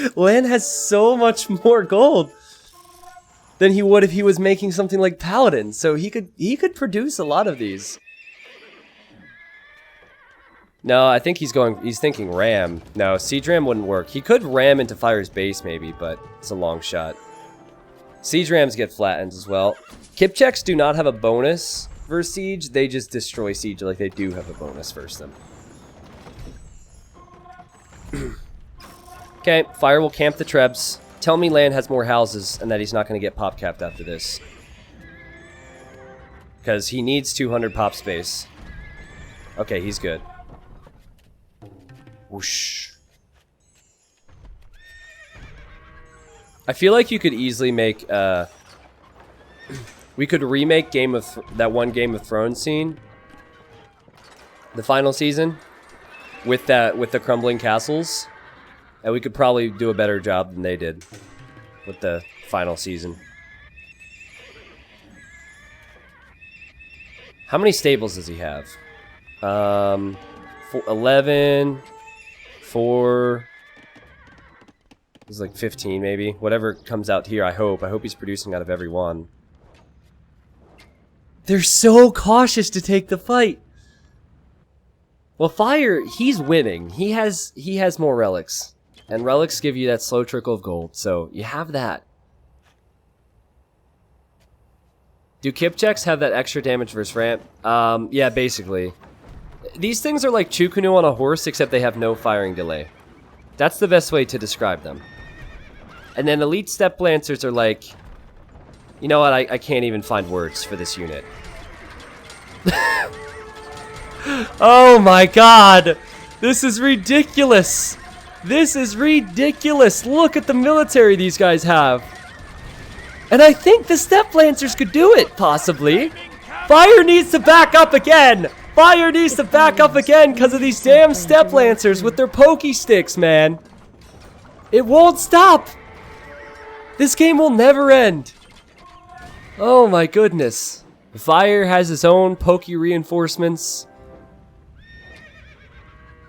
Speaker 1: LaaaN has so much more gold than he would if he was making something like Paladin. So he could produce a lot of these. No, I think he's thinking ram. No, siege ram wouldn't work. He could ram into Fire's base maybe, but it's a long shot. Siege rams get flattened as well. Kip checks do not have a bonus versus siege, they just destroy siege like they do have a bonus versus them. Okay, Fire will camp the trebs. Tell me LaaaN has more houses and that he's not going to get pop capped after this. Because he needs 200 pop space. Okay, he's good. Whoosh. I feel like you could easily make we could remake that one Game of Thrones scene, the final season, with the crumbling castles, and we could probably do a better job than they did with the final season. How many stables does he have? 11, 4. It's like 15 maybe. Whatever comes out here, I hope he's producing out of every one. They're so cautious to take the fight. Well, Fire, he's winning. He has more relics. And relics give you that slow trickle of gold, so you have that. Do kip checks have that extra damage versus ramp? Yeah, basically. These things are like Chukunu on a horse, except they have no firing delay. That's the best way to describe them. And then elite step lancers are like... You know what, I can't even find words for this unit. Oh my god! This is ridiculous! This is ridiculous! Look at the military these guys have! And I think the step lancers could do it, possibly. Fire needs to back up again! Fire needs to back up again because of these damn step lancers with their pokey sticks, man. It won't stop! This game will never end. Oh my goodness. Fire has its own pokey reinforcements.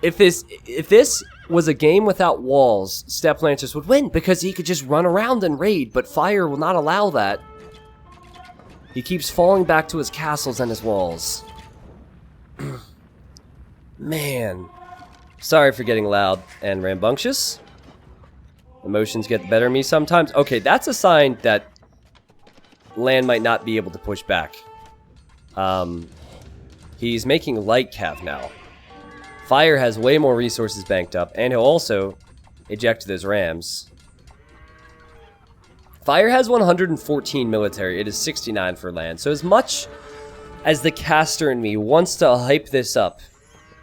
Speaker 1: If this was a game without walls, Step Lancers would win because he could just run around and raid, but Fire will not allow that. He keeps falling back to his castles and his walls. Man. Sorry for getting loud and rambunctious. Emotions get the better of me sometimes. Okay, that's a sign that LaaaN might not be able to push back. He's making light cav now. Fire has way more resources banked up, and he'll also eject those rams. Fire has 114 military. It is 69 for LaaaN. So as much as the caster in me wants to hype this up,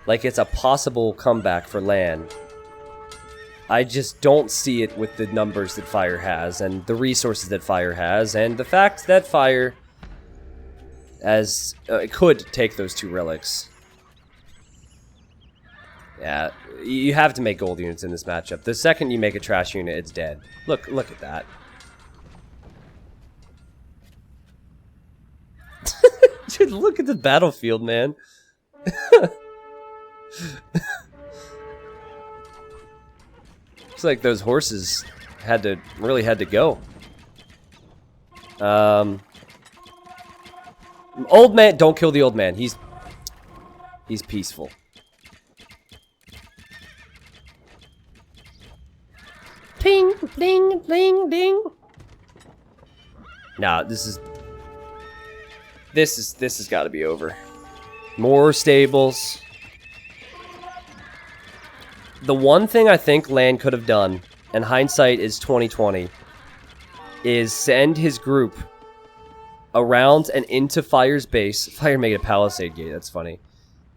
Speaker 1: like it's a possible comeback for LaaaN, I just don't see it with the numbers that Fire has, and the resources that Fire has, and the fact that Fire could take those 2 relics. Yeah, you have to make gold units in this matchup. The second you make a trash unit, it's dead. Look at that. Dude, look at the battlefield, man. Looks like those horses really had to go. Old man, don't kill the old man. He's peaceful. Ping, bling, bling, ding. Nah, this has got to be over. More stables. The one thing I think LaaaN could have done, and hindsight is 2020, is send his group around and into Fire's base. Fire made a palisade gate, that's funny.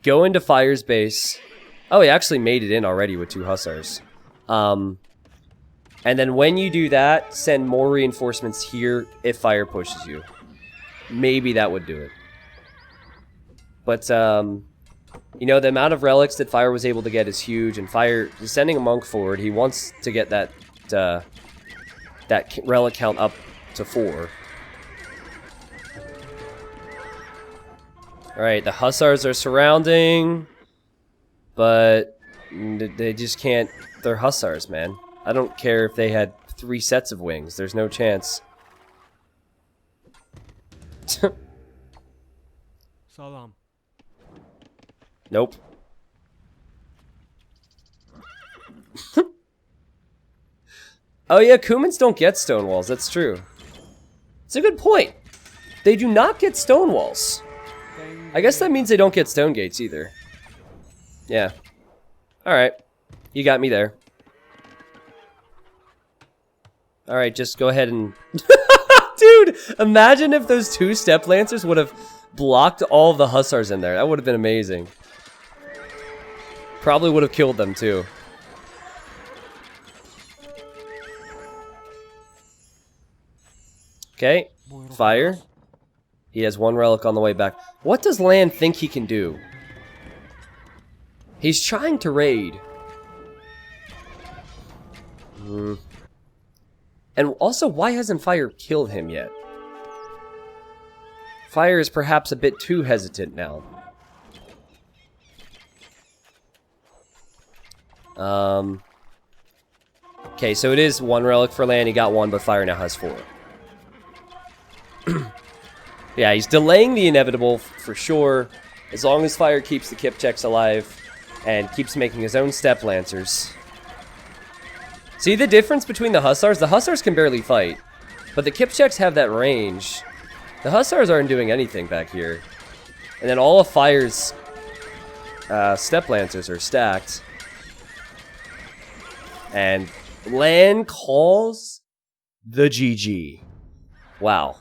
Speaker 1: Go into Fire's base. Oh, he actually made it in already with 2 hussars. And then when you do that, send more reinforcements here if Fire pushes you. Maybe that would do it. But, you know, the amount of relics that Fire was able to get is huge, and Fire is sending a monk forward. He wants to get that relic count up to 4. Alright, the hussars are surrounding, but they just can't. They're hussars, man. I don't care if they had 3 sets of wings. There's no chance.
Speaker 4: Salam.
Speaker 1: Nope. Oh yeah, Kumans don't get stone walls. That's true. It's a good point. They do not get stone walls. I guess that means they don't get stone gates either. Yeah. Alright. You got me there. Alright, just go ahead and... Dude, imagine if those 2 step lancers would have blocked all of the hussars in there. That would have been amazing. Probably would have killed them too. Okay, Fire. He has 1 relic on the way back. What does LaaaN think he can do? He's trying to raid. And also, why hasn't Fire killed him yet? Fire is perhaps a bit too hesitant now. Okay, so it is 1 relic for LaaaN. He got 1, but Fire now has 4. Yeah, he's delaying the inevitable for sure. As long as Fire keeps the kip checks alive and keeps making his own step lancers. See the difference between the Hussars? The Hussars can barely fight, but the Kipchaks have that range. The Hussars aren't doing anything back here. And then all of Fire's Step Lancers are stacked. And LaaaN calls the GG. Wow.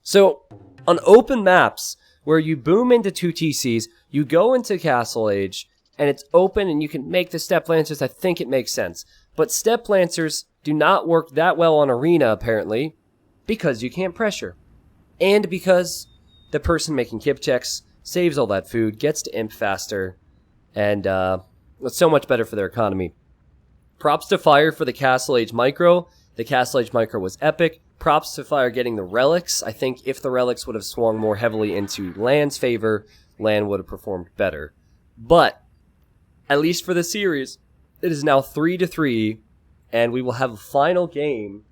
Speaker 1: So, on open maps, where you boom into 2 TCs, you go into Castle Age, and it's open and you can make the Step Lancers, I think it makes sense. But Step Lancers do not work that well on Arena, apparently, because you can't pressure. And because the person making Kipchaks saves all that food, gets to imp faster, and it's so much better for their economy. Props to Fire for the Castle Age Micro. The Castle Age Micro was epic. Props to Fire getting the relics. I think if the relics would have swung more heavily into LAAN's favor, LaaaN would have performed better. But, at least for the series, it is now 3-3, and we will have a final game.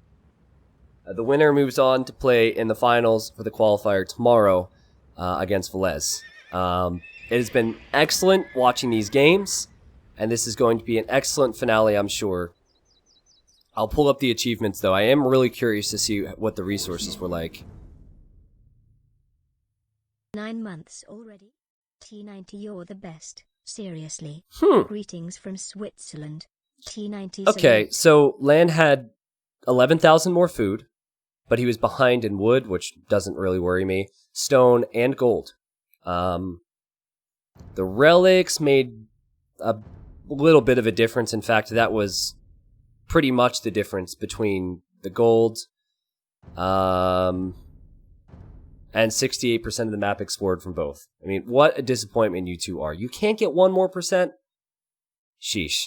Speaker 1: The winner moves on to play in the finals for the qualifier tomorrow against Velez. It has been excellent watching these games, and this is going to be an excellent finale, I'm sure. I'll pull up the achievements, though. I am really curious to see what the resources were like.
Speaker 2: 9 months already. T90, you're the best. Seriously. Greetings from Switzerland. T90.
Speaker 1: Okay, so LaaaN had 11,000 more food, but he was behind in wood, which doesn't really worry me. Stone and gold. The relics made a little bit of a difference. In fact, that was pretty much the difference between the gold and 68% of the map explored from both. I mean, what a disappointment you two are. You can't get 1 more %? Sheesh.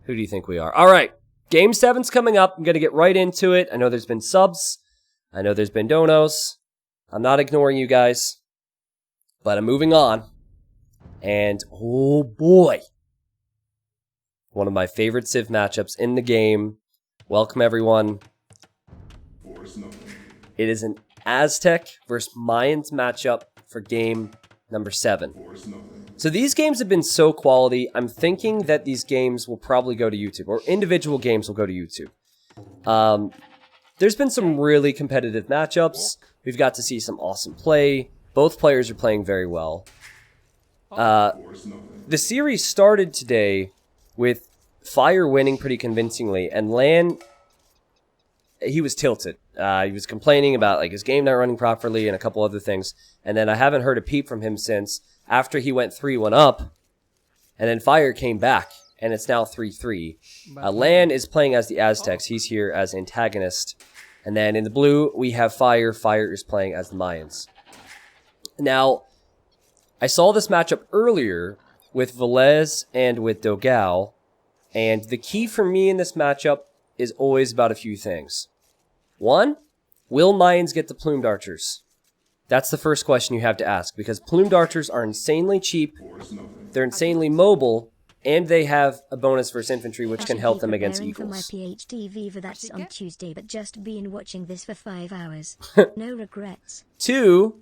Speaker 1: Who do you think we are? All right. Game 7's coming up. I'm going to get right into it. I know there's been subs. I know there's been donos. I'm not ignoring you guys. But I'm moving on. And, oh boy. One of my favorite Civ matchups in the game. Welcome, everyone. It is an Aztec versus Mayans matchup for game number 7. So these games have been so quality, I'm thinking that these games will probably go to YouTube, or individual games will go to YouTube. There's been some really competitive matchups. We've got to see some awesome play. Both players are playing very well. The series started today with Fire winning pretty convincingly, and LaaaN, he was tilted. He was complaining about like his game not running properly and a couple other things, and then I haven't heard a peep from him since after he went 3-1 up, and then Fire came back, and it's now 3-3. LaaaN is playing as the Aztecs. He's here as antagonist, and then in the blue we have Fire. Fire is playing as the Mayans. Now, I saw this matchup earlier with Velez and with Dogao, and the key for me in this matchup is always about a few things. 1, will Mayans get the plumed archers? That's the first question you have to ask, because plumed archers are insanely cheap, they're insanely mobile, and they have a bonus versus infantry, which can help them against equals.
Speaker 2: For my PhD Viva, that's on Tuesday, but just been watching this for 5 hours. No regrets.
Speaker 1: 2,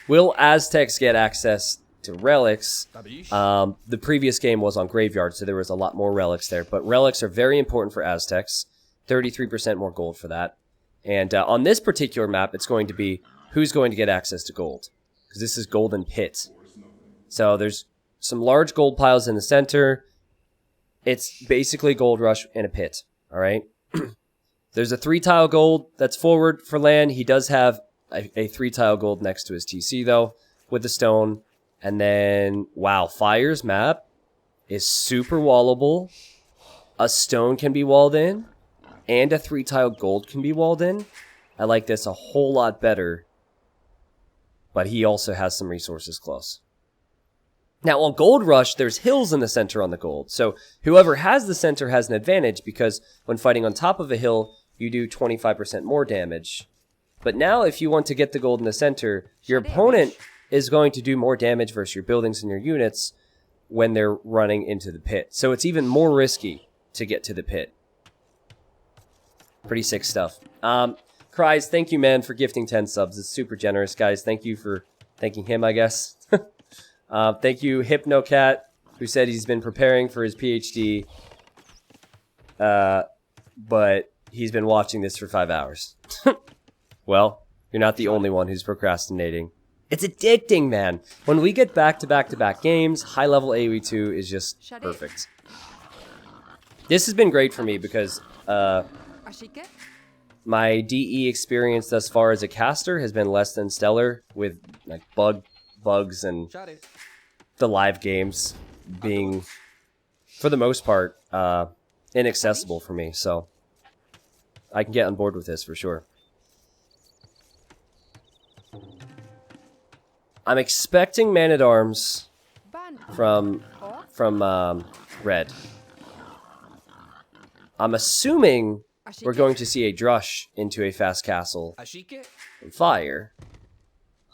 Speaker 1: will Aztecs get access to relics? The previous game was on Graveyard, so there was a lot more relics there, but relics are very important for Aztecs. 33% more gold for that. And on this particular map, it's going to be who's going to get access to gold, because this is Golden Pit. So there's some large gold piles in the center. It's basically Gold Rush in a pit, all right? There's a 3-tile gold that's forward for LaaaN. He does have a 3-tile gold next to his TC, though, with the stone. And then, wow, Fire's map is super wallable. A stone can be walled in, and a 3-tile gold can be walled in. I like this a whole lot better, but he also has some resources close. Now, on Gold Rush, there's hills in the center on the gold, so whoever has the center has an advantage, because when fighting on top of a hill, you do 25% more damage. But now, if you want to get the gold in the center, your opponent is going to do more damage versus your buildings and your units when they're running into the pit. So it's even more risky to get to the pit. Pretty sick stuff. Cries, thank you, man, for gifting 10 subs. It's super generous, guys. Thank you for thanking him, I guess. Thank you, HypnoCat, who said he's been preparing for his PhD. but he's been watching this for 5 hours. Well, you're not the only one who's procrastinating. It's addicting, man. When we get back-to-back-to-back games, high-level AoE2 is just perfect. This has been great for me because my DE experience thus far as a caster has been less than stellar, with like bugs and the live games being, for the most part, inaccessible for me. So I can get on board with this for sure. I'm expecting Man-at-Arms from Red. I'm assuming we're going to see a Drush into a fast castle from Fire.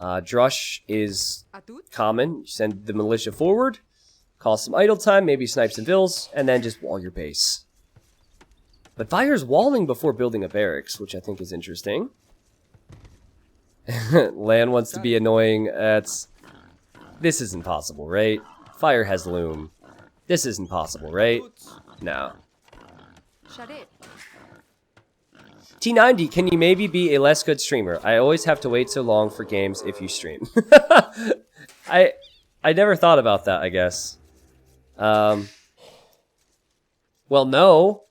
Speaker 1: Drush is common. You send the militia forward, cause some idle time, maybe snipe some vills, and then just wall your base. But Fire's walling before building a barracks, which I think is interesting. LaaaaaN wants to be annoying. This isn't possible, right? Fire has loom. This isn't possible, right? No. T90, can you maybe be a less good streamer? I always have to wait so long for games if you stream. I never thought about that, I guess. Well, no.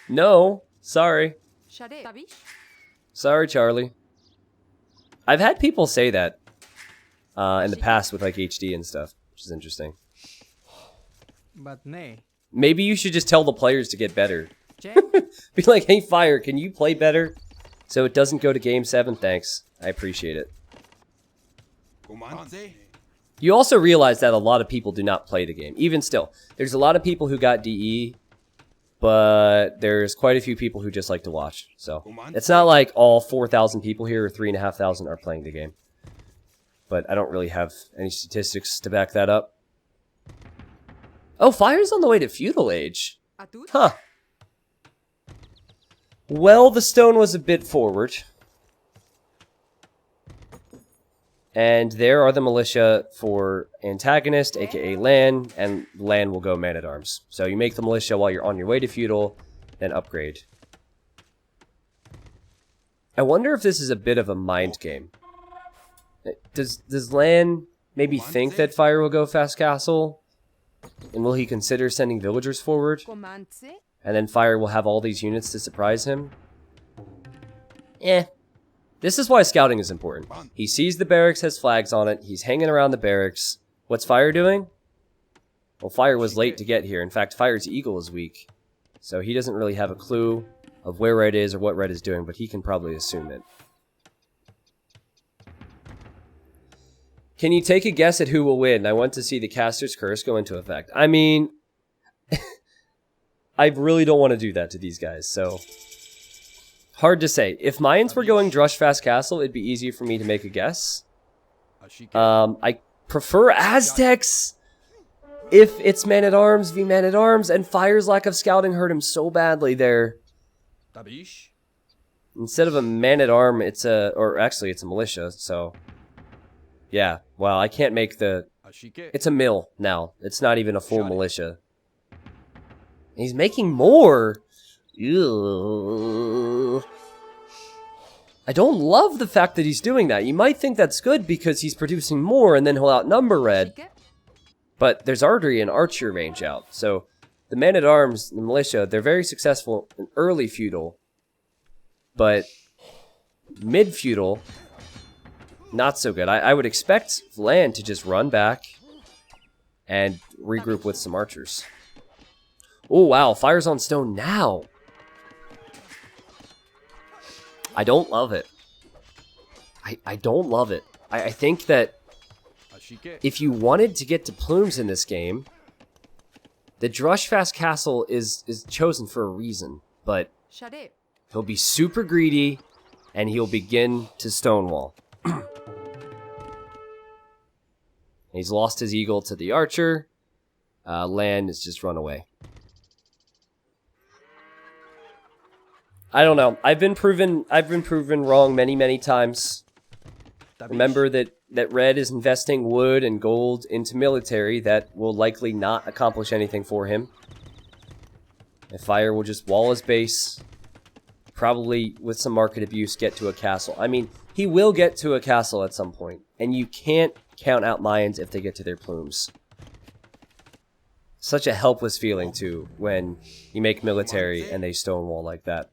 Speaker 1: No. Sorry. Sorry, Charlie. I've had people say that in the past with like HD and stuff, which is interesting.
Speaker 4: But nay.
Speaker 1: Maybe you should just tell the players to get better. Be like, hey, Fire, can you play better? So it doesn't go to Game 7, thanks. I appreciate it. You also realize that a lot of people do not play the game. Even still, there's a lot of people who got DE, but there's quite a few people who just like to watch. So it's not like all 4,000 people here or 3,500 are playing the game. But I don't really have any statistics to back that up. Oh, Fire's on the way to Feudal Age. Huh. Well, the stone was a bit forward. And there are the militia for antagonist, aka LaaaaaN, and LaaaaaN will go Man-at-Arms. So you make the militia while you're on your way to Feudal, then upgrade. I wonder if this is a bit of a mind game. Does LaaaaaN maybe think that Fire will go fast castle? And will he consider sending villagers forward? And then Fire will have all these units to surprise him? This is why scouting is important. He sees the barracks has flags on it. He's hanging around the barracks. What's Fire doing? Well, Fire was late to get here. In fact, Fire's eagle is weak. So he doesn't really have a clue of where Red is or what Red is doing, but he can probably assume it. Can you take a guess at who will win? I want to see the Caster's Curse go into effect. I mean, I really don't want to do that to these guys, so hard to say. If Mayans were going Drush Fast Castle, it'd be easier for me to make a guess. I prefer Aztecs if it's Man-at-Arms v Man-at-Arms, and Fire's lack of scouting hurt him so badly there. Instead of a Man-at-Arm, it's a, or actually it's a militia, so yeah, well, I can't make the, it's a mill now. It's not even a full militia. He's making more. Ew. I don't love the fact that he's doing that. You might think that's good because he's producing more and then he'll outnumber Red. But there's artery and archer range out. So the Man-at-Arms, the militia, they're very successful in early feudal. But mid-feudal, not so good. I would expect LaaaaaN to just run back and regroup with some archers. Oh, wow. Fire's on stone now. I don't love it. I don't love it. I think that if you wanted to get to plumes in this game, the Drush Fast Castle is chosen for a reason. But he'll be super greedy, and he'll begin to stonewall. He's lost his eagle to the archer. LaaaaaN has just run away. I don't know. I've been proven wrong many times. Remember that Red is investing wood and gold into military that will likely not accomplish anything for him. And Fire will just wall his base. Probably, with some market abuse, get to a castle. I mean, he will get to a castle at some point. And you can't count out Mayans if they get to their plumes. Such a helpless feeling, too, when you make military and they stonewall like that.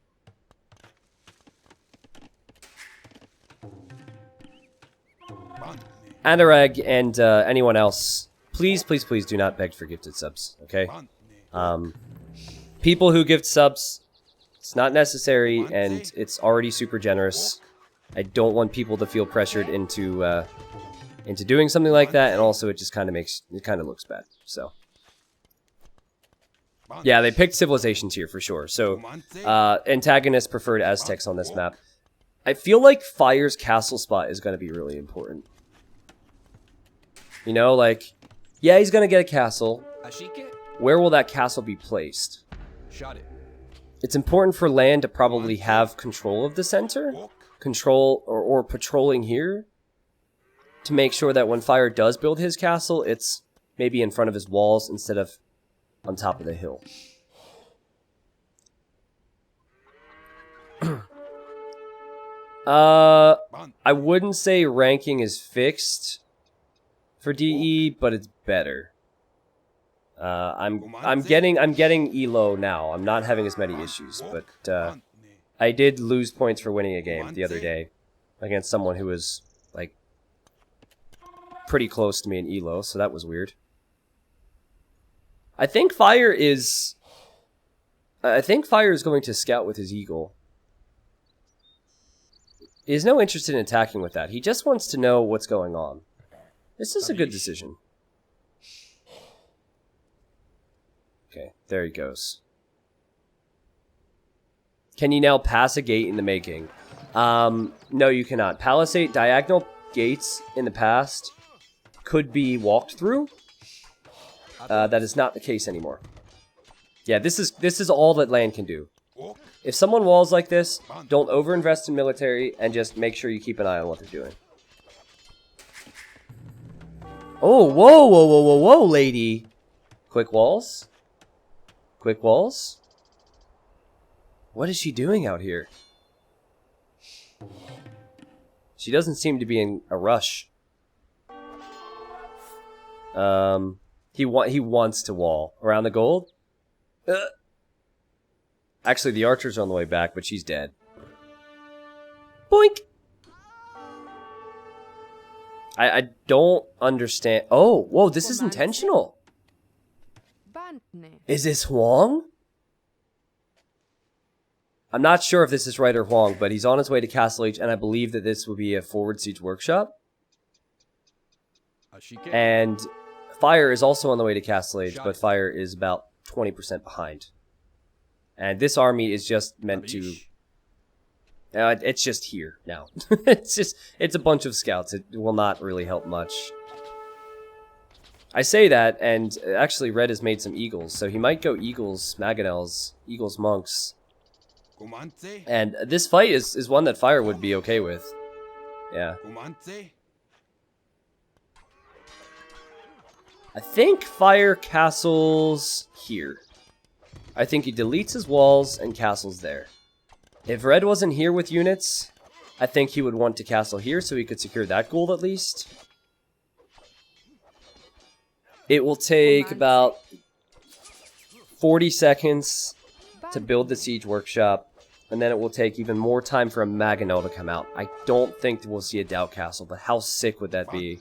Speaker 1: Anurag and anyone else, please, please, please do not beg for gifted subs, okay? People who gift subs, it's not necessary, and it's already super generous. I don't want people to feel pressured into doing something like that, and also it just kind of looks bad, so. Yeah, they picked civilizations here for sure, so antagonists preferred Aztecs on this map. I feel like Fire's castle spot is going to be really important. You know, like, yeah, he's going to get a castle. Where will that castle be placed? It's important for LaaaN to probably have control of the center. Control, or patrolling here. To make sure that when Fire does build his castle, it's maybe in front of his walls instead of on top of the hill. I wouldn't say ranking is fixed for DE, but it's better. I'm getting elo now. I'm not having as many issues, but I did lose points for winning a game the other day against someone who was like pretty close to me in elo, so that was weird. I think Fire is going to scout with his eagle. He has no interest in attacking with that. He just wants to know what's going on. This is a good decision. Okay, there he goes. Can you now pass a gate in the making? No, you cannot. Palisade diagonal gates in the past could be walked through. That is not the case anymore. Yeah, this is all that LaaaN can do. If someone walls like this, don't overinvest in military and just make sure you keep an eye on what they're doing. Oh, whoa, whoa, whoa, whoa, whoa, lady. Quick walls? Quick walls? What is she doing out here? She doesn't seem to be in a rush. He wants to wall. Around the gold? Actually, the archers are on the way back, but she's dead. Boink! I don't understand. Oh, whoa, this is intentional. Is this Huang? I'm not sure if this is right or Huang, but he's on his way to Castle H, and I believe that this will be a forward siege workshop. And Fire is also on the way to Castle H, but Fire is about 20% behind. And this army is just meant to... it's just here now. It's a bunch of scouts. It will not really help much. I say that, and actually Red has made some eagles, so he might go eagles, mangonels, eagles, monks. And this fight is one that Fire would be okay with. Yeah. I think Fire castles here. I think he deletes his walls and castles there. If Red wasn't here with units, I think he would want to castle here so he could secure that gold at least. It will take about 40 seconds to build the siege workshop, and then it will take even more time for a mangonel to come out. I don't think we'll see a doubt castle, but how sick would that be?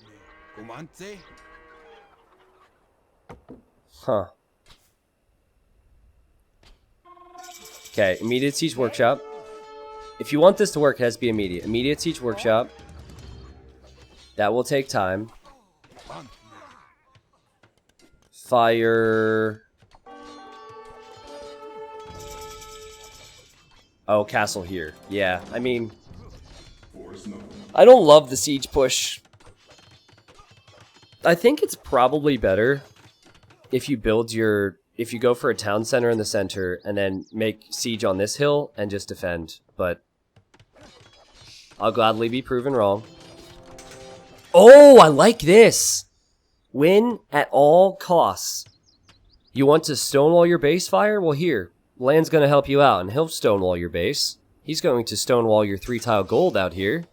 Speaker 1: Huh. Okay, immediate siege workshop. If you want this to work, it has to be immediate. Immediate siege workshop. That will take time. Fire. Oh, castle here. Yeah, I mean, I don't love the siege push. I think it's probably better if you build your... If you go for a town center in the center and then make siege on this hill and just defend, but I'll gladly be proven wrong. Oh, I like this! Win at all costs. You want to stonewall your base, Fire? Well, here. LaaaAN's going to help you out, and he'll stonewall your base. He's going to stonewall your 3-tile gold out here.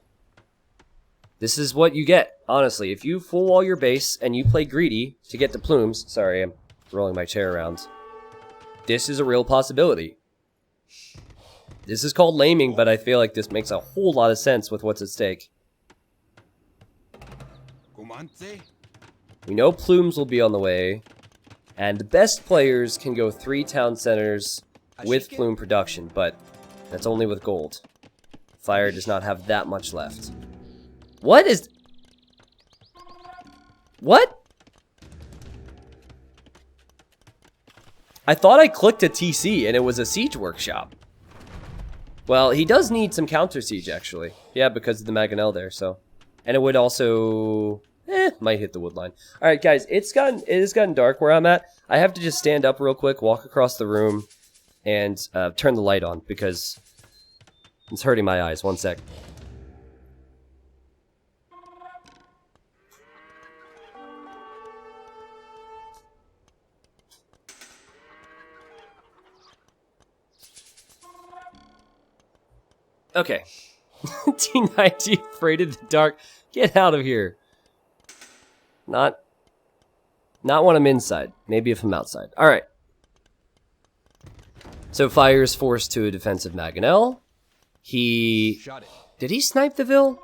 Speaker 1: This is what you get, honestly. If you full wall your base and you play greedy to get the plumes... Sorry, I'm rolling my chair around. This is a real possibility. This is called laming, but I feel like this makes a whole lot of sense with what's at stake. We know plumes will be on the way, and the best players can go 3 town centers with plume production, but that's only with gold. Fire does not have that much left. What is... What? I thought I clicked a TC and it was a siege workshop. Well, he does need some counter siege, actually. Yeah, because of the Mangonel there, so... And it would also... might hit the wood line. Alright, guys, it has gotten dark where I'm at. I have to just stand up real quick, walk across the room, and turn the light on, because it's hurting my eyes. One sec. Okay. T90 afraid of the dark. Get out of here. Not when I'm inside. Maybe if I'm outside. Alright. So Fire is forced to a defensive Mangonel. Did he snipe the Vil?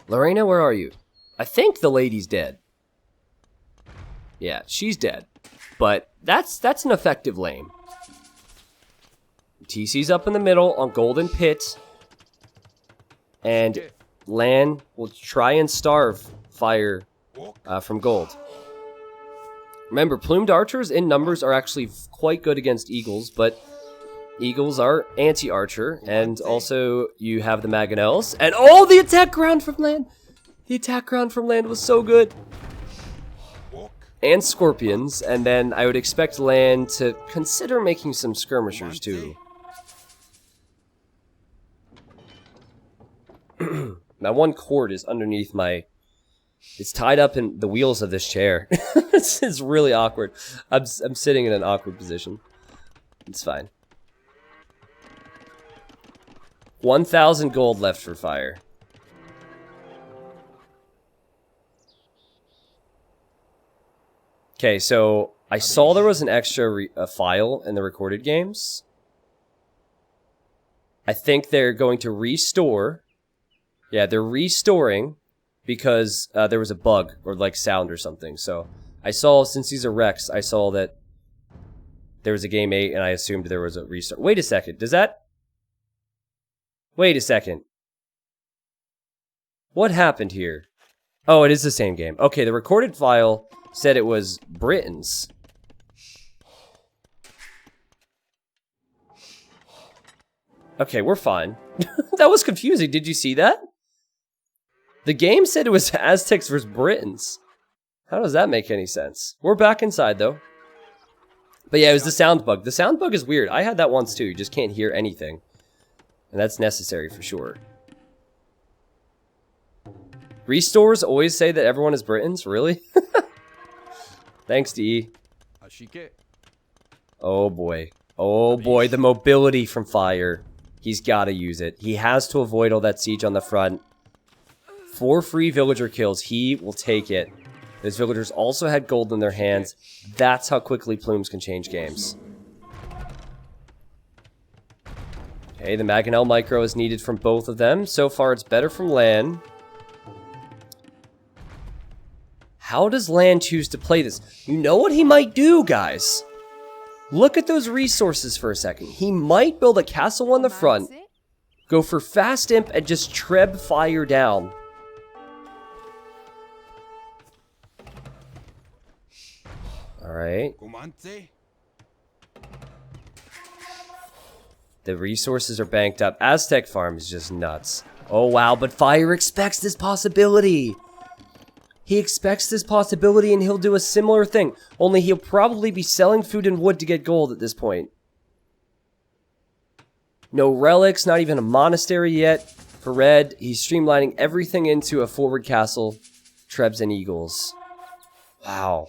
Speaker 1: Lorena, where are you? I think the lady's dead. Yeah, she's dead. But that's an effective lane. TC's up in the middle on Golden Pit. And LaaaAN will try and starve Fire from gold. Remember, plumed archers in numbers are actually quite good against eagles, but eagles are anti-archer, and also you have the Mangonels. And oh, the attack ground from LaaaAN! The attack ground from LaaaAN was so good. And scorpions, and then I would expect LaaaAN to consider making some skirmishers too. Now one cord is underneath my... It's tied up in the wheels of this chair. It's really awkward. I'm sitting in an awkward position. It's fine. 1,000 gold left for Fire. Okay, so I saw there was an extra file in the recorded games. I think they're going to restore. Yeah, they're restoring because there was a bug or like sound or something. So I saw, since these are Rex, I saw that there was a game 8 and I assumed there was a restart. Wait a second, does that... Wait a second. What happened here? Oh, it is the same game. Okay, the recorded file said it was Britain's. Okay, we're fine. That was confusing. Did you see that? The game said it was Aztecs versus Britons. How does that make any sense? We're back inside, though. But yeah, it was the sound bug. The sound bug is weird. I had that once, too. You just can't hear anything. And that's necessary for sure. Restores always say that everyone is Britons? Really? Thanks, DE. Oh, boy. Oh, boy. The mobility from Fire. He's got to use it. He has to avoid all that siege on the front. 4 free villager kills. He will take it. Those villagers also had gold in their hands. That's how quickly plumes can change games. Okay, the Mangonel micro is needed from both of them. So far, it's better from LaaaAN. How does LaaaAN choose to play this? You know what he might do, guys? Look at those resources for a second. He might build a castle on the front, go for fast imp, and just treb Fire down. Alright. The resources are banked up. Aztec farm is just nuts. Oh wow, but Fire expects this possibility. He expects this possibility and he'll do a similar thing. Only he'll probably be selling food and wood to get gold at this point. No relics, not even a monastery yet. For red, he's streamlining everything into a forward castle. Trebs and eagles. Wow.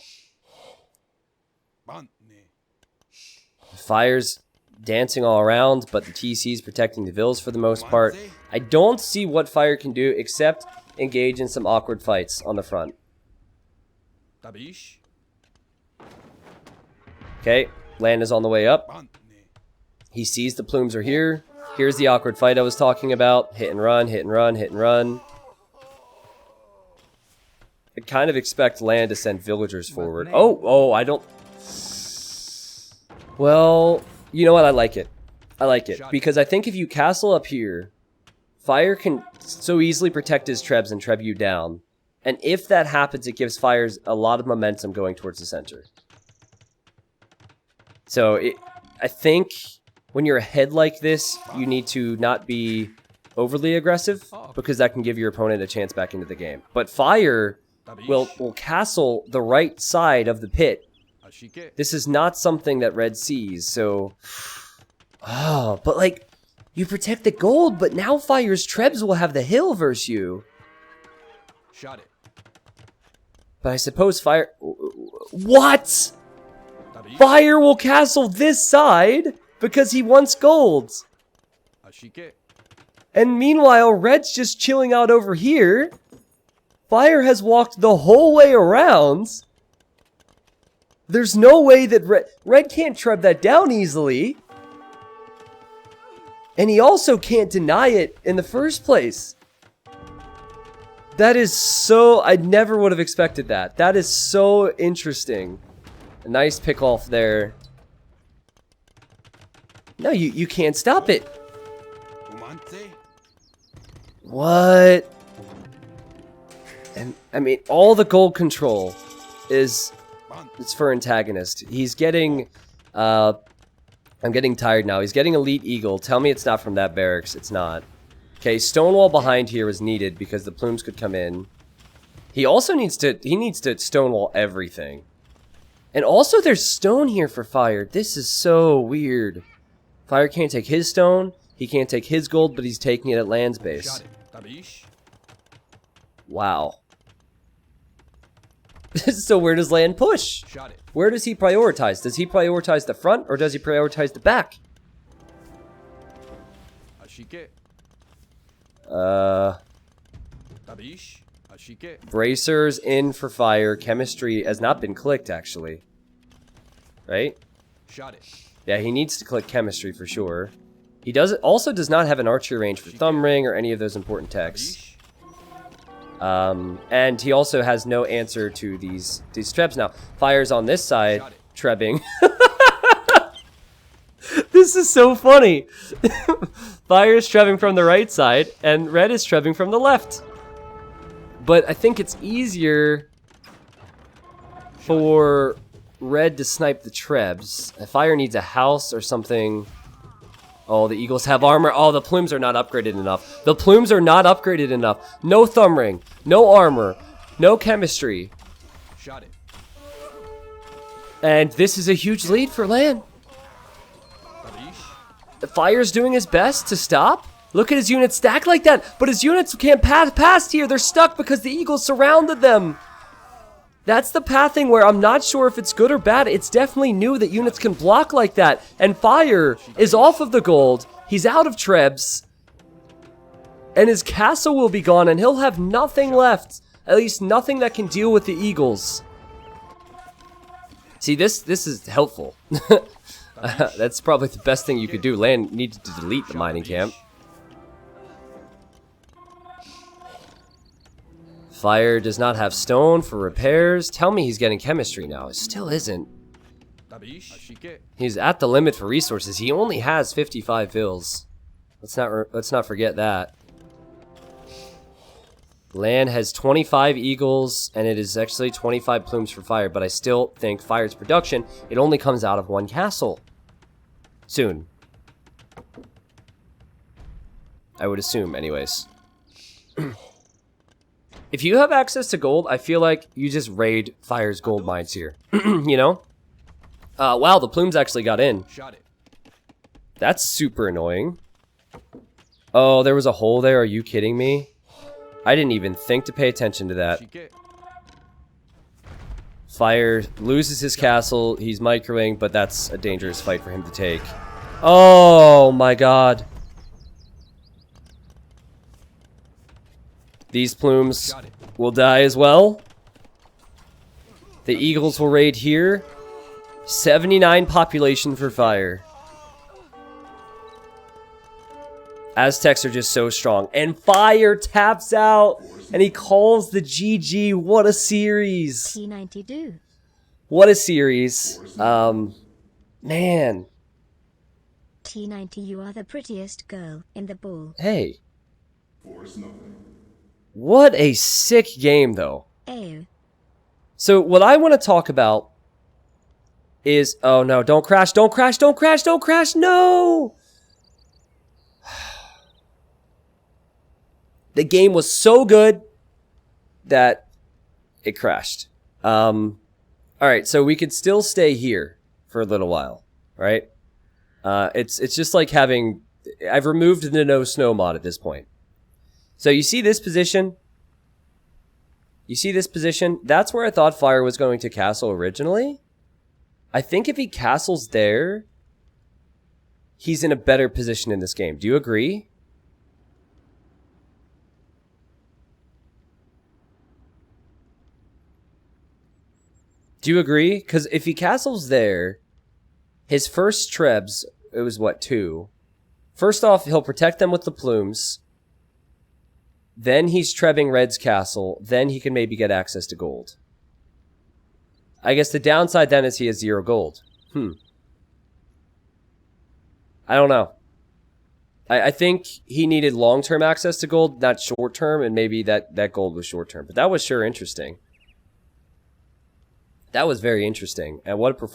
Speaker 1: Fire's dancing all around, but the TC's protecting the vills for the most part. I don't see what Fire can do except engage in some awkward fights on the front. Okay, LaaaN is on the way up. He sees the plumes are here. Here's the awkward fight I was talking about. Hit and run, hit and run, hit and run. I kind of expect LaaaN to send villagers forward. Oh, I don't... Well, you know what? I like it. I like it. Because I think if you castle up here, Fire can so easily protect his trebs and treb you down. And if that happens, it gives Fires a lot of momentum going towards the center. So, I think when you're ahead like this, you need to not be overly aggressive, because that can give your opponent a chance back into the game. But Fire will castle the right side of the pit. This is not something that Red sees, so... Oh, but like, you protect the gold, but now Fire's trebs will have the hill versus you.
Speaker 3: Shot it.
Speaker 1: But I suppose Fire... What?! Fire will castle this side because he wants gold. And meanwhile, Red's just chilling out over here. Fire has walked the whole way around. There's no way that Red can't treb that down easily. And he also can't deny it in the first place. That is so... I never would have expected that. That is so interesting. A nice pick off there. No, you can't stop it. What? And I mean, all the gold control is it's for antagonist. He's getting I'm getting tired now. He's getting Elite Eagle. Tell me it's not from that barracks. It's not. Okay, Stonewall behind here was needed because the plumes could come in. He also needs to Stonewall everything. And also there's stone here for Fire. This is so weird. Fire can't take his stone. He can't take his gold, but he's taking it at LaaaN's base. Wow. So where does LaaaN push? Where does he prioritize? Does he prioritize the front or does he prioritize the back? Bracers in for Fire. Chemistry has not been clicked, actually. Right? Yeah, he needs to click chemistry for sure. He also does not have an archery range for Thumb Ring or any of those important techs. And he also has no answer to these trebs now. Fire's on this side, trebbing. This is so funny. Fire is trebbing from the right side, and Red is trebbing from the left. But I think it's easier for Red to snipe the trebs. Fire needs a house or something. Oh, the Eagles have armor. Oh, the plumes are not upgraded enough. The plumes are not upgraded enough. No Thumb Ring, no armor, no chemistry. And this is a huge lead for LaaaN. Fire's doing his best to stop. Look at his units stacked like that, but his units can't pass past here. They're stuck because the Eagles surrounded them. That's the pathing where I'm not sure if it's good or bad. It's definitely new that units can block like that. And Fire is off of the gold. He's out of trebs. And his castle will be gone and he'll have nothing left. At least nothing that can deal with the Eagles. See, this is helpful. That's probably the best thing you could do. LaaaN needed to delete the mining camp. Fire does not have stone for repairs. Tell me he's getting chemistry now. It still isn't. He's at the limit for resources. He only has 55 vills. Let's not forget that. LaaaN has 25 eagles, and it is actually 25 plumes for Fire, but I still think Fire's production, it only comes out of one castle. Soon. I would assume, anyways. If you have access to gold, I feel like you just raid Fire's gold mines here. You know? Wow, the plumes actually got in. That's super annoying. Oh, there was a hole there. Are you kidding me? I didn't even think to pay attention to that. Fire loses his castle. He's microing, but that's a dangerous fight for him to take. Oh my god. These plumes will die as well. The eagles will raid here. 79 population for fire. Aztecs are just so strong. And fire taps out. And he calls the GG. What a series.
Speaker 2: T92.
Speaker 1: What a series. Man.
Speaker 2: T90, you are the prettiest girl in the ball.
Speaker 1: Hey. What a sick game, though.
Speaker 2: Ew.
Speaker 1: So what I want to talk about is... Oh, no. Don't crash. Don't crash. Don't crash. Don't crash. No! The game was so good that it crashed. Alright, so we could still stay here for a little while, right? It's just like having... I've removed the no snow mod at this point. So you see this position? You see this position? That's where I thought Fire was going to castle originally. I think if he castles there, he's in a better position in this game. Do you agree? Do you agree? Because if he castles there, his first trebs, it was what, 2? First off, he'll protect them with the plumes. Then he's trebbing Red's castle. Then he can maybe get access to gold. I guess the downside then is he has 0 gold. I don't know. I think he needed long-term access to gold, not short-term, and maybe that gold was short-term. But that was sure interesting. That was very interesting. And what a performance.